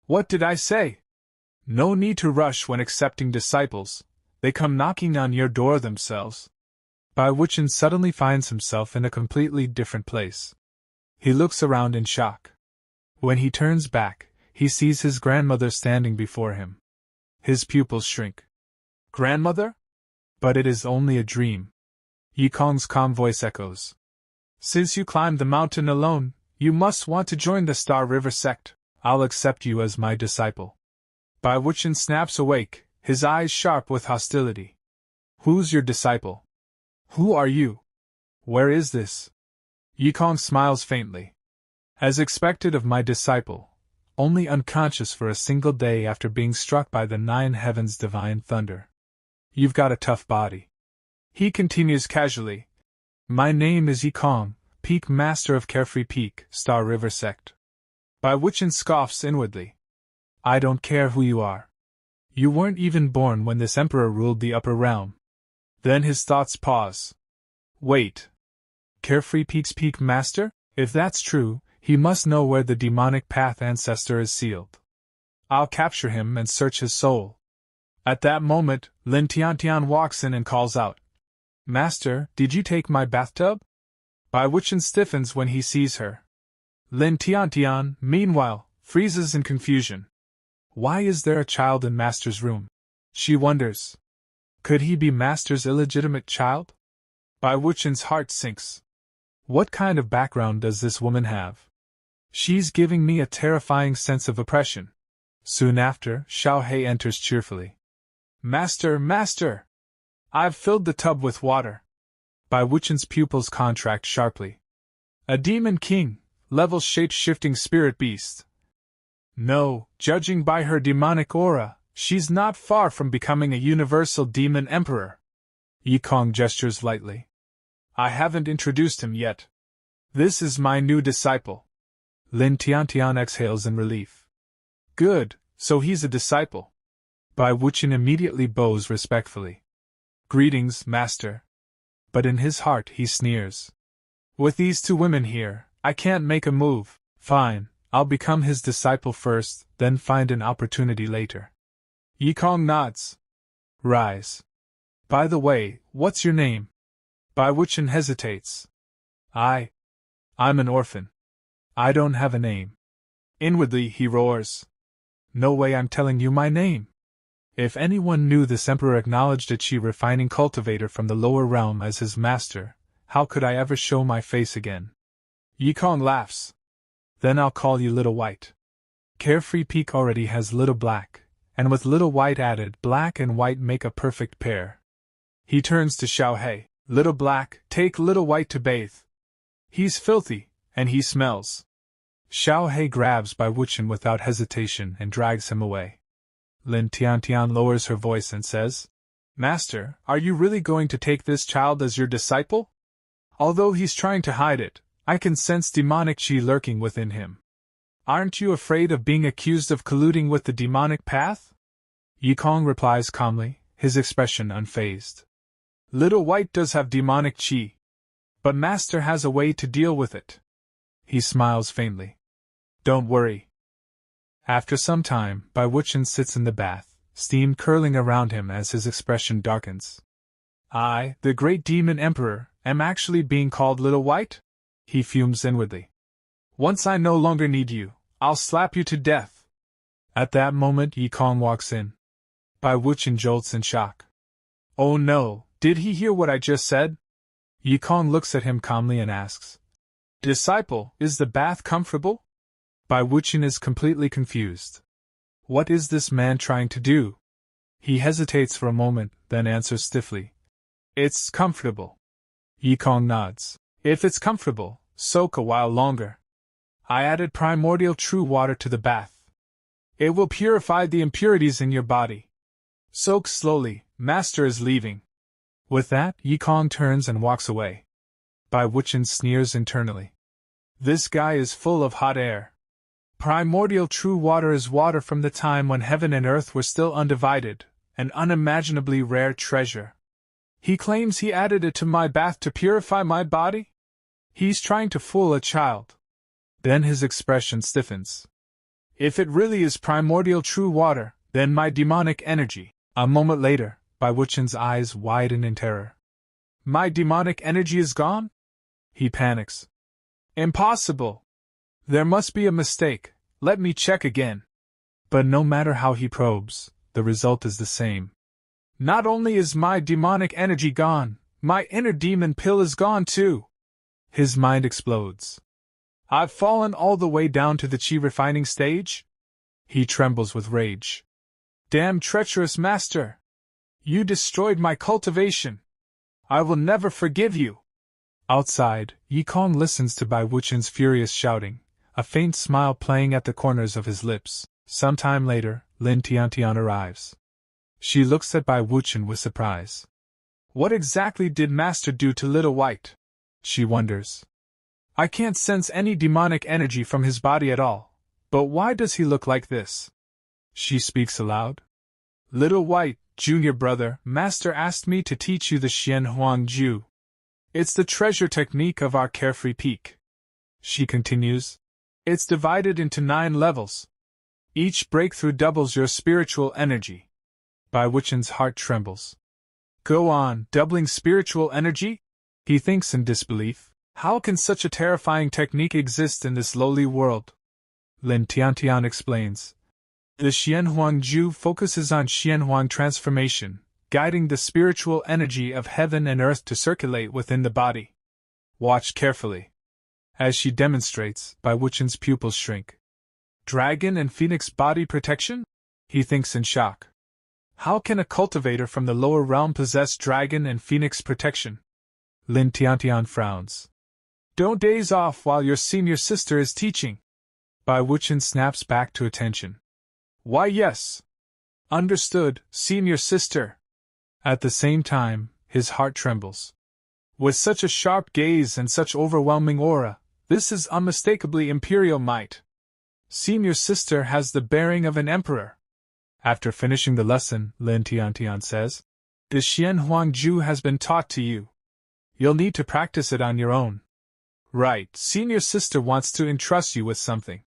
What did I say? No need to rush when accepting disciples, they come knocking on your door themselves. Bai Wuchen suddenly finds himself in a completely different place. He looks around in shock. When he turns back, he sees his grandmother standing before him. His pupils shrink. Grandmother? But it is only a dream. Yikong's calm voice echoes. Since you climbed the mountain alone, you must want to join the Star River sect. I'll accept you as my disciple. Baiwuchen snaps awake, his eyes sharp with hostility. Who's your disciple? Who are you? Where is this? Yikong smiles faintly. As expected of my disciple, only unconscious for a single day after being struck by the 9 heavens' divine thunder. You've got a tough body. He continues casually. My name is Yikong, Peak Master of Carefree Peak, Star River Sect. Baiwuchen scoffs inwardly. I don't care who you are. You weren't even born when this emperor ruled the upper realm. Then his thoughts pause. Wait. Carefree Peak's Peak Master? If that's true, he must know where the demonic path ancestor is sealed. I'll capture him and search his soul. At that moment, Lin Tiantian walks in and calls out. Master, did you take my bathtub? Baiwuchen stiffens when he sees her. Lin Tiantian, meanwhile, freezes in confusion. Why is there a child in Master's room? She wonders. Could he be Master's illegitimate child? Baiwuchen's heart sinks. What kind of background does this woman have? She's giving me a terrifying sense of oppression. Soon after, Xiaohei enters cheerfully. Master, Master! I've filled the tub with water. Baiwuchen's pupils contract sharply. A demon king, level shape-shifting spirit beast. No, judging by her demonic aura, she's not far from becoming a universal demon emperor. Yikong gestures lightly. I haven't introduced him yet. This is my new disciple. Lin Tiantian exhales in relief. Good, so he's a disciple. Baiwuchen immediately bows respectfully. Greetings, Master. But in his heart he sneers. With these 2 women here, I can't make a move. Fine, I'll become his disciple first, then find an opportunity later. Yikong nods. Rise. By the way, what's your name? Baiwuchen hesitates. I'm an orphan. I don't have a name. Inwardly he roars. No way I'm telling you my name. If anyone knew this emperor acknowledged a chi refining cultivator from the lower realm as his master, how could I ever show my face again? Yikong laughs. Then I'll call you Little White. Carefree Peak already has Little Black, and with Little White added, black and white make a perfect pair. He turns to Xiaohei. Little Black, take Little White to bathe. He's filthy, and he smells. Xiaohei grabs Baiwuchen without hesitation and drags him away. Lin Tiantian lowers her voice and says, Master, are you really going to take this child as your disciple? Although he's trying to hide it, I can sense demonic chi lurking within him. Aren't you afraid of being accused of colluding with the demonic path? Yikong replies calmly, his expression unfazed. Little White does have demonic chi. But Master has a way to deal with it. He smiles faintly. Don't worry. After some time, Baiwuchen sits in the bath, steam curling around him as his expression darkens. I, the great demon emperor, am actually being called Little White? He fumes inwardly. Once I no longer need you, I'll slap you to death. At that moment Yikong walks in. Baiwuchen jolts in shock. Oh no, did he hear what I just said? Yikong looks at him calmly and asks. Disciple, is the bath comfortable? Baiwuchen is completely confused. What is this man trying to do? He hesitates for a moment, then answers stiffly. It's comfortable. Yikong nods. If it's comfortable, soak a while longer. I added primordial true water to the bath. It will purify the impurities in your body. Soak slowly, Master is leaving. With that, Yikong turns and walks away. Baiwuchen sneers internally. This guy is full of hot air. Primordial true water is water from the time when heaven and earth were still undivided, an unimaginably rare treasure. He claims he added it to my bath to purify my body? He's trying to fool a child. Then his expression stiffens. If it really is primordial true water, then my demonic energy. A moment later, Baiwuchen's eyes widen in terror. My demonic energy is gone? He panics. Impossible! There must be a mistake, let me check again. But no matter how he probes, the result is the same. Not only is my demonic energy gone, my inner demon pill is gone too. His mind explodes. I've fallen all the way down to the chi refining stage? He trembles with rage. Damn treacherous master! You destroyed my cultivation! I will never forgive you! Outside, Yikong listens to Bai Wuchen's furious shouting, a faint smile playing at the corners of his lips. Some time later, Lin Tiantian arrives. She looks at Bai Wuchen with surprise. What exactly did Master do to Little White? She wonders. I can't sense any demonic energy from his body at all, but why does he look like this? She speaks aloud. Little White, junior brother, Master asked me to teach you the Xian Huang Ju. It's the treasure technique of our carefree peak. She continues. It's divided into 9 levels. Each breakthrough doubles your spiritual energy. Bai Wuchen's heart trembles. Go on, doubling spiritual energy? He thinks in disbelief. How can such a terrifying technique exist in this lowly world? Lin Tiantian explains. The Xianhuang Ju focuses on Xianhuang transformation, guiding the spiritual energy of heaven and earth to circulate within the body. Watch carefully. As she demonstrates, Bai Wuchen's pupils shrink. Dragon and Phoenix body protection? He thinks in shock. How can a cultivator from the lower realm possess dragon and phoenix protection? Lin Tiantian frowns. Don't daze off while your senior sister is teaching. Bai Wuchen snaps back to attention. Why yes. Understood, senior sister. At the same time, his heart trembles. With such a sharp gaze and such overwhelming aura, this is unmistakably imperial might. Senior sister has the bearing of an emperor. After finishing the lesson, Lin Tiantian says, the Xian Huang Ju has been taught to you. You'll need to practice it on your own. Right, senior sister wants to entrust you with something.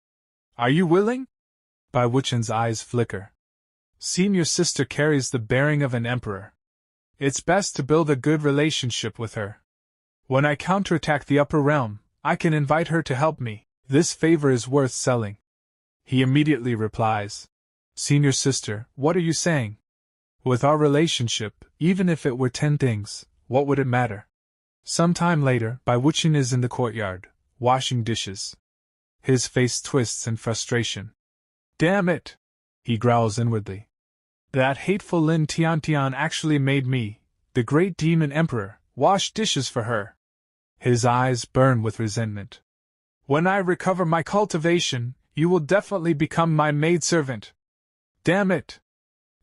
Are you willing? Bai Wuchen's eyes flicker. Senior sister carries the bearing of an emperor. It's best to build a good relationship with her. When I counterattack the upper realm, I can invite her to help me. This favor is worth selling. He immediately replies. Senior sister, what are you saying? With our relationship, even if it were 10 things, what would it matter? Some time later, Bai Wuchen is in the courtyard, washing dishes. His face twists in frustration. Damn it! He growls inwardly. That hateful Lin Tiantian actually made me, the great demon emperor, wash dishes for her. His eyes burn with resentment. When I recover my cultivation, you will definitely become my maidservant. Damn it!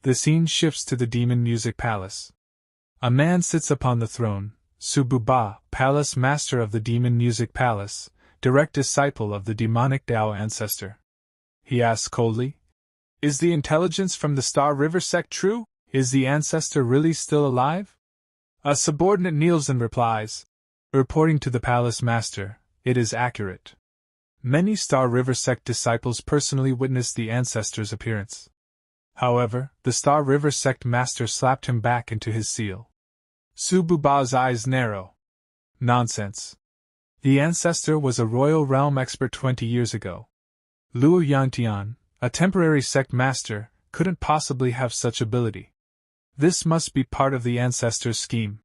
The scene shifts to the demon music palace. A man sits upon the throne, Su Buba, palace master of the demon music palace, direct disciple of the demonic Dao ancestor. He asks coldly, is the intelligence from the Star River sect true? Is the ancestor really still alive? A subordinate kneels and replies, reporting to the palace master, it is accurate. Many Star River sect disciples personally witnessed the ancestor's appearance. However, the Star River sect master slapped him back into his seal. Su Buba's eyes narrow. Nonsense. The ancestor was a royal realm expert 20 years ago. Luo Yantian, a temporary sect master, couldn't possibly have such ability. This must be part of the ancestor's scheme.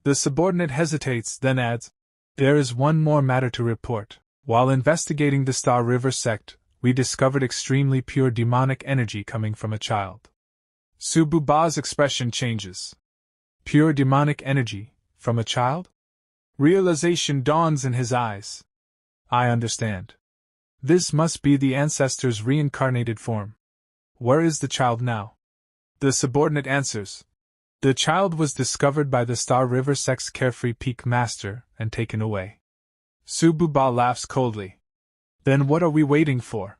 The subordinate hesitates, then adds, there is one more matter to report. While investigating the Star River sect, we discovered extremely pure demonic energy coming from a child. Su Buba's expression changes. Pure demonic energy, from a child? Realization dawns in his eyes. I understand. This must be the ancestor's reincarnated form. Where is the child now? The subordinate answers. The child was discovered by the Star River sect's carefree peak master and taken away. Su Buba laughs coldly. Then what are we waiting for?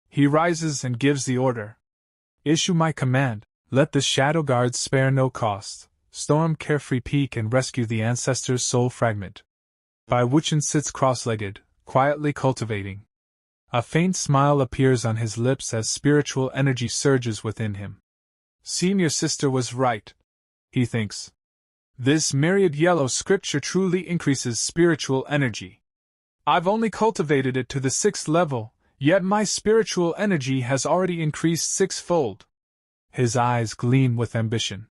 He rises and gives the order. Issue my command, let the Shadow Guards spare no cost, storm Carefree Peak and rescue the ancestor's soul fragment. Bai Wuchen sits cross-legged, quietly cultivating. A faint smile appears on his lips as spiritual energy surges within him. Senior sister was right, he thinks. This myriad yellow scripture truly increases spiritual energy. I've only cultivated it to the 6th level, yet my spiritual energy has already increased 6-fold. His eyes gleam with ambition.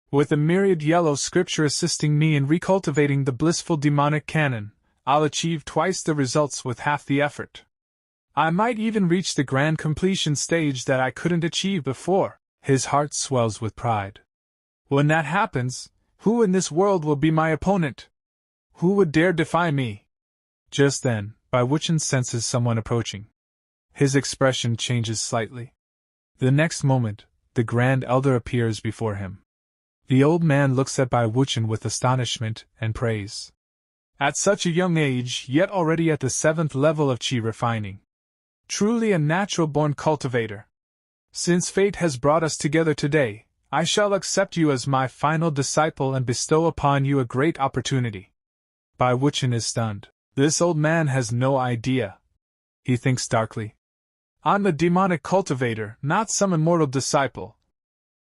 With the myriad yellow scripture assisting me in recultivating the blissful demonic canon, I'll achieve twice the results with half the effort. I might even reach the grand completion stage that I couldn't achieve before. His heart swells with pride. When that happens, who in this world will be my opponent? Who would dare defy me? Just then, Baiwuchen senses someone approaching. His expression changes slightly. The next moment, the Grand Elder appears before him. The old man looks at Baiwuchen with astonishment and praise. At such a young age, yet already at the 7th level of Qi refining. Truly a natural-born cultivator. Since fate has brought us together today, I shall accept you as my final disciple and bestow upon you a great opportunity. Baiwuchen is stunned. This old man has no idea. He thinks darkly. I'm a demonic cultivator, not some immortal disciple.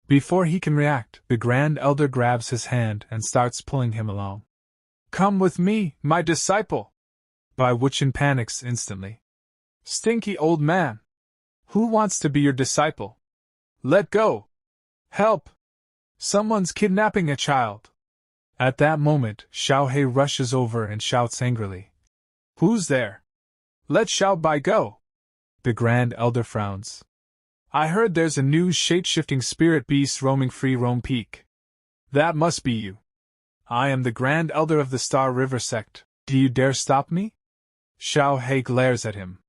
Before he can react, the Grand Elder grabs his hand and starts pulling him along. Come with me, my disciple! Baiwuchen panics instantly. Stinky old man! Who wants to be your disciple? Let go! Help! Someone's kidnapping a child! At that moment, Xiaohei rushes over and shouts angrily. Who's there? Let Xiaobai go! The Grand Elder frowns. I heard there's a new shape-shifting spirit beast roaming free roam peak. That must be you. I am the Grand Elder of the Star River sect. Do you dare stop me? Xiaohei glares at him.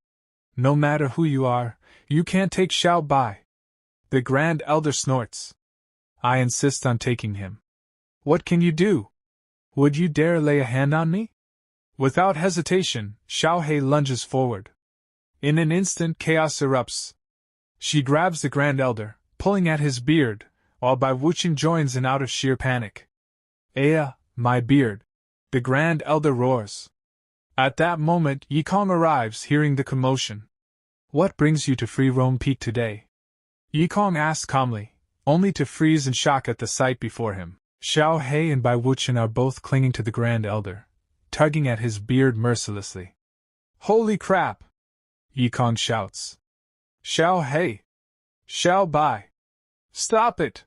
No matter who you are, you can't take Xiaobai. The Grand Elder snorts. I insist on taking him. What can you do? Would you dare lay a hand on me? Without hesitation, Xiaohei lunges forward. In an instant, chaos erupts. She grabs the Grand Elder, pulling at his beard, while Baiwuchen joins in out of sheer panic. Aya, my beard! The Grand Elder roars. At that moment, Yikong arrives, hearing the commotion. What brings you to Free Roam Peak today? Yikong asks calmly, only to freeze in shock at the sight before him. Xiaohei and Baiwuchen are both clinging to the Grand Elder, tugging at his beard mercilessly. Holy crap! Yikong shouts. Xiaohei! Xiaobai! Stop it!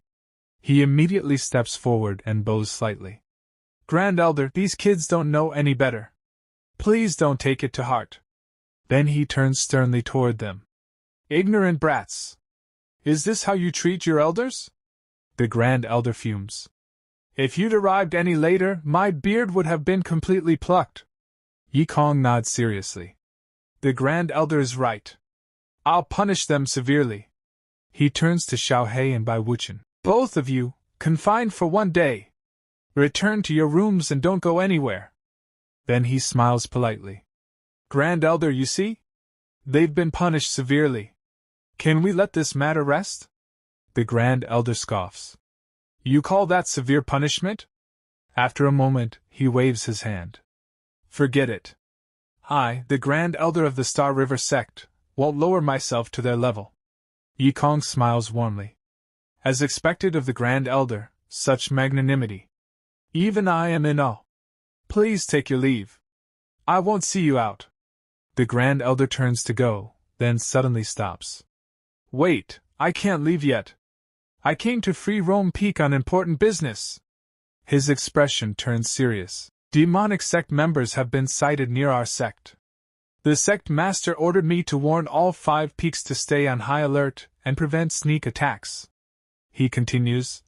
He immediately steps forward and bows slightly. Grand Elder, these kids don't know any better. Please don't take it to heart. Then he turns sternly toward them. Ignorant brats! Is this how you treat your elders? The Grand Elder fumes. If you'd arrived any later, my beard would have been completely plucked. Yikong nods seriously. The Grand Elder is right. I'll punish them severely. He turns to Xiaohei and Baiwuchen. Both of you, confined for 1 day. Return to your rooms and don't go anywhere. Then he smiles politely. Grand Elder, you see? They've been punished severely. Can we let this matter rest? The Grand Elder scoffs. You call that severe punishment? After a moment, he waves his hand. Forget it. I, the Grand Elder of the Star River sect, won't lower myself to their level. Yikong smiles warmly. As expected of the Grand Elder, such magnanimity. Even I am in awe. Please take your leave. I won't see you out. The Grand Elder turns to go, then suddenly stops. Wait, I can't leave yet. I came to Free Roam Peak on important business. His expression turns serious. Demonic sect members have been sighted near our sect. The sect master ordered me to warn all 5 peaks to stay on high alert and prevent sneak attacks. He continues,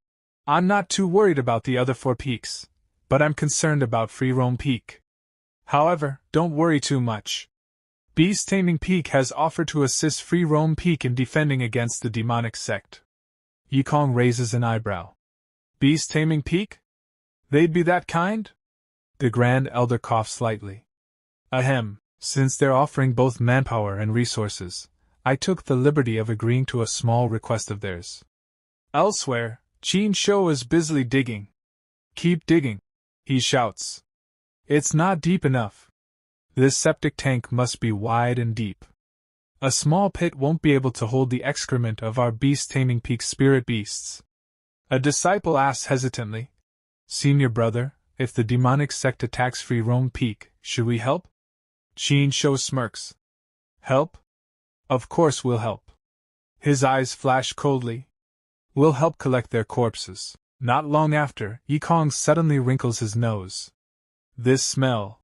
I'm not too worried about the other 4 peaks, but I'm concerned about Free Roam Peak. However, don't worry too much. Beast Taming Peak has offered to assist Free Roam Peak in defending against the demonic sect. Yikong raises an eyebrow. Beast Taming Peak? They'd be that kind? The Grand Elder coughs slightly. Ahem, since they're offering both manpower and resources, I took the liberty of agreeing to a small request of theirs. Elsewhere, Qin Shou is busily digging. Keep digging, he shouts. It's not deep enough. This septic tank must be wide and deep. A small pit won't be able to hold the excrement of our beast-taming peak spirit beasts. A disciple asks hesitantly, Senior brother, if the demonic sect attacks Free Roam Peak, should we help? Qin Shou smirks. Help? Of course we'll help. His eyes flash coldly. We'll help collect their corpses. Not long after, Yikong suddenly wrinkles his nose. This smell.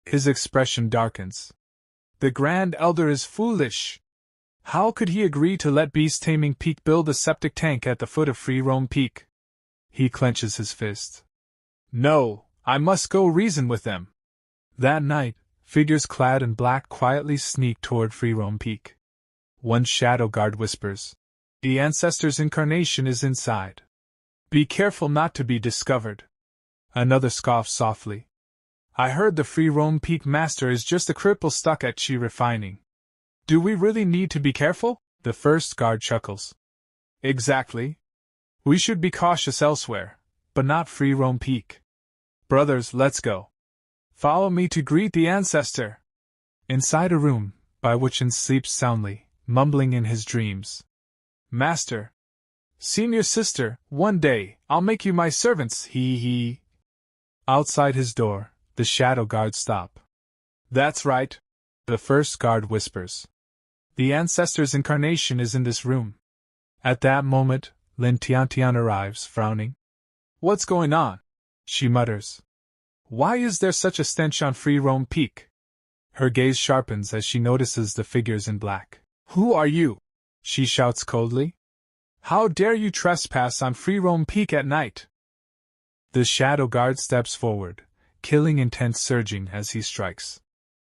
His expression darkens. The Grand Elder is foolish. How could he agree to let Beast Taming Peak build a septic tank at the foot of Free Roam Peak? He clenches his fist. No, I must go reason with them. That night, figures clad in black quietly sneak toward Free Roam Peak. One shadow guard whispers, "The ancestor's incarnation is inside. Be careful not to be discovered." Another scoffs softly. "I heard the Free Roam Peak master is just a cripple stuck at Chi refining." "Do we really need to be careful?" The first guard chuckles. "Exactly. We should be cautious elsewhere, but not Free Roam Peak. Brothers, let's go. Follow me to greet the ancestor." Inside a room, Baiwuchen sleeps soundly, mumbling in his dreams. "Master. Senior sister, one day, I'll make you my servants, he. Outside his door, the shadow guards stop. "That's right," the first guard whispers. "The ancestor's incarnation is in this room." At that moment, Lin Tiantian arrives, frowning. "What's going on?" she mutters. "Why is there such a stench on Free Roam Peak?" Her gaze sharpens as she notices the figures in black. "Who are you?" she shouts coldly. "How dare you trespass on Free Roam Peak at night?" The shadow guard steps forward, killing intent surging as he strikes.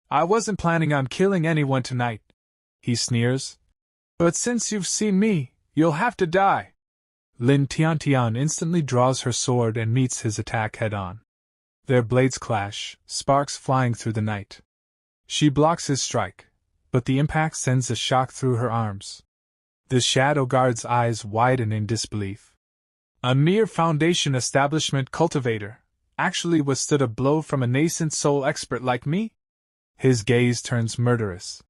"I wasn't planning on killing anyone tonight," he sneers. "But since you've seen me, you'll have to die." Lin Tiantian instantly draws her sword and meets his attack head-on. Their blades clash, sparks flying through the night. She blocks his strike, but the impact sends a shock through her arms. The shadow guard's eyes widen in disbelief. A mere foundation establishment cultivator actually withstood a blow from a nascent soul expert like me? His gaze turns murderous.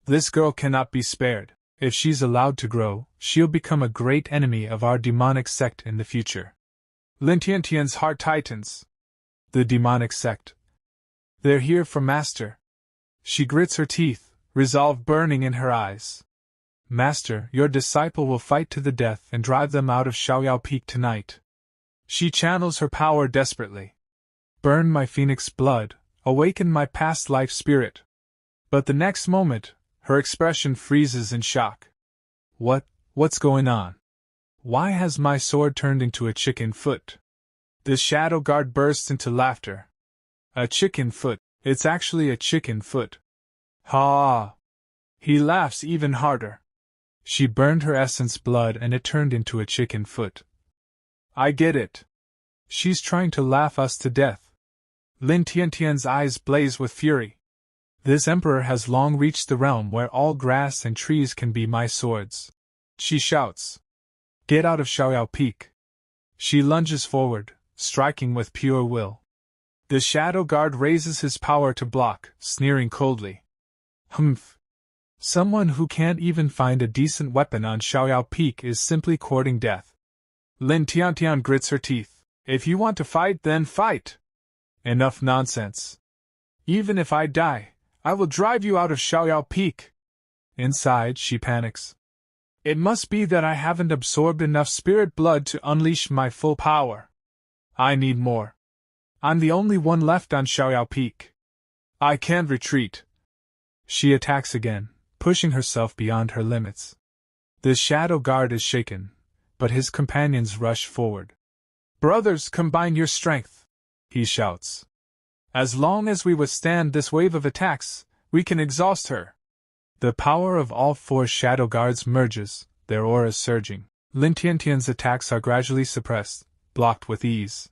This girl cannot be spared. If she's allowed to grow, she'll become a great enemy of our demonic sect in the future. Lin Tiantian's heart tightens. The demonic sect. They're here for Master. She grits her teeth, resolve burning in her eyes. "Master, your disciple will fight to the death and drive them out of Xiaoyao Peak tonight." She channels her power desperately. "Burn my phoenix blood, awaken my past life spirit." But the next moment, her expression freezes in shock. What's going on? Why has my sword turned into a chicken foot?" The shadow guard bursts into laughter. "A chicken foot, it's actually a chicken foot." "Ha!" He laughs even harder. "She burned her essence blood and it turned into a chicken foot." "I get it. She's trying to laugh us to death." Lin Tiantian's eyes blaze with fury. "This emperor has long reached the realm where all grass and trees can be my swords." She shouts. "Get out of Xiaoyao Peak." She lunges forward, striking with pure will. The shadow guard raises his power to block, sneering coldly. "Humph. Someone who can't even find a decent weapon on Xiaoyao Peak is simply courting death." Lin Tiantian grits her teeth. "If you want to fight, then fight. Enough nonsense. Even if I die, I will drive you out of Xiaoyao Peak." Inside, she panics. "It must be that I haven't absorbed enough spirit blood to unleash my full power. I need more. I'm the only one left on Xiaoyao Peak. I can't retreat." She attacks again, pushing herself beyond her limits. The shadow guard is shaken, but his companions rush forward. "Brothers, combine your strength," he shouts. "As long as we withstand this wave of attacks, we can exhaust her." The power of all four shadow guards merges, their auras surging. Lin Tiantian's attacks are gradually suppressed, blocked with ease.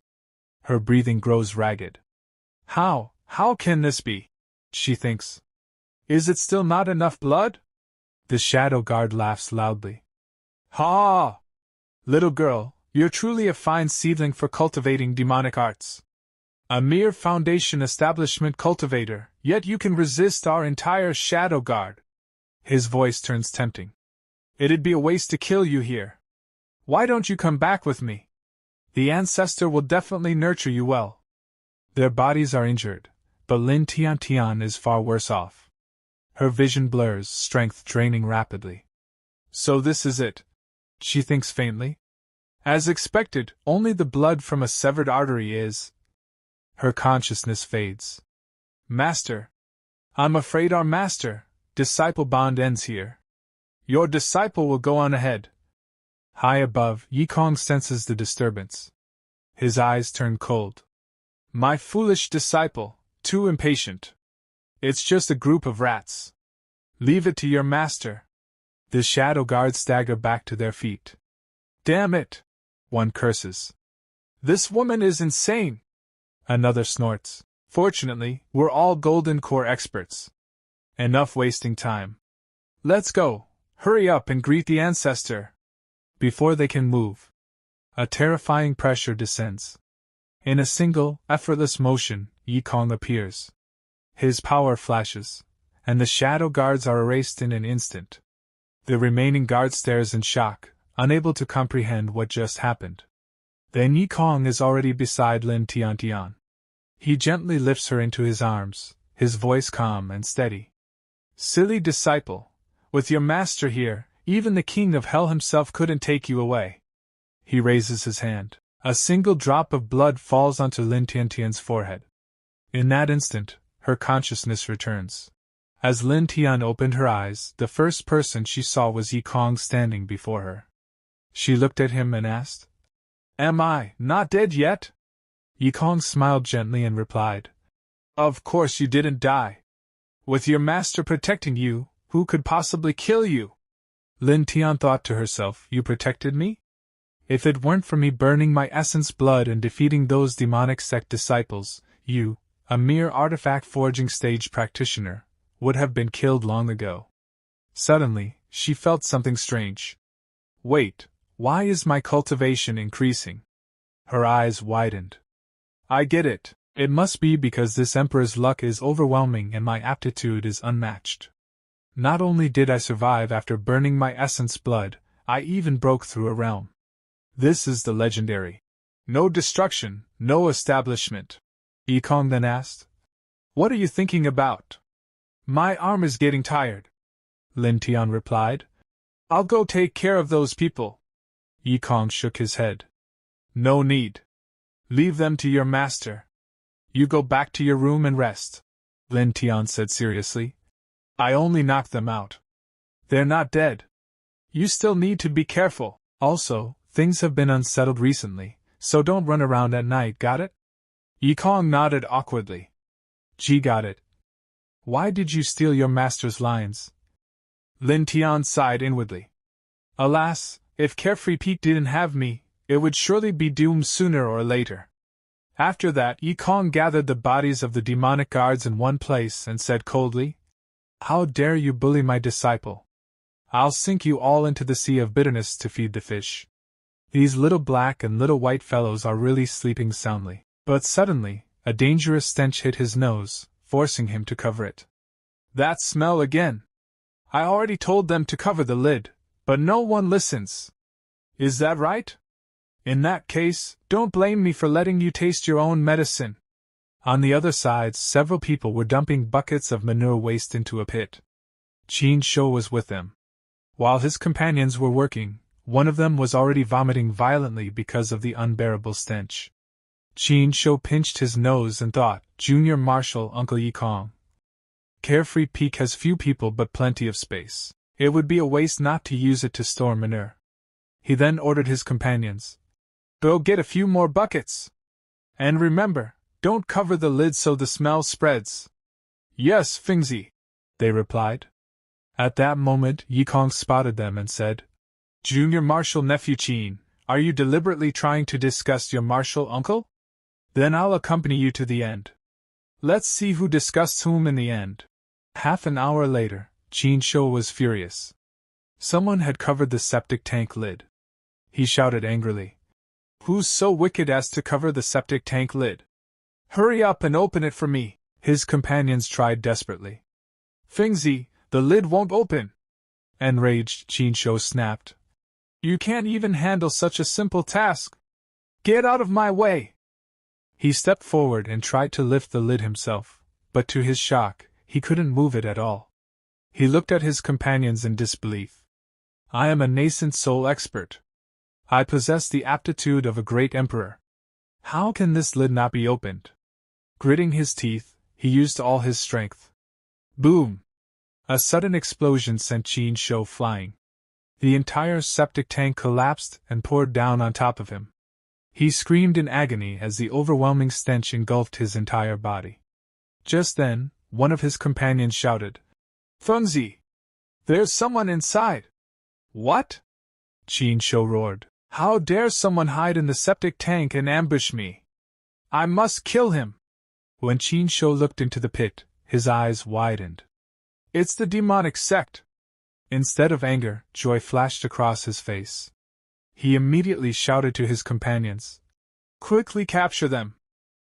Her breathing grows ragged. How can this be?" she thinks. "Is it still not enough blood?" The shadow guard laughs loudly. "Ha! Little girl, you're truly a fine seedling for cultivating demonic arts. A mere foundation establishment cultivator, yet you can resist our entire shadow guard." His voice turns tempting. "It'd be a waste to kill you here. Why don't you come back with me? The ancestor will definitely nurture you well." Their bodies are injured, but Lin Tiantian is far worse off. Her vision blurs, strength draining rapidly. "So this is it," she thinks faintly. "As expected, only the blood from a severed artery is—" Her consciousness fades. Master. I'm afraid our master-disciple bond ends here. Your disciple will go on ahead. High above, Yikong senses the disturbance. His eyes turn cold. My foolish disciple, too impatient. It's just a group of rats. Leave it to your master. The shadow guards stagger back to their feet. Damn it! One curses. This woman is insane! Another snorts. Fortunately, we're all Golden Core experts. Enough wasting time. Let's go. Hurry up and greet the ancestor. Before they can move, a terrifying pressure descends. In a single, effortless motion, Yikong appears. His power flashes, and the shadow guards are erased in an instant. The remaining guard stares in shock, unable to comprehend what just happened. Then Yikong is already beside Lin Tiantian. He gently lifts her into his arms, his voice calm and steady. Silly disciple, with your master here, even the king of hell himself couldn't take you away. He raises his hand. A single drop of blood falls onto Lin Tiantian's forehead. In that instant, her consciousness returns. As Lin Tian opened her eyes, the first person she saw was Yikong standing before her. She looked at him and asked, Am I not dead yet? Yikong smiled gently and replied, Of course you didn't die. With your master protecting you, who could possibly kill you? Lin Tian thought to herself, You protected me? If it weren't for me burning my essence blood and defeating those demonic sect disciples, you, a mere artifact forging stage practitioner, would have been killed long ago. Suddenly, she felt something strange. Wait, why is my cultivation increasing? Her eyes widened. I get it. It must be because this Emperor's luck is overwhelming and my aptitude is unmatched. Not only did I survive after burning my essence blood, I even broke through a realm. This is the legendary. No destruction, no establishment. Yikong then asked, What are you thinking about? My arm is getting tired. Lin Tian replied, I'll go take care of those people. Yikong shook his head. No need. Leave them to your master. You go back to your room and rest. Lin Tian said seriously. I only knocked them out. They're not dead. You still need to be careful. Also, things have been unsettled recently, so don't run around at night, got it? Yikong nodded awkwardly. Gee, got it. Why did you steal your master's lines? Lin Tian sighed inwardly. Alas, if Carefree Pete didn't have me, it would surely be doomed sooner or later. After that, Yikong gathered the bodies of the demonic guards in one place and said coldly, How dare you bully my disciple? I'll sink you all into the sea of bitterness to feed the fish. These little black and little white fellows are really sleeping soundly. But suddenly, a dangerous stench hit his nose, forcing him to cover it. That smell again! I already told them to cover the lid, but no one listens. Is that right? In that case, don't blame me for letting you taste your own medicine. On the other side, several people were dumping buckets of manure waste into a pit. Qin Shou was with them. While his companions were working, one of them was already vomiting violently because of the unbearable stench. Qin Shou pinched his nose and thought, Junior Marshal Uncle Yikong. Carefree Peak has few people but plenty of space. It would be a waste not to use it to store manure. He then ordered his companions, Go get a few more buckets. And remember, don't cover the lid so the smell spreads. Yes, Fingzi, they replied. At that moment, Yikong spotted them and said, Junior Marshal Nephew Qin, are you deliberately trying to disgust your martial uncle? Then I'll accompany you to the end. Let's see who disgusts whom in the end. Half an hour later, Qin Shou was furious. Someone had covered the septic tank lid. He shouted angrily, Who's so wicked as to cover the septic tank lid? Hurry up and open it for me. His companions tried desperately. Fingzi, the lid won't open. Enraged, Qin Shou snapped. You can't even handle such a simple task. Get out of my way. He stepped forward and tried to lift the lid himself, but to his shock, he couldn't move it at all. He looked at his companions in disbelief. I am a nascent soul expert. I possess the aptitude of a great emperor. How can this lid not be opened? Gritting his teeth, He used all his strength. Boom! A sudden explosion sent Qin Shou flying. The entire septic tank collapsed and poured down on top of him. He screamed in agony as the overwhelming stench engulfed his entire body. Just then, one of his companions shouted, "Fengzi! There's someone inside!" "What?" Qin Shou roared. "How dare someone hide in the septic tank and ambush me? I must kill him!" When Qin Shou looked into the pit, his eyes widened. "It's the demonic sect!" Instead of anger, joy flashed across his face. He immediately shouted to his companions, "Quickly capture them!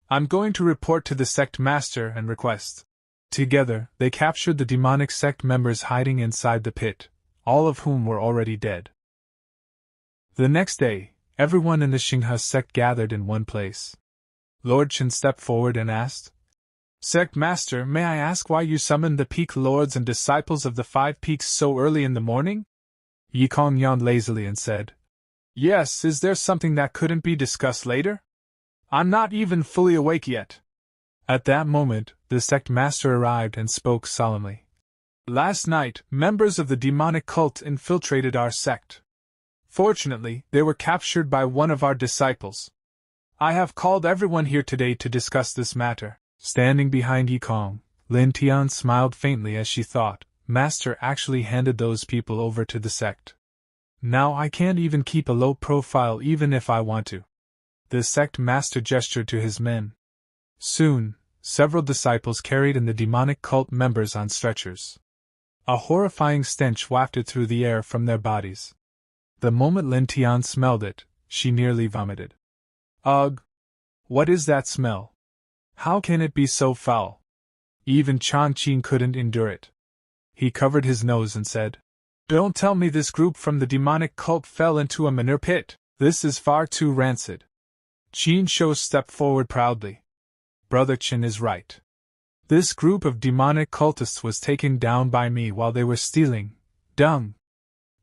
I'm going to report to the sect master and request." Together, they captured the demonic sect members hiding inside the pit, all of whom were already dead. The next day, everyone in the Xinghe sect gathered in one place. Lord Chen stepped forward and asked, "Sect Master, may I ask why you summoned the peak lords and disciples of the 5 peaks so early in the morning?" Yi Kong yawned lazily and said, "Yes, is there something that couldn't be discussed later? I'm not even fully awake yet." At that moment, the sect master arrived and spoke solemnly. "Last night, members of the demonic cult infiltrated our sect. Fortunately, they were captured by one of our disciples. I have called everyone here today to discuss this matter." Standing behind Yi Kong, Lin Tian smiled faintly as she thought, Master actually handed those people over to the sect. Now I can't even keep a low profile even if I want to. The sect master gestured to his men. Soon, several disciples carried in the demonic cult members on stretchers. A horrifying stench wafted through the air from their bodies. The moment Lin Tian smelled it, she nearly vomited. Ugh! What is that smell? How can it be so foul? Even Chang Qing couldn't endure it. He covered his nose and said, "Don't tell me this group from the demonic cult fell into a manure pit. This is far too rancid." Qin Shou stepped forward proudly. "Brother Chen is right. This group of demonic cultists was taken down by me while they were stealing dung."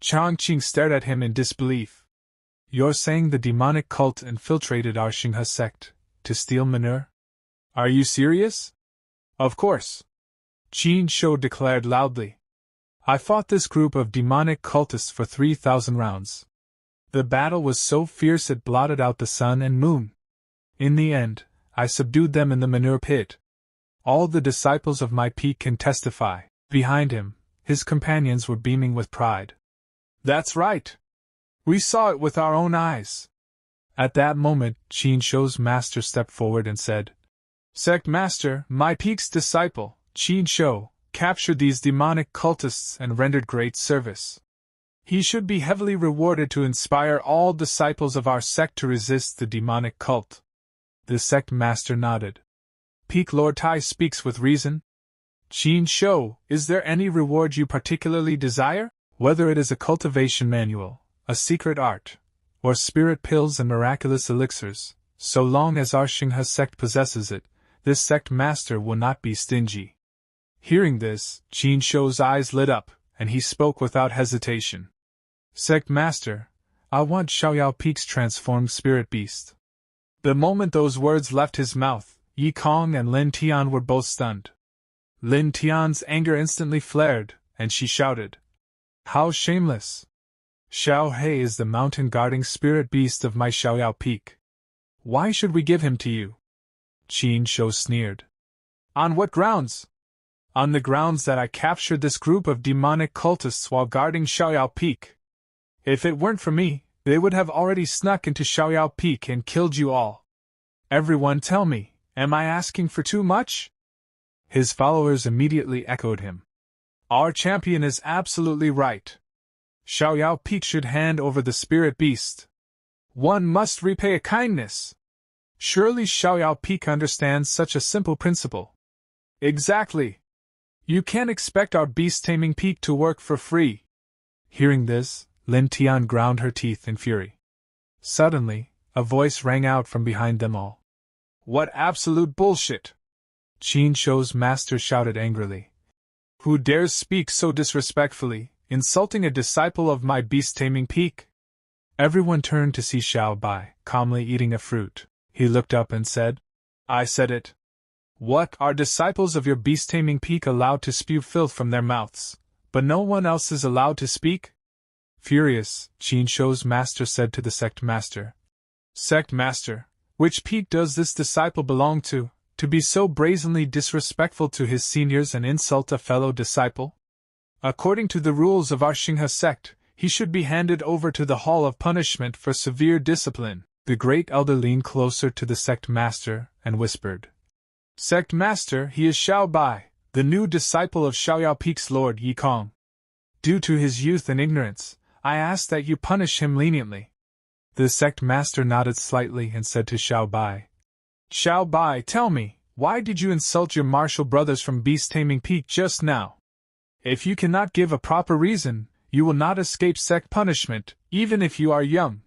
Chang Qing stared at him in disbelief. "You're saying the demonic cult infiltrated our Xinghe sect to steal manure? Are you serious?" "Of course," Qin Shou declared loudly. "I fought this group of demonic cultists for 3,000 rounds. The battle was so fierce it blotted out the sun and moon. In the end, I subdued them in the manure pit. All the disciples of my peak can testify." Behind him, his companions were beaming with pride. "That's right! We saw it with our own eyes." At that moment, Qin Shou's master stepped forward and said, "Sect Master, my peak's disciple, Qin Shou, captured these demonic cultists and rendered great service. He should be heavily rewarded to inspire all disciples of our sect to resist the demonic cult." The sect master nodded. "Peak Lord Tai speaks with reason. Qin Shou, is there any reward you particularly desire? Whether it is a cultivation manual, a secret art, or spirit pills and miraculous elixirs, so long as our Xinghe sect possesses it, this sect master will not be stingy." Hearing this, Qin Shou's eyes lit up, and he spoke without hesitation. "Sect master, I want Xiaoyao Peak's transformed spirit beast." The moment those words left his mouth, Yi Kong and Lin Tian were both stunned. Lin Tian's anger instantly flared, and she shouted, "How shameless! Xiao He is the mountain-guarding spirit beast of my Xiaoyao Peak. Why should we give him to you?" Qin Shou sneered. "On what grounds?" "On the grounds that I captured this group of demonic cultists while guarding Xiaoyao Peak. If it weren't for me, they would have already snuck into Xiaoyao Peak and killed you all. Everyone tell me, am I asking for too much?" His followers immediately echoed him. "Our champion is absolutely right. Xiaoyao Peak should hand over the spirit beast. One must repay a kindness. Surely Xiaoyao Peak understands such a simple principle." "Exactly. You can't expect our beast-taming peak to work for free." Hearing this, Lin Tian ground her teeth in fury. Suddenly, a voice rang out from behind them all. "What absolute bullshit!" Qin Shou's master shouted angrily. "Who dares speak so disrespectfully, insulting a disciple of my beast-taming peak?" Everyone turned to see Xiao Bai, calmly eating a fruit. He looked up and said, "I said it. What, are disciples of your beast-taming peak allowed to spew filth from their mouths, but no one else is allowed to speak? Furious, Qin Shou's master said to the sect master. Sect master, which peak does this disciple belong to be so brazenly disrespectful to his seniors and insult a fellow disciple? According to the rules of our Xinghe sect, he should be handed over to the hall of punishment for severe discipline. The great elder leaned closer to the sect master and whispered. Sect master, he is Xiao Bai, the new disciple of Xiaoyao Peak's Lord Yikong. Due to his youth and ignorance, I ask that you punish him leniently. The sect master nodded slightly and said to Xiao Bai. Xiao Bai, tell me, why did you insult your martial brothers from Beast Taming Peak just now? If you cannot give a proper reason, you will not escape sect punishment, even if you are young.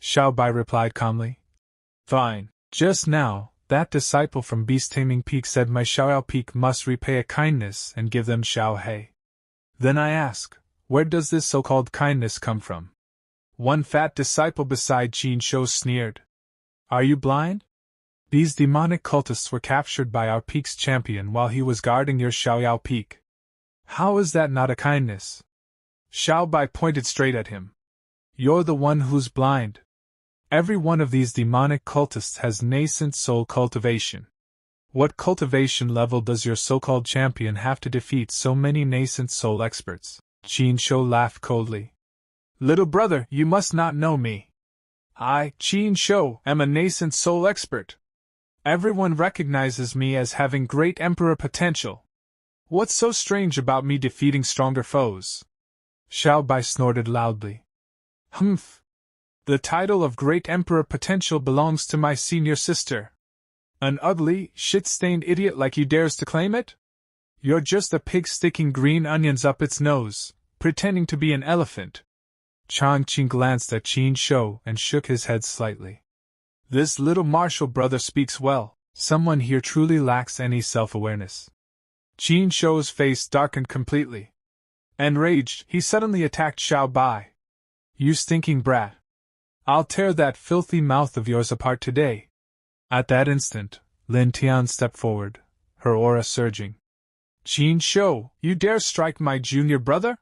Xiao Bai replied calmly. Fine. Just now, that disciple from Beast Taming Peak said my Xiaoyao Peak must repay a kindness and give them Xiao Hei. Then I ask, where does this so-called kindness come from? One fat disciple beside Qin Shou sneered. Are you blind? These demonic cultists were captured by our peak's champion while he was guarding your Xiaoyao Peak. How is that not a kindness? Xiao Bai pointed straight at him. You're the one who's blind. Every one of these demonic cultists has nascent soul cultivation. What cultivation level does your so-called champion have to defeat so many nascent soul experts? Qin Shou laughed coldly. Little brother, you must not know me. I, Qin Shou, am a nascent soul expert. Everyone recognizes me as having great emperor potential. What's so strange about me defeating stronger foes? Xiao Bai snorted loudly. Humph. The title of Great Emperor Potential belongs to my senior sister. An ugly, shit-stained idiot like you dares to claim it? You're just a pig sticking green onions up its nose, pretending to be an elephant. Chang Qing glanced at Qin Shou and shook his head slightly. This little martial brother speaks well. Someone here truly lacks any self-awareness. Qin Shou's face darkened completely. Enraged, he suddenly attacked Xiao Bai. You stinking brat. I'll tear that filthy mouth of yours apart today. At that instant, Lin Tian stepped forward, her aura surging. Qin Shou, you dare strike my junior brother?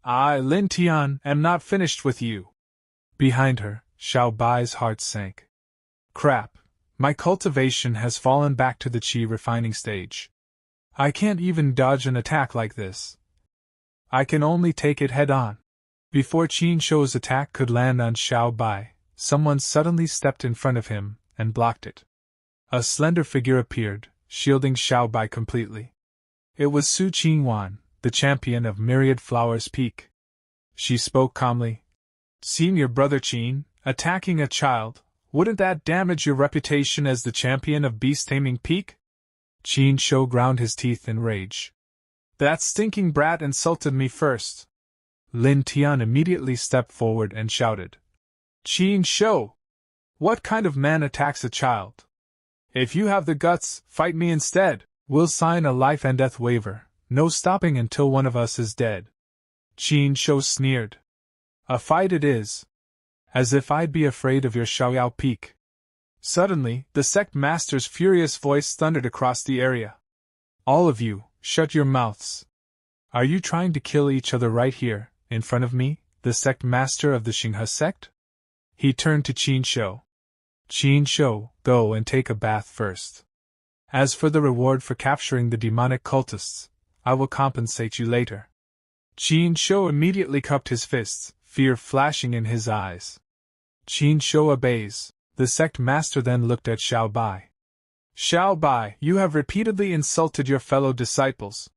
I, Lin Tian, am not finished with you. Behind her, Xiao Bai's heart sank. Crap, my cultivation has fallen back to the qi refining stage. I can't even dodge an attack like this. I can only take it head-on. Before Qin Shou's attack could land on Xiao Bai, someone suddenly stepped in front of him and blocked it. A slender figure appeared, shielding Xiao Bai completely. It was Su Qingwan, the champion of Myriad Flowers Peak. She spoke calmly. Senior brother Qin, attacking a child, wouldn't that damage your reputation as the champion of Beast Taming Peak? Qin Shou ground his teeth in rage. That stinking brat insulted me first. Lin Tian immediately stepped forward and shouted. Qin Shou! What kind of man attacks a child? If you have the guts, fight me instead. We'll sign a life and death waiver, no stopping until one of us is dead. Qin Shou sneered. A fight it is. As if I'd be afraid of your Xiaoyao Peak. Suddenly, the sect master's furious voice thundered across the area. All of you, shut your mouths. Are you trying to kill each other right here, in front of me, the sect master of the Xinghe sect? He turned to Qin Shou. Qin Shou, go and take a bath first. As for the reward for capturing the demonic cultists, I will compensate you later. Qin Shou immediately cupped his fists, fear flashing in his eyes. Qin Shou obeys. The sect master then looked at Xiao Bai. Xiao Bai, you have repeatedly insulted your fellow disciples.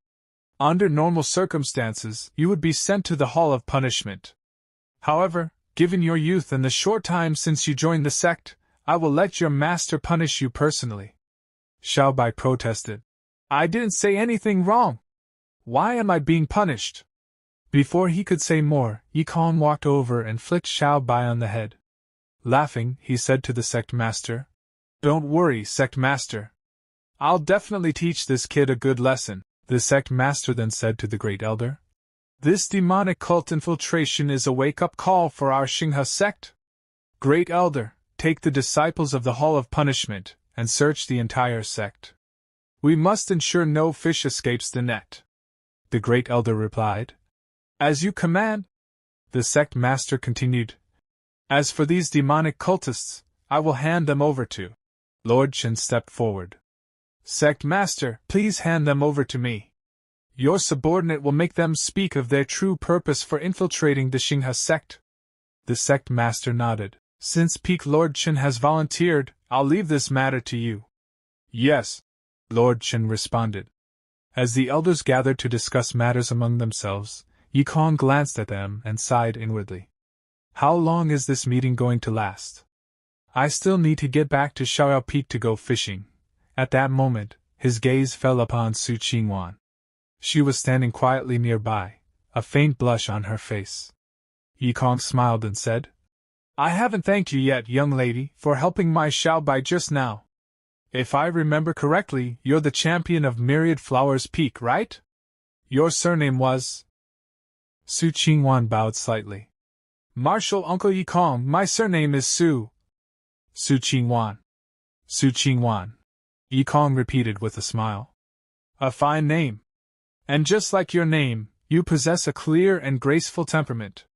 Under normal circumstances, you would be sent to the hall of punishment. However, given your youth and the short time since you joined the sect, I will let your master punish you personally. Xiao Bai protested. I didn't say anything wrong. Why am I being punished? Before he could say more, Yikong walked over and flicked Xiao Bai on the head. Laughing, he said to the sect master, Don't worry, sect master. I'll definitely teach this kid a good lesson. The sect master then said to the great elder, This demonic cult infiltration is a wake-up call for our Xinghe sect. Great elder, take the disciples of the hall of punishment, and search the entire sect. We must ensure no fish escapes the net. The great elder replied. As you command. The sect master continued. As for these demonic cultists, I will hand them over to. Lord Chen stepped forward. Sect master, please hand them over to me. Your subordinate will make them speak of their true purpose for infiltrating the Xinghe sect. The sect master nodded. Since Peak Lord Chen has volunteered, I'll leave this matter to you. Yes, Lord Chen responded. As the elders gathered to discuss matters among themselves, Yikong glanced at them and sighed inwardly. How long is this meeting going to last? I still need to get back to Xiaoyao Peak to go fishing. At that moment, his gaze fell upon Su Qingwan. She was standing quietly nearby, a faint blush on her face. Yikong smiled and said, I haven't thanked you yet, young lady, for helping my Xiaobai just now. If I remember correctly, you're the champion of Myriad Flowers Peak, right? Your surname was… Su Qingwan bowed slightly. Martial Uncle Yikong, my surname is Su. Su Qingwan. Su Qingwan. Yikong repeated with a smile. A fine name. And just like your name, you possess a clear and graceful temperament.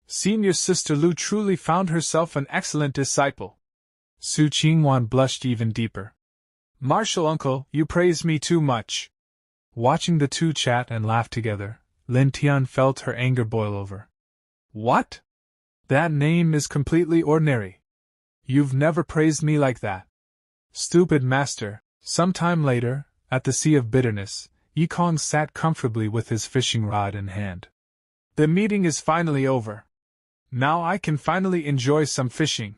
Senior Sister Lu truly found herself an excellent disciple. Su Qingwan blushed even deeper. Martial uncle, you praise me too much. Watching the two chat and laugh together, Lin Tian felt her anger boil over. What? That name is completely ordinary. You've never praised me like that. Stupid master. Some time later, at the Sea of Bitterness, Yikong sat comfortably with his fishing rod in hand. The meeting is finally over. Now I can finally enjoy some fishing.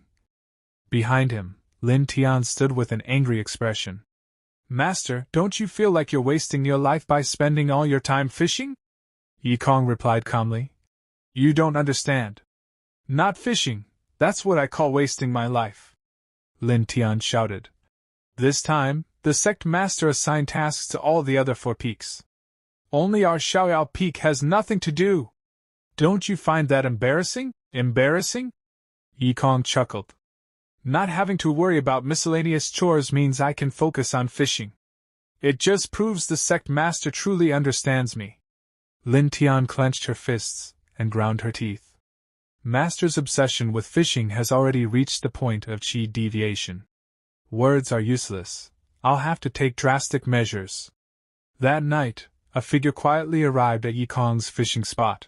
Behind him, Lin Tian stood with an angry expression. Master, don't you feel like you're wasting your life by spending all your time fishing? Yikong replied calmly. You don't understand. Not fishing, that's what I call wasting my life. Lin Tian shouted. This time, the sect master assigned tasks to all the other 4 peaks. Only our Xiaoyao Peak has nothing to do. Don't you find that embarrassing? Embarrassing? Yikong chuckled. Not having to worry about miscellaneous chores means I can focus on fishing. It just proves the sect master truly understands me. Lin Tian clenched her fists and ground her teeth. Master's obsession with fishing has already reached the point of qi deviation. Words are useless. I'll have to take drastic measures. That night, a figure quietly arrived at Yikong's fishing spot.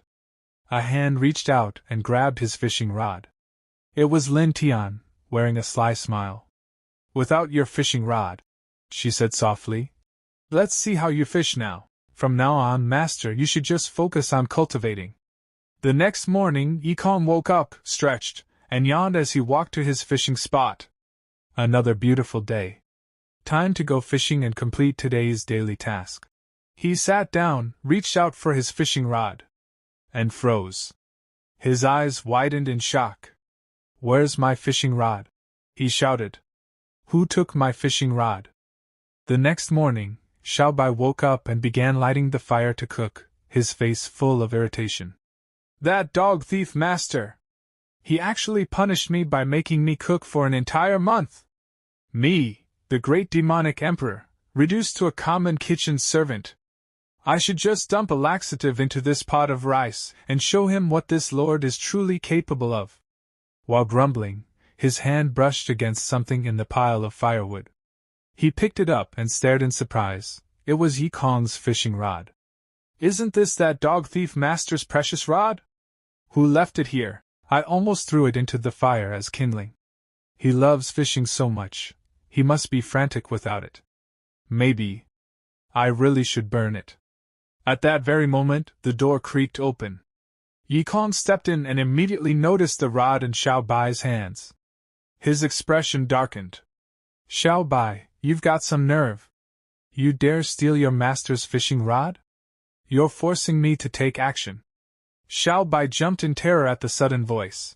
A hand reached out and grabbed his fishing rod. It was Lin Tian, wearing a sly smile. Without your fishing rod, she said softly. Let's see how you fish now. From now on, master, you should just focus on cultivating. The next morning, Yikong woke up, stretched, and yawned as he walked to his fishing spot. Another beautiful day. Time to go fishing and complete today's daily task. He sat down, reached out for his fishing rod, and froze. His eyes widened in shock. Where's my fishing rod? He shouted. Who took my fishing rod? The next morning, Xiaobai woke up and began lighting the fire to cook, his face full of irritation. That dog thief master! He actually punished me by making me cook for an entire month. Me, the great demonic emperor, reduced to a common kitchen servant. I should just dump a laxative into this pot of rice and show him what this lord is truly capable of. While grumbling, his hand brushed against something in the pile of firewood. He picked it up and stared in surprise. It was Yikong's fishing rod. Isn't this that dog thief master's precious rod? Who left it here? I almost threw it into the fire as kindling. He loves fishing so much. He must be frantic without it. Maybe I really should burn it. At that very moment, the door creaked open. Yikong stepped in and immediately noticed the rod in Xiaobai's hands. His expression darkened. Xiaobai, you've got some nerve. You dare steal your master's fishing rod? You're forcing me to take action. Xiaobai jumped in terror at the sudden voice.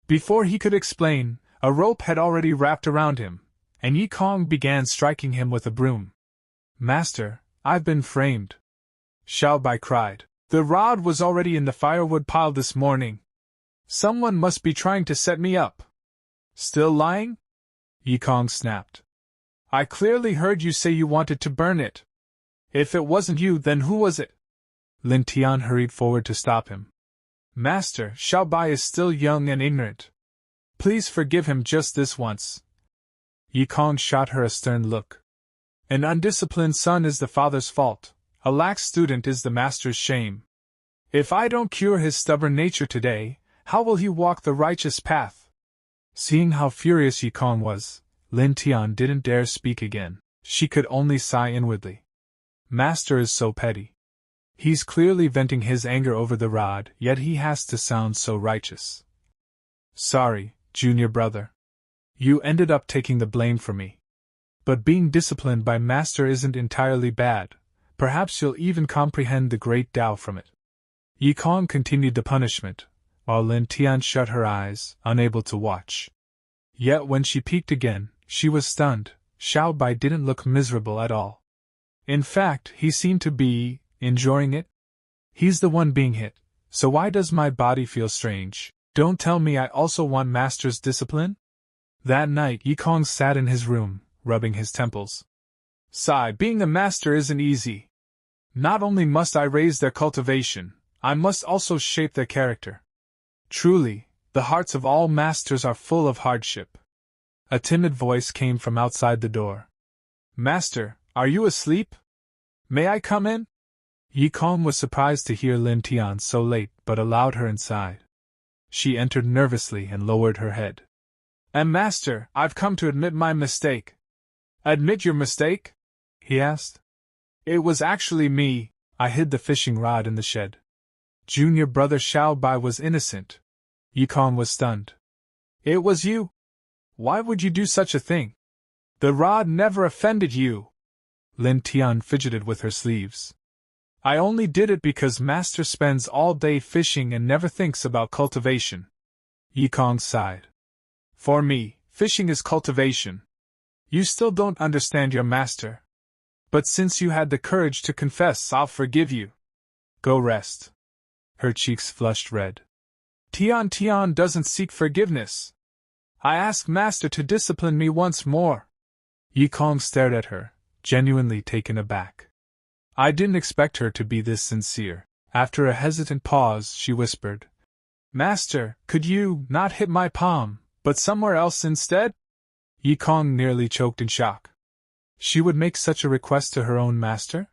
Before he could explain, a rope had already wrapped around him, and Yikong began striking him with a broom. Master, I've been framed. Xiaobai cried. The rod was already in the firewood pile this morning. Someone must be trying to set me up. Still lying? Yikong snapped. I clearly heard you say you wanted to burn it. If it wasn't you, then who was it? Lin Tian hurried forward to stop him. Master, Xiao Bai is still young and ignorant. Please forgive him just this once. Yi Kong shot her a stern look. An undisciplined son is the father's fault. A lax student is the master's shame. If I don't cure his stubborn nature today, how will he walk the righteous path? Seeing how furious Yi Kong was, Lin Tian didn't dare speak again. She could only sigh inwardly. Master is so petty. He's clearly venting his anger over the rod, yet he has to sound so righteous. Sorry, junior brother. You ended up taking the blame for me. But being disciplined by Master isn't entirely bad. Perhaps you'll even comprehend the great Tao from it. Yi Kong continued the punishment, while Lin Tian shut her eyes, unable to watch. Yet when she peeked again, she was stunned. Xiao Bai didn't look miserable at all. In fact, he seemed to be enjoying it. He's the one being hit, so why does my body feel strange? Don't tell me I also want Master's discipline? That night, Yi Kong sat in his room, rubbing his temples. Sigh, being a master isn't easy. Not only must I raise their cultivation, I must also shape their character. Truly, the hearts of all masters are full of hardship. A timid voice came from outside the door. Master, are you asleep? May I come in? Yi Kong was surprised to hear Lin Tian so late, but allowed her inside. She entered nervously and lowered her head. Master, I've come to admit my mistake. Admit your mistake? He asked. It was actually me. I hid the fishing rod in the shed. Junior brother Xiao Bai was innocent. Yi Kong was stunned. It was you? Why would you do such a thing? The rod never offended you. Lin Tian fidgeted with her sleeves. I only did it because Master spends all day fishing and never thinks about cultivation. Yi Kong sighed. For me, fishing is cultivation. You still don't understand your master. But since you had the courage to confess, I'll forgive you. Go rest. Her cheeks flushed red. Tian doesn't seek forgiveness. I ask Master to discipline me once more. Yi Kong stared at her, genuinely taken aback. I didn't expect her to be this sincere. After a hesitant pause, she whispered, Master, could you not hit my palm, but somewhere else instead? Yi Kong nearly choked in shock. She would make such a request to her own master?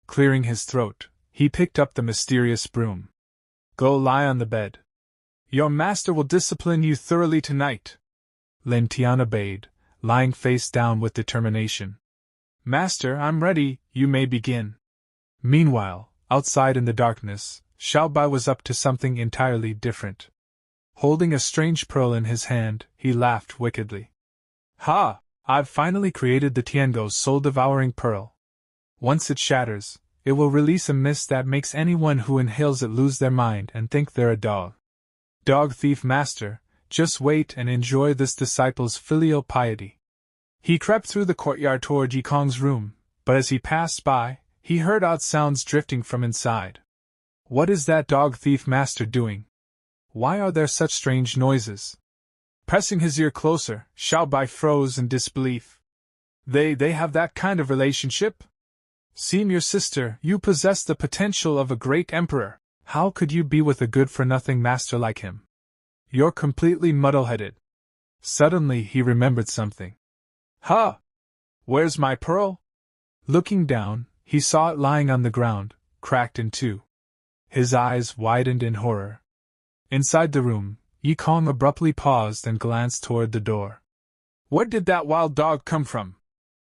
Clearing his throat, he picked up the mysterious broom. Go lie on the bed. Your master will discipline you thoroughly tonight. Lin Tian obeyed, lying face down with determination. Master, I'm ready, you may begin. Meanwhile, outside in the darkness, Xiao Bai was up to something entirely different. Holding a strange pearl in his hand, he laughed wickedly. Ha! I've finally created the Tiango's soul-devouring pearl. Once it shatters, it will release a mist that makes anyone who inhales it lose their mind and think they're a dog. Dog thief master, just wait and enjoy this disciple's filial piety. He crept through the courtyard toward Yi Kong's room, but as he passed by, he heard odd sounds drifting from inside. What is that dog thief master doing? Why are there such strange noises? Pressing his ear closer, Xiao Bai froze in disbelief. They have that kind of relationship? Seem your sister, you possess the potential of a great emperor. How could you be with a good-for-nothing master like him? You're completely muddle-headed. Suddenly he remembered something. Huh! Where's my pearl? Looking down, he saw it lying on the ground, cracked in two. His eyes widened in horror. Inside the room, Yi Kong abruptly paused and glanced toward the door. Where did that wild dog come from?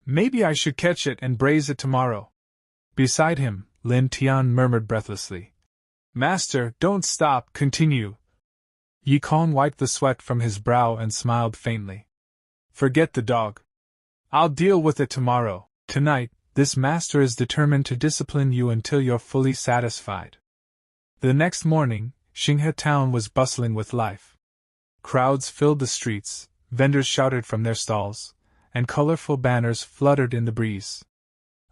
Maybe I should catch it and braise it tomorrow. Beside him, Lin Tian murmured breathlessly. Master, don't stop, continue. Yi Kong wiped the sweat from his brow and smiled faintly. Forget the dog. I'll deal with it tomorrow. Tonight, this master is determined to discipline you until you're fully satisfied. The next morning, Xinghe town was bustling with life. Crowds filled the streets, vendors shouted from their stalls, and colorful banners fluttered in the breeze.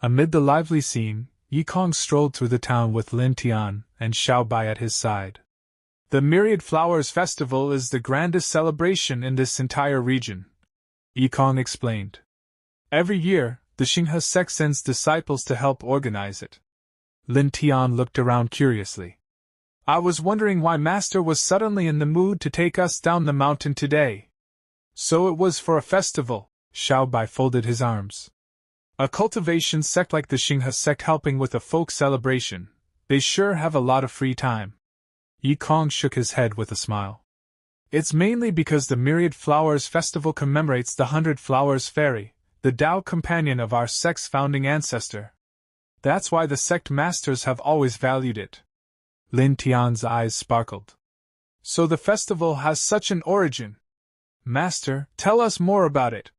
Amid the lively scene, Yi Kong strolled through the town with Lin Tian and Xiao Bai at his side. The Myriad Flowers Festival is the grandest celebration in this entire region, Yi Kong explained. Every year, the Xinghe sect sends disciples to help organize it. Lin Tian looked around curiously. I was wondering why Master was suddenly in the mood to take us down the mountain today. So it was for a festival, Xiao Bai folded his arms. A cultivation sect like the Xinghe sect helping with a folk celebration, they sure have a lot of free time. Yi Kong shook his head with a smile. It's mainly because the Myriad Flowers Festival commemorates the 100 Flowers Fairy, the Tao companion of our sect's founding ancestor. That's why the sect masters have always valued it. Lin Tian's eyes sparkled. So the festival has such an origin. Master, tell us more about it.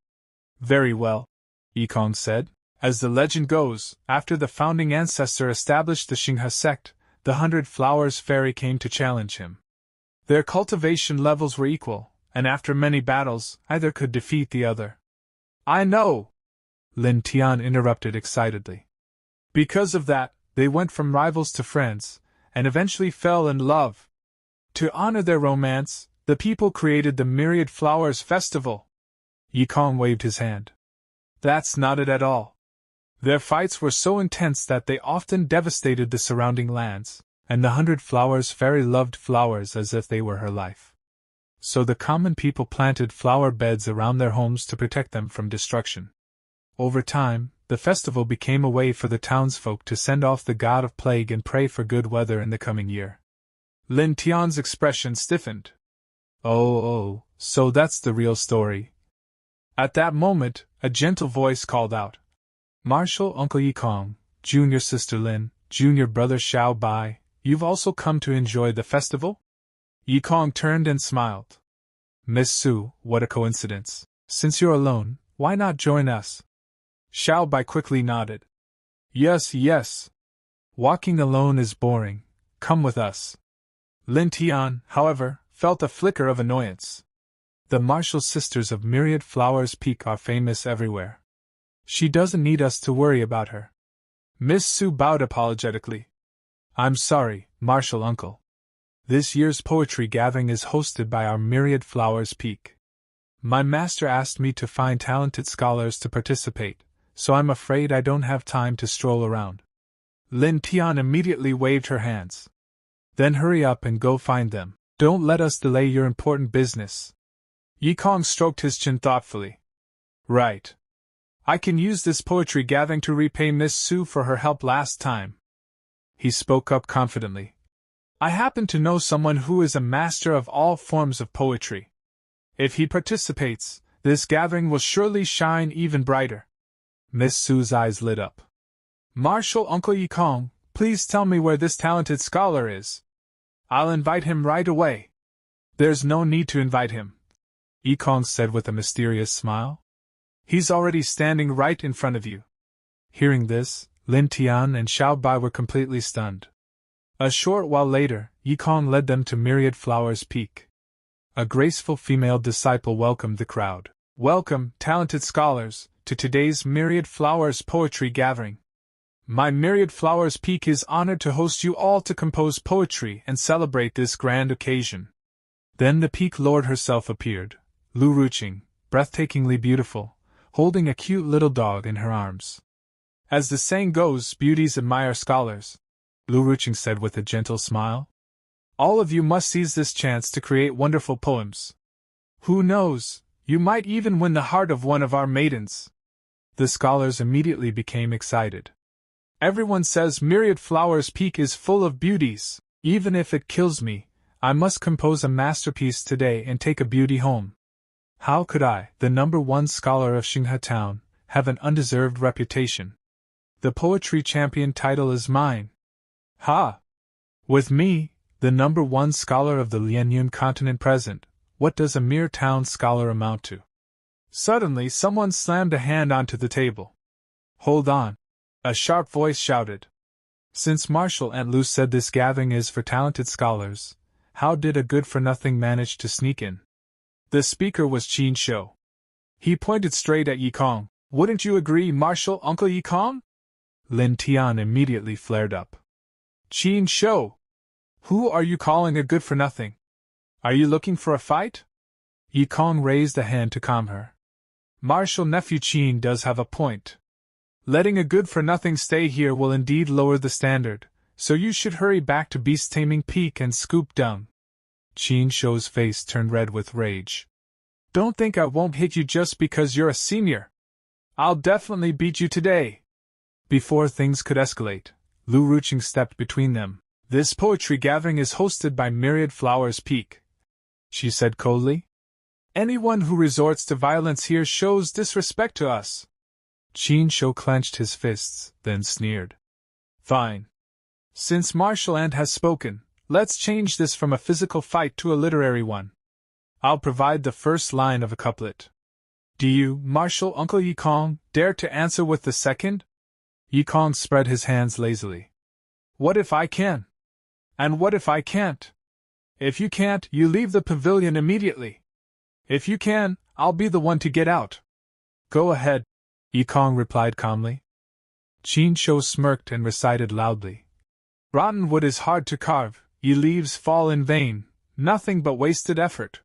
Very well, Yi Kong said. As the legend goes, after the founding ancestor established the Xinghe sect, the 100 Flowers Fairy came to challenge him. Their cultivation levels were equal, and after many battles, either could defeat the other. I know! Lin Tian interrupted excitedly. Because of that, they went from rivals to friends, and eventually fell in love. To honor their romance, the people created the Myriad Flowers Festival. Yi Kong waved his hand. That's not it at all. Their fights were so intense that they often devastated the surrounding lands, and the 100 Flowers Fairy loved flowers as if they were her life. So the common people planted flower beds around their homes to protect them from destruction. Over time, the festival became a way for the townsfolk to send off the god of plague and pray for good weather in the coming year. Lin Tian's expression stiffened. Oh, so that's the real story. At that moment, a gentle voice called out. Martial Uncle Yi Kong, Junior Sister Lin, Junior Brother Xiao Bai, you've also come to enjoy the festival? Yi Kong turned and smiled. Miss Su, what a coincidence. Since you're alone, why not join us? Xiao Bai quickly nodded. Yes. Walking alone is boring. Come with us. Lin Tian, however, felt a flicker of annoyance. The martial sisters of Myriad Flowers Peak are famous everywhere. She doesn't need us to worry about her. Miss Su bowed apologetically. I'm sorry, martial uncle. This year's poetry gathering is hosted by our Myriad Flowers Peak. My master asked me to find talented scholars to participate, so I'm afraid I don't have time to stroll around. Lin Tian immediately waved her hands. Then hurry up and go find them. Don't let us delay your important business. Yi Kong stroked his chin thoughtfully. Right. I can use this poetry gathering to repay Miss Su for her help last time. He spoke up confidently. I happen to know someone who is a master of all forms of poetry. If he participates, this gathering will surely shine even brighter. Miss Su's eyes lit up. Martial Uncle Yi Kong, please tell me where this talented scholar is. I'll invite him right away. There's no need to invite him, Yi Kong said with a mysterious smile. He's already standing right in front of you. Hearing this, Lin Tian and Xiao Bai were completely stunned. A short while later, Yi Kong led them to Myriad Flowers Peak. A graceful female disciple welcomed the crowd. Welcome, talented scholars, to today's Myriad Flowers Poetry Gathering. My Myriad Flowers Peak is honored to host you all to compose poetry and celebrate this grand occasion. Then the Peak Lord herself appeared, Lu Ruqing, breathtakingly beautiful, holding a cute little dog in her arms. As the saying goes, beauties admire scholars, Lu Ruqing said with a gentle smile. All of you must seize this chance to create wonderful poems. Who knows, you might even win the heart of one of our maidens. The scholars immediately became excited. Everyone says Myriad Flowers Peak is full of beauties. Even if it kills me, I must compose a masterpiece today and take a beauty home. How could I, the #1 scholar of Xinghe Town, have an undeserved reputation? The poetry champion title is mine. Ha! With me, the #1 scholar of the Lianyun continent present, what does a mere town scholar amount to? Suddenly someone slammed a hand onto the table. Hold on! A sharp voice shouted. Since Martial Aunt Lu said this gathering is for talented scholars, how did a good-for-nothing manage to sneak in? The speaker was Qin Shou. He pointed straight at Yi Kong. Wouldn't you agree, Martial Uncle Yi Kong? Lin Tian immediately flared up. Qin Shou! Who are you calling a good-for-nothing? Are you looking for a fight? Yi Kong raised a hand to calm her. Martial nephew Qin does have a point. Letting a good-for-nothing stay here will indeed lower the standard, so you should hurry back to Beast Taming Peak and scoop dung. Qin Shou's face turned red with rage. Don't think I won't hit you just because you're a senior. I'll definitely beat you today. Before things could escalate, Lu Ruqing stepped between them. This poetry gathering is hosted by Myriad Flowers Peak, she said coldly. Anyone who resorts to violence here shows disrespect to us. Qin Shou clenched his fists, then sneered. Fine. Since Martial Ant has spoken, let's change this from a physical fight to a literary one. I'll provide the first line of a couplet. Do you, Martial Uncle Yikong, dare to answer with the second? Yikong spread his hands lazily. What if I can? And what if I can't? If you can't, you leave the pavilion immediately. If you can, I'll be the one to get out. Go ahead, Yikong replied calmly. Qin Shou smirked and recited loudly. Rotten wood is hard to carve, ye leaves fall in vain, nothing but wasted effort.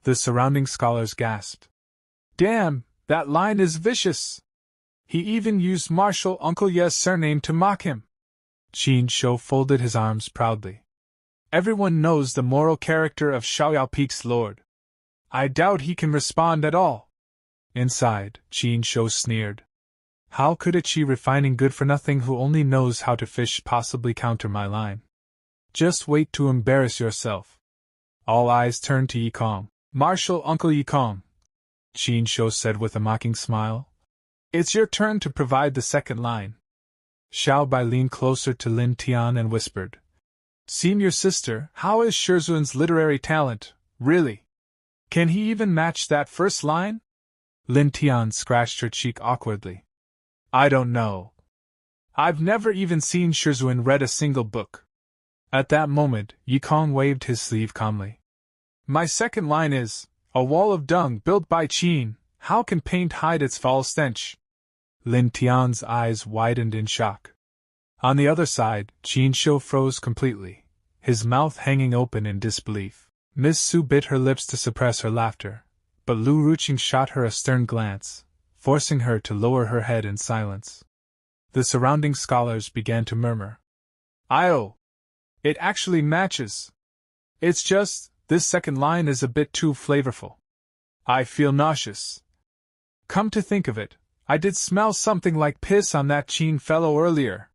The surrounding scholars gasped. Damn, that line is vicious. He even used Martial Uncle Ye's surname to mock him. Qin Shou folded his arms proudly. Everyone knows the moral character of Shaoyao Peak's lord. I doubt he can respond at all. Inside, Qin Shou sneered. How could a chi refining good-for-nothing who only knows how to fish possibly counter my line? Just wait to embarrass yourself. All eyes turned to Yikong. Martial Uncle Yikong, Qin Shou said with a mocking smile. It's your turn to provide the second line. Xiao Bai leaned closer to Lin Tian and whispered. Senior sister, how is Shizhuan's literary talent, really? Can he even match that first line? Lin Tian scratched her cheek awkwardly. I don't know. I've never even seen Shizhuan read a single book. At that moment, Yikong waved his sleeve calmly. My second line is, a wall of dung built by Qin, how can paint hide its foul stench? Lin Tian's eyes widened in shock. On the other side, Qin Shou froze completely, his mouth hanging open in disbelief. Miss Su bit her lips to suppress her laughter, but Lu Ruqing shot her a stern glance, forcing her to lower her head in silence. The surrounding scholars began to murmur. Io! It actually matches. It's just, this second line is a bit too flavorful. I feel nauseous. Come to think of it, I did smell something like piss on that Qin fellow earlier.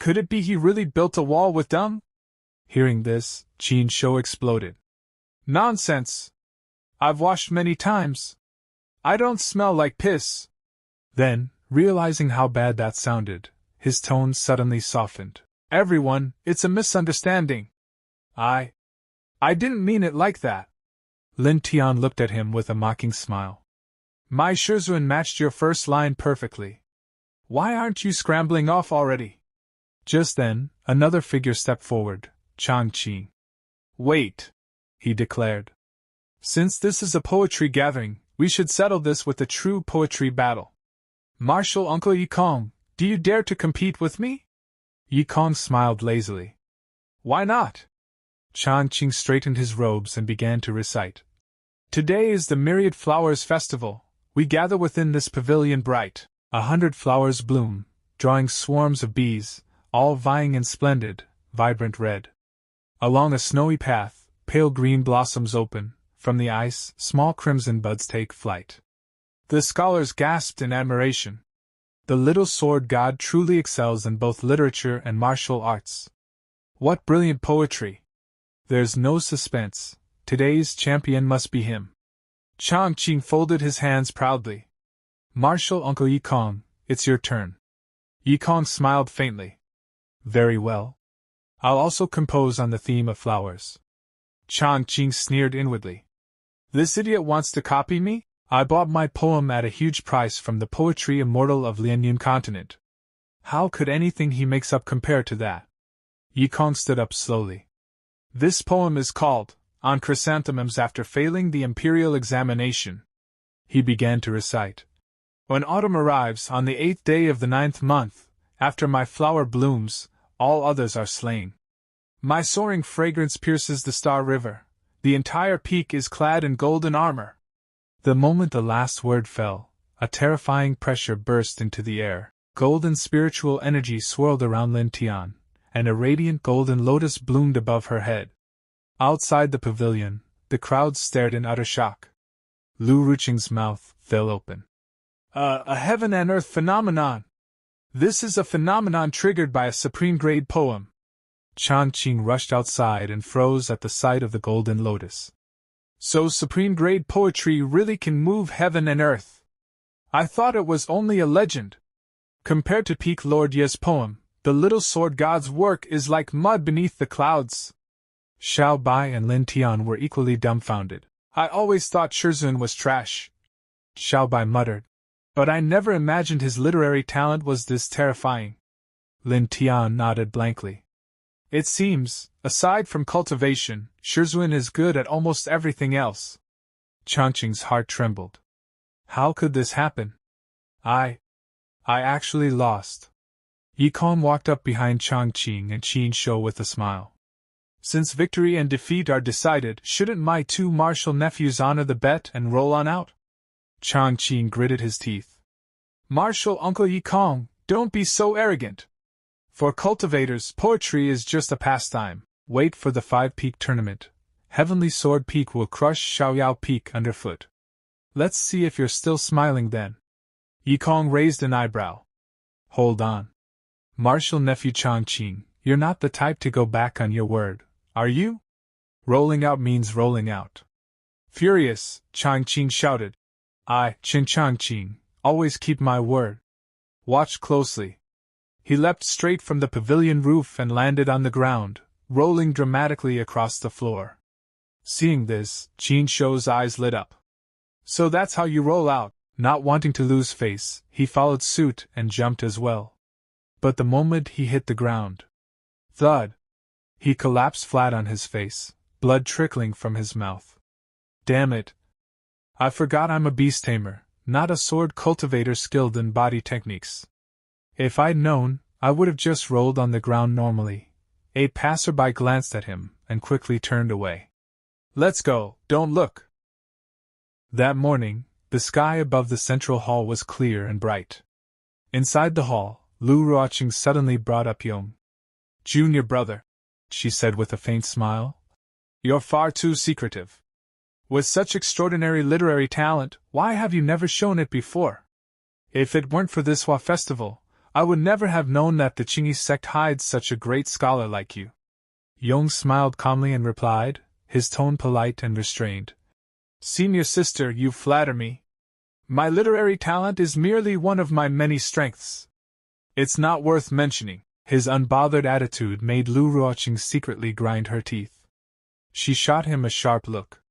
Could it be he really built a wall with dung? Hearing this, Qin Shou exploded. Nonsense! I've washed many times. I don't smell like piss. Then, realizing how bad that sounded, his tone suddenly softened. Everyone, it's a misunderstanding. I didn't mean it like that. Lin Tian looked at him with a mocking smile. My Shizhuan matched your first line perfectly. Why aren't you scrambling off already? Just then, another figure stepped forward, Chang Qi. Wait, he declared. Since this is a poetry gathering, we should settle this with a true poetry battle. Martial Uncle Yikong, do you dare to compete with me? Yikong smiled lazily. Why not? Chang Qi straightened his robes and began to recite. Today is the Myriad Flowers Festival. We gather within this pavilion bright. 100 flowers bloom, drawing swarms of bees, all vying in splendid, vibrant red. Along a snowy path, pale green blossoms open, from the ice, small crimson buds take flight. The scholars gasped in admiration. The little sword god truly excels in both literature and martial arts. What brilliant poetry! There's no suspense, today's champion must be him. Chang Qi folded his hands proudly. Martial Uncle Yikong, it's your turn. Yikong smiled faintly. Very well. I'll also compose on the theme of flowers. Chang Qi sneered inwardly. This idiot wants to copy me? I bought my poem at a huge price from the poetry immortal of Lianyun continent. How could anything he makes up compare to that? Yikong stood up slowly. This poem is called, On Chrysanthemums After Failing the Imperial Examination. He began to recite. When autumn arrives on the 8th day of the 9th month, after my flower blooms, all others are slain. My soaring fragrance pierces the Star River, the entire peak is clad in golden armor. The moment the last word fell, A terrifying pressure burst into the air. Golden spiritual energy swirled around Lin Tian, and a radiant golden lotus bloomed above her head. Outside the pavilion, the crowd stared in utter shock. Lu Ruqing's mouth fell open. A heaven and earth phenomenon! This is a phenomenon triggered by a supreme-grade poem. Changqing rushed outside and froze at the sight of the golden lotus. So supreme-grade poetry really can move heaven and earth. I thought it was only a legend. Compared to Peak Lord Ye's poem, the little sword god's work is like mud beneath the clouds. Xiao Bai and Lin Tian were equally dumbfounded. I always thought Shizun was trash, Xiao Bai muttered. But I never imagined his literary talent was this terrifying. Lin Tian nodded blankly. It seems, aside from cultivation, Shizun is good at almost everything else. Changqing's heart trembled. How could this happen? I actually lost. Yikong walked up behind Changqing and Qin Shou with a smile. Since victory and defeat are decided, shouldn't my two martial nephews honor the bet and roll on out? Changqing gritted his teeth. Martial Uncle Yikong, don't be so arrogant. For cultivators, poetry is just a pastime. Wait for the 5-peak tournament. Heavenly Sword Peak will crush Xiaoyao Peak underfoot. Let's see if you're still smiling then. Yikong raised an eyebrow. Hold on. Martial nephew Changqing, you're not the type to go back on your word, are you? Rolling out means rolling out. Furious, Changqing shouted. Changqing, always keep my word. Watch closely. He leapt straight from the pavilion roof and landed on the ground, rolling dramatically across the floor. Seeing this, Qin Shou's eyes lit up. So that's how you roll out. Not wanting to lose face, he followed suit and jumped as well. But the moment he hit the ground, thud! He collapsed flat on his face, blood trickling from his mouth. Damn it! I forgot I'm a beast tamer, not a sword cultivator skilled in body techniques. If I'd known, I would have just rolled on the ground normally. A passerby glanced at him and quickly turned away. Let's go, don't look! That morning, the sky above the central hall was clear and bright. Inside the hall, Lu Ruoqing suddenly brought up Yong. Junior brother, she said with a faint smile. You're far too secretive. With such extraordinary literary talent, why have you never shown it before? If it weren't for this Hua festival, I would never have known that the Qingyi sect hides such a great scholar like you. Yong smiled calmly and replied, his tone polite and restrained. Senior sister, you flatter me. My literary talent is merely one of my many strengths. It's not worth mentioning. His unbothered attitude made Lu Ruoqing secretly grind her teeth. She shot him a sharp look.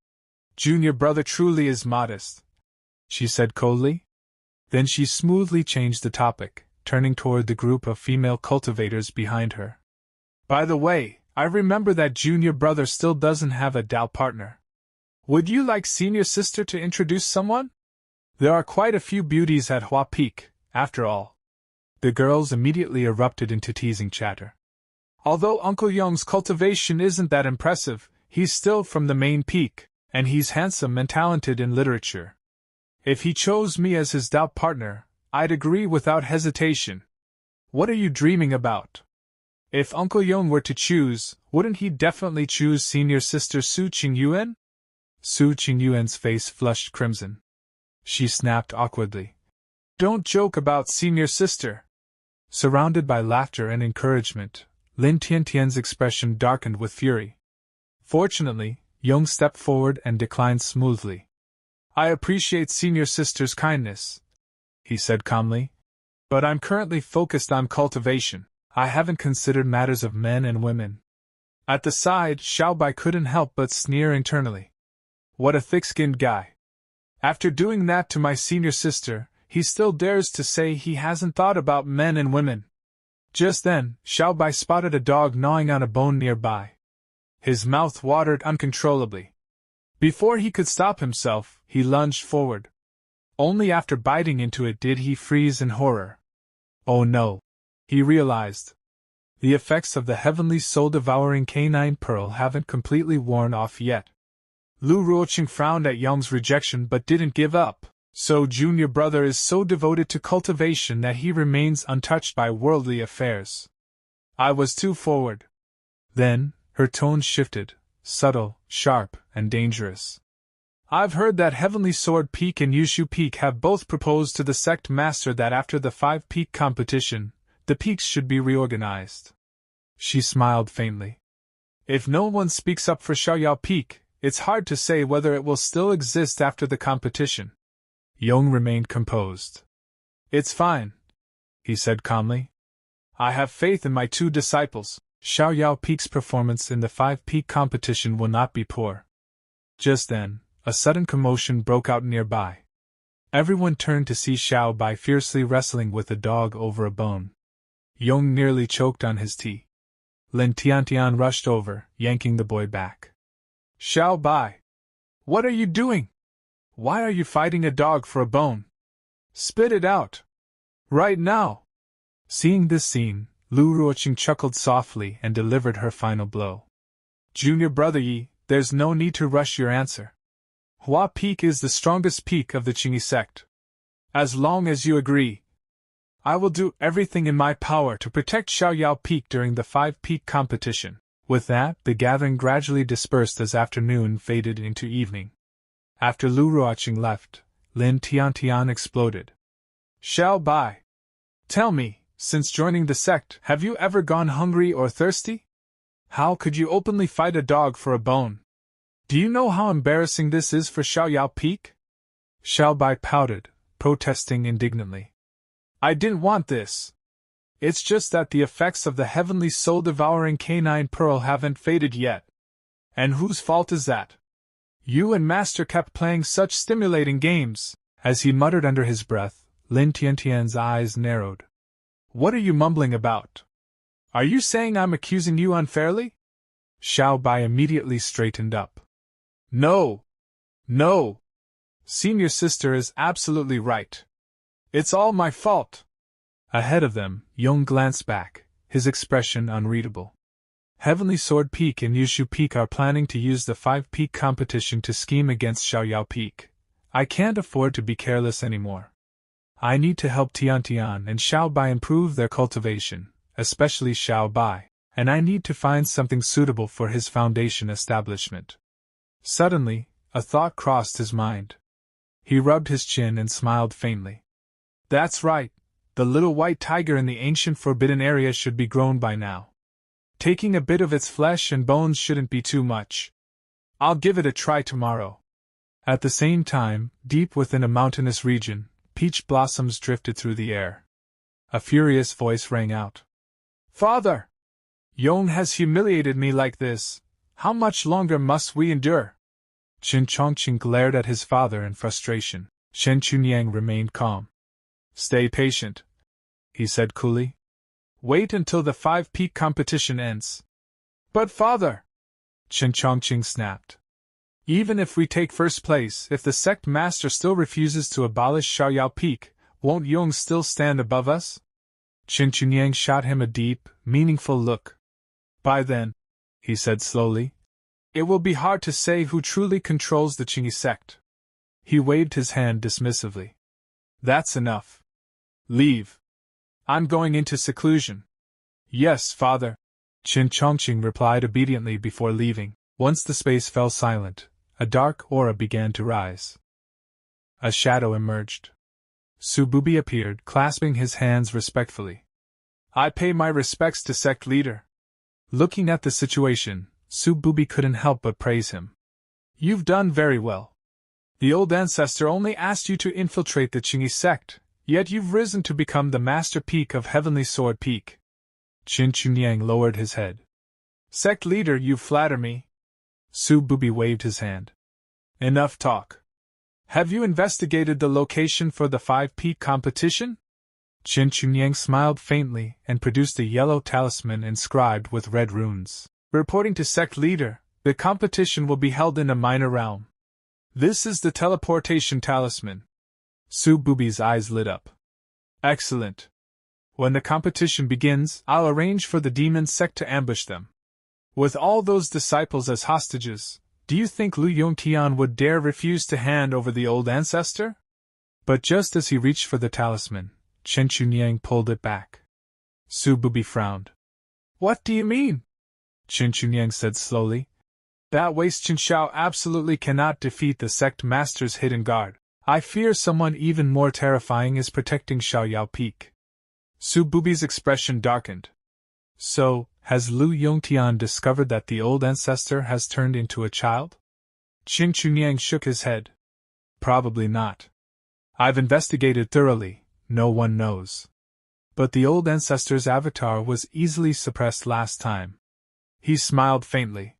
Junior brother truly is modest, she said coldly. Then she smoothly changed the topic, turning toward the group of female cultivators behind her. By the way, I remember that junior brother still doesn't have a Dao partner. Would you like senior sister to introduce someone? There are quite a few beauties at Hua Peak, after all. The girls immediately erupted into teasing chatter. Although Uncle Yong's cultivation isn't that impressive, he's still from the main peak, and he's handsome and talented in literature. If he chose me as his Dao partner, I'd agree without hesitation. What are you dreaming about? If Uncle Yong were to choose, wouldn't he definitely choose senior sister Su Qingyuan? Su Qingyuan's face flushed crimson. She snapped awkwardly. Don't joke about senior sister. Surrounded by laughter and encouragement, Lin Tiantian's expression darkened with fury. Fortunately, Yong stepped forward and declined smoothly. I appreciate senior sister's kindness, he said calmly. But I'm currently focused on cultivation. I haven't considered matters of men and women. At the side, Xiao Bai couldn't help but sneer internally. What a thick-skinned guy. After doing that to my senior sister, he still dares to say he hasn't thought about men and women. Just then, Xiao Bai spotted a dog gnawing on a bone nearby. His mouth watered uncontrollably. Before he could stop himself, he lunged forward. Only after biting into it did he freeze in horror. Oh no! He realized. The effects of the heavenly soul-devouring canine pearl haven't completely worn off yet. Lu Ruoqing frowned at Yong's rejection but didn't give up. So junior brother is so devoted to cultivation that he remains untouched by worldly affairs. I was too forward. Then, her tone shifted, subtle, sharp, and dangerous. I've heard that Heavenly Sword Peak and Yushu Peak have both proposed to the sect master that after the 5-peak competition, the peaks should be reorganized. She smiled faintly. If no one speaks up for Xiaoyao Peak, it's hard to say whether it will still exist after the competition. Yong remained composed. It's fine, he said calmly. I have faith in my 2 disciples. Xiaoyao Peak's performance in the 5-peak competition will not be poor. Just then, a sudden commotion broke out nearby. Everyone turned to see Xiao Bai fiercely wrestling with a dog over a bone. Yong nearly choked on his tea. Lin Tiantian rushed over, yanking the boy back. Xiao Bai! What are you doing? Why are you fighting a dog for a bone? Spit it out! Right now! Seeing this scene, Lu Ruoqing chuckled softly and delivered her final blow. Junior brother Yi, there's no need to rush your answer. Hua Peak is the strongest peak of the Qingyi sect. As long as you agree, I will do everything in my power to protect Xiaoyao Peak during the 5-peak competition. With that, the gathering gradually dispersed as afternoon faded into evening. After Lu Ruoqing left, Lin Tiantian exploded. Xiao Bai! Tell me, since joining the sect, have you ever gone hungry or thirsty? How could you openly fight a dog for a bone? Do you know how embarrassing this is for Xiaoyao Peak? Xiao Bai pouted, protesting indignantly. I didn't want this. It's just that the effects of the heavenly soul-devouring canine pearl haven't faded yet. And whose fault is that? You and Master kept playing such stimulating games. As he muttered under his breath, Lin Tiantian's eyes narrowed. What are you mumbling about? Are you saying I'm accusing you unfairly? Xiao Bai immediately straightened up. No! No! Senior sister is absolutely right. It's all my fault. Ahead of them, Yong glanced back, his expression unreadable. Heavenly Sword Peak and Yushu Peak are planning to use the 5-peak competition to scheme against Xiaoyao Peak. I can't afford to be careless anymore. I need to help Tiantian and Xiao Bai improve their cultivation, especially Xiao Bai, and I need to find something suitable for his foundation establishment. Suddenly, a thought crossed his mind. He rubbed his chin and smiled faintly. That's right, the little white tiger in the ancient forbidden area should be grown by now. Taking a bit of its flesh and bones shouldn't be too much. I'll give it a try tomorrow. At the same time, deep within a mountainous region, peach blossoms drifted through the air. A furious voice rang out. Father! Yong has humiliated me like this. How much longer must we endure? Qin Chongqing glared at his father in frustration. Shen Chunyang remained calm. Stay patient, he said coolly. Wait until the 5-peak competition ends. But father! Qin Chongqing snapped. Even if we take first place, if the sect master still refuses to abolish Xiaoyao Peak, won't Yong still stand above us? Qin Chunyang shot him a deep, meaningful look. By then, he said slowly, it will be hard to say who truly controls the Qingyi sect. He waved his hand dismissively. That's enough. Leave. I'm going into seclusion. Yes, father, Qin Chongqing replied obediently before leaving. Once the space fell silent, a dark aura began to rise. A shadow emerged. Su Bubi appeared, clasping his hands respectfully. I pay my respects to sect leader. Looking at the situation, Su Bubi couldn't help but praise him. You've done very well. The old ancestor only asked you to infiltrate the Qingyi sect, yet you've risen to become the master peak of Heavenly Sword Peak. Qin Chunyang lowered his head. Sect leader, you flatter me. Su Bubi waved his hand. Enough talk. Have you investigated the location for the 5-peak competition? Qin Chunyang smiled faintly and produced a yellow talisman inscribed with red runes. Reporting to sect leader, the competition will be held in a minor realm. This is the teleportation talisman. Su Bubi's eyes lit up. Excellent. When the competition begins, I'll arrange for the demon sect to ambush them. With all those disciples as hostages, do you think Lu Yongtian would dare refuse to hand over the old ancestor? But just as he reached for the talisman, Chen Chunyang pulled it back. Su Bubi frowned. What do you mean? Chen Chunyang said slowly. That waste Chen Xiao absolutely cannot defeat the sect master's hidden guard. I fear someone even more terrifying is protecting Xiaoyao Peak. Su Bubi's expression darkened. So, has Lu Yongtian discovered that the old ancestor has turned into a child? Qin Chunyang shook his head. Probably not. I've investigated thoroughly, no one knows. But the old ancestor's avatar was easily suppressed last time. He smiled faintly.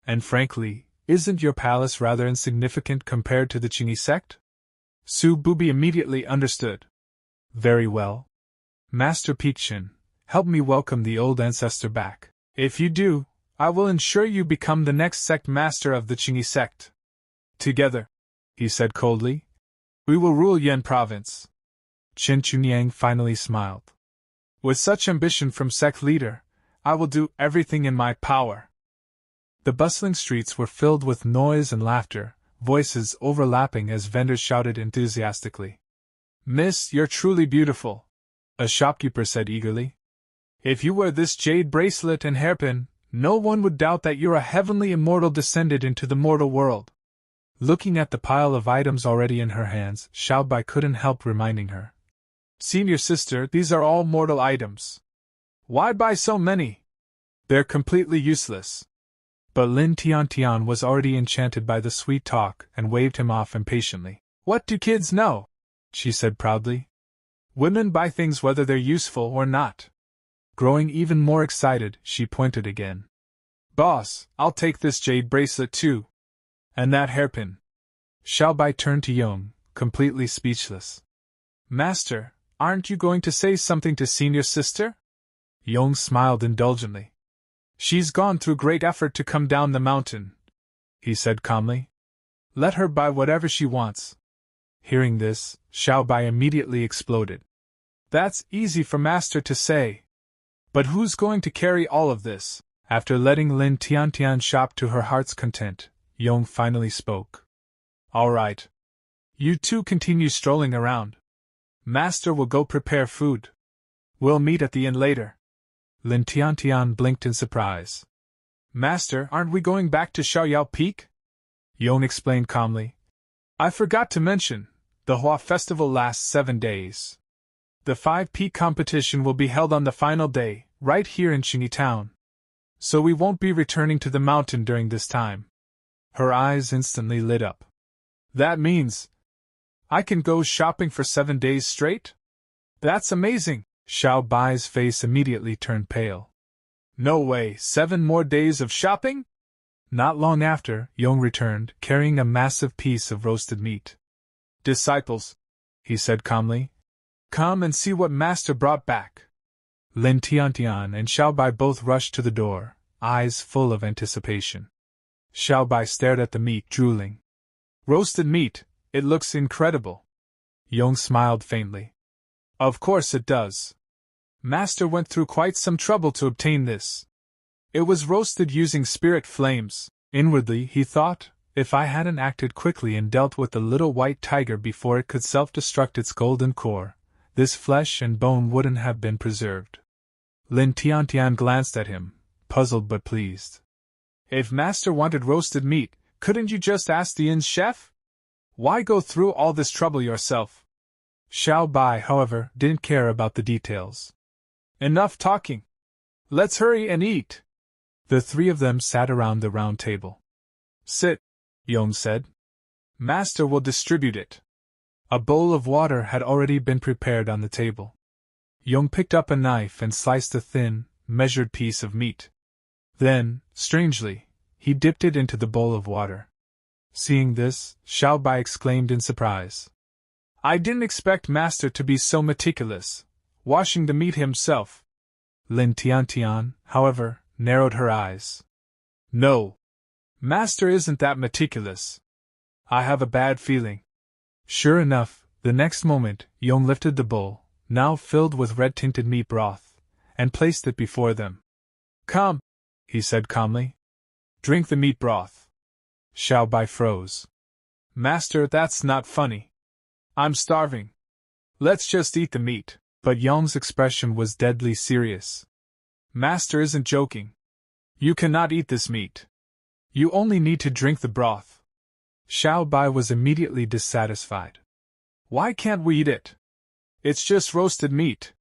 And frankly, isn't your palace rather insignificant compared to the Qingyi sect? Su Bubi immediately understood. Very well. Master Peakchin, help me welcome the old ancestor back. If you do, I will ensure you become the next sect master of the Qingyi sect. Together, he said coldly, we will rule Yan province. Qin Chunyang finally smiled. With such ambition from sect leader, I will do everything in my power. The bustling streets were filled with noise and laughter, voices overlapping as vendors shouted enthusiastically. Miss, you're truly beautiful, a shopkeeper said eagerly. If you wear this jade bracelet and hairpin, no one would doubt that you're a heavenly immortal descended into the mortal world. Looking at the pile of items already in her hands, Xiaobai couldn't help reminding her. Senior sister, these are all mortal items. Why buy so many? They're completely useless. But Lin Tiantian was already enchanted by the sweet talk and waved him off impatiently. What do kids know? She said proudly. Women buy things whether they're useful or not. Growing even more excited, she pointed again. Boss, I'll take this jade bracelet too. And that hairpin. Xiaobai turned to Yong, completely speechless. Master, aren't you going to say something to senior sister? Yong smiled indulgently. She's gone through great effort to come down the mountain, he said calmly. Let her buy whatever she wants. Hearing this, Xiaobai immediately exploded. That's easy for master to say. But who's going to carry all of this? After letting Lin Tiantian shop to her heart's content, Yong finally spoke. All right. You two continue strolling around. Master will go prepare food. We'll meet at the inn later. Lin Tiantian blinked in surprise. Master, aren't we going back to Xiaoyao Peak? Yong explained calmly. I forgot to mention, the Hua festival lasts 7 days. The 5-peak competition will be held on the final day, right here in Qingyi Town. So we won't be returning to the mountain during this time. Her eyes instantly lit up. That means I can go shopping for 7 days straight? That's amazing! Xiao Bai's face immediately turned pale. No way, 7 more days of shopping? Not long after, Yong returned, carrying a massive piece of roasted meat. Disciples, he said calmly, come and see what master brought back. Lin Tiantian and Xiao Bai both rushed to the door, eyes full of anticipation. Xiao Bai stared at the meat, drooling. Roasted meat, it looks incredible. Yong smiled faintly. Of course it does. Master went through quite some trouble to obtain this. It was roasted using spirit flames. Inwardly, he thought, if I hadn't acted quickly and dealt with the little white tiger before it could self-destruct its golden core, this flesh and bone wouldn't have been preserved. Lin Tiantian glanced at him, puzzled but pleased. If master wanted roasted meat, couldn't you just ask the inn's chef? Why go through all this trouble yourself? Xiao Bai, however, didn't care about the details. Enough talking. Let's hurry and eat. The 3 of them sat around the round table. Sit, Yong said. Master will distribute it. A bowl of water had already been prepared on the table. Yong picked up a knife and sliced a thin, measured piece of meat. Then, strangely, he dipped it into the bowl of water. Seeing this, Xiao Bai exclaimed in surprise. I didn't expect master to be so meticulous, washing the meat himself. Lin Tiantian, however, narrowed her eyes. No. Master isn't that meticulous. I have a bad feeling. Sure enough, the next moment, Yong lifted the bowl, now filled with red-tinted meat broth, and placed it before them. Come, he said calmly. Drink the meat broth. Xiao Bai froze. Master, that's not funny. I'm starving. Let's just eat the meat. But Yong's expression was deadly serious. Master isn't joking. You cannot eat this meat. You only need to drink the broth. Xiao Bai was immediately dissatisfied. Why can't we eat it? It's just roasted meat.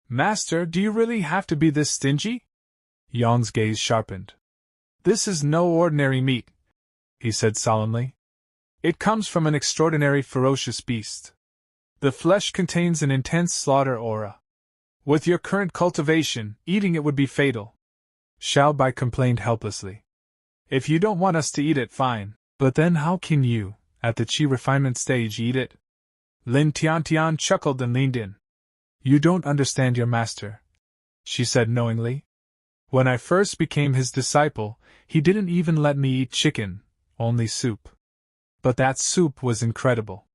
Master, do you really have to be this stingy? Yong's gaze sharpened. This is no ordinary meat, he said solemnly. It comes from an extraordinary ferocious beast. The flesh contains an intense slaughter aura. With your current cultivation, eating it would be fatal. Xiao Bai complained helplessly. If you don't want us to eat it, fine, but then how can you, at the qi refinement stage, eat it? Lin Tiantian chuckled and leaned in. You don't understand your master, she said knowingly. When I first became his disciple, he didn't even let me eat chicken, only soup. But that soup was incredible.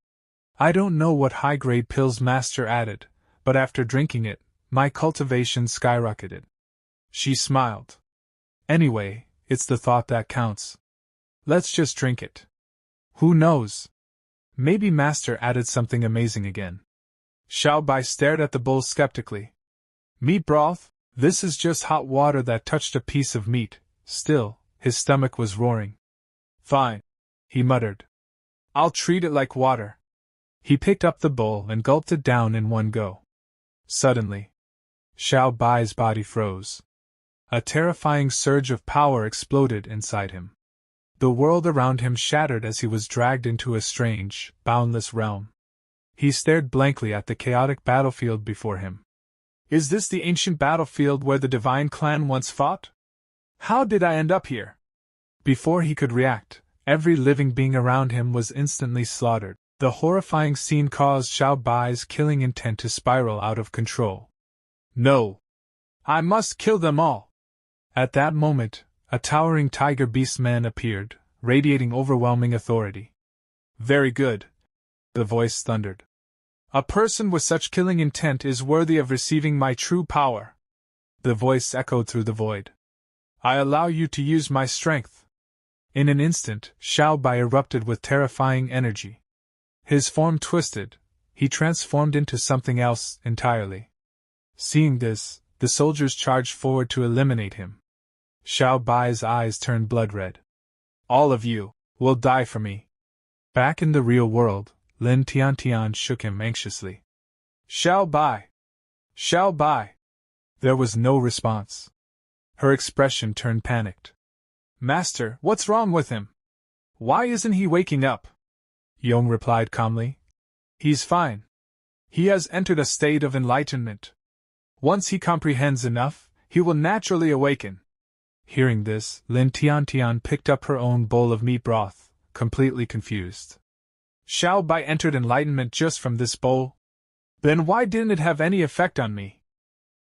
I don't know what high-grade pills Master added, but after drinking it, my cultivation skyrocketed. She smiled. Anyway, it's the thought that counts. Let's just drink it. Who knows? Maybe Master added something amazing again. Xiao Bai stared at the bowl skeptically. Meat broth? This is just hot water that touched a piece of meat. Still, his stomach was roaring. Fine, he muttered. I'll treat it like water. He picked up the bowl and gulped it down in one go. Suddenly, Xiao Bai's body froze. A terrifying surge of power exploded inside him. The world around him shattered as he was dragged into a strange, boundless realm. He stared blankly at the chaotic battlefield before him. Is this the ancient battlefield where the divine clan once fought? How did I end up here? Before he could react, every living being around him was instantly slaughtered. The horrifying scene caused Xiao Bai's killing intent to spiral out of control. No! I must kill them all! At that moment, a towering tiger beast man appeared, radiating overwhelming authority. Very good, the voice thundered. A person with such killing intent is worthy of receiving my true power. The voice echoed through the void. I allow you to use my strength. In an instant, Xiao Bai erupted with terrifying energy. His form twisted, he transformed into something else entirely. Seeing this, the soldiers charged forward to eliminate him. Xiao Bai's eyes turned blood-red. All of you will die for me. Back in the real world, Lin Tiantian shook him anxiously. Xiao Bai! Xiao Bai! There was no response. Her expression turned panicked. Master, what's wrong with him? Why isn't he waking up? Yong replied calmly. He's fine. He has entered a state of enlightenment. Once he comprehends enough, he will naturally awaken. Hearing this, Lin Tiantian picked up her own bowl of meat broth, completely confused. Xiao Bai entered enlightenment just from this bowl? Then why didn't it have any effect on me?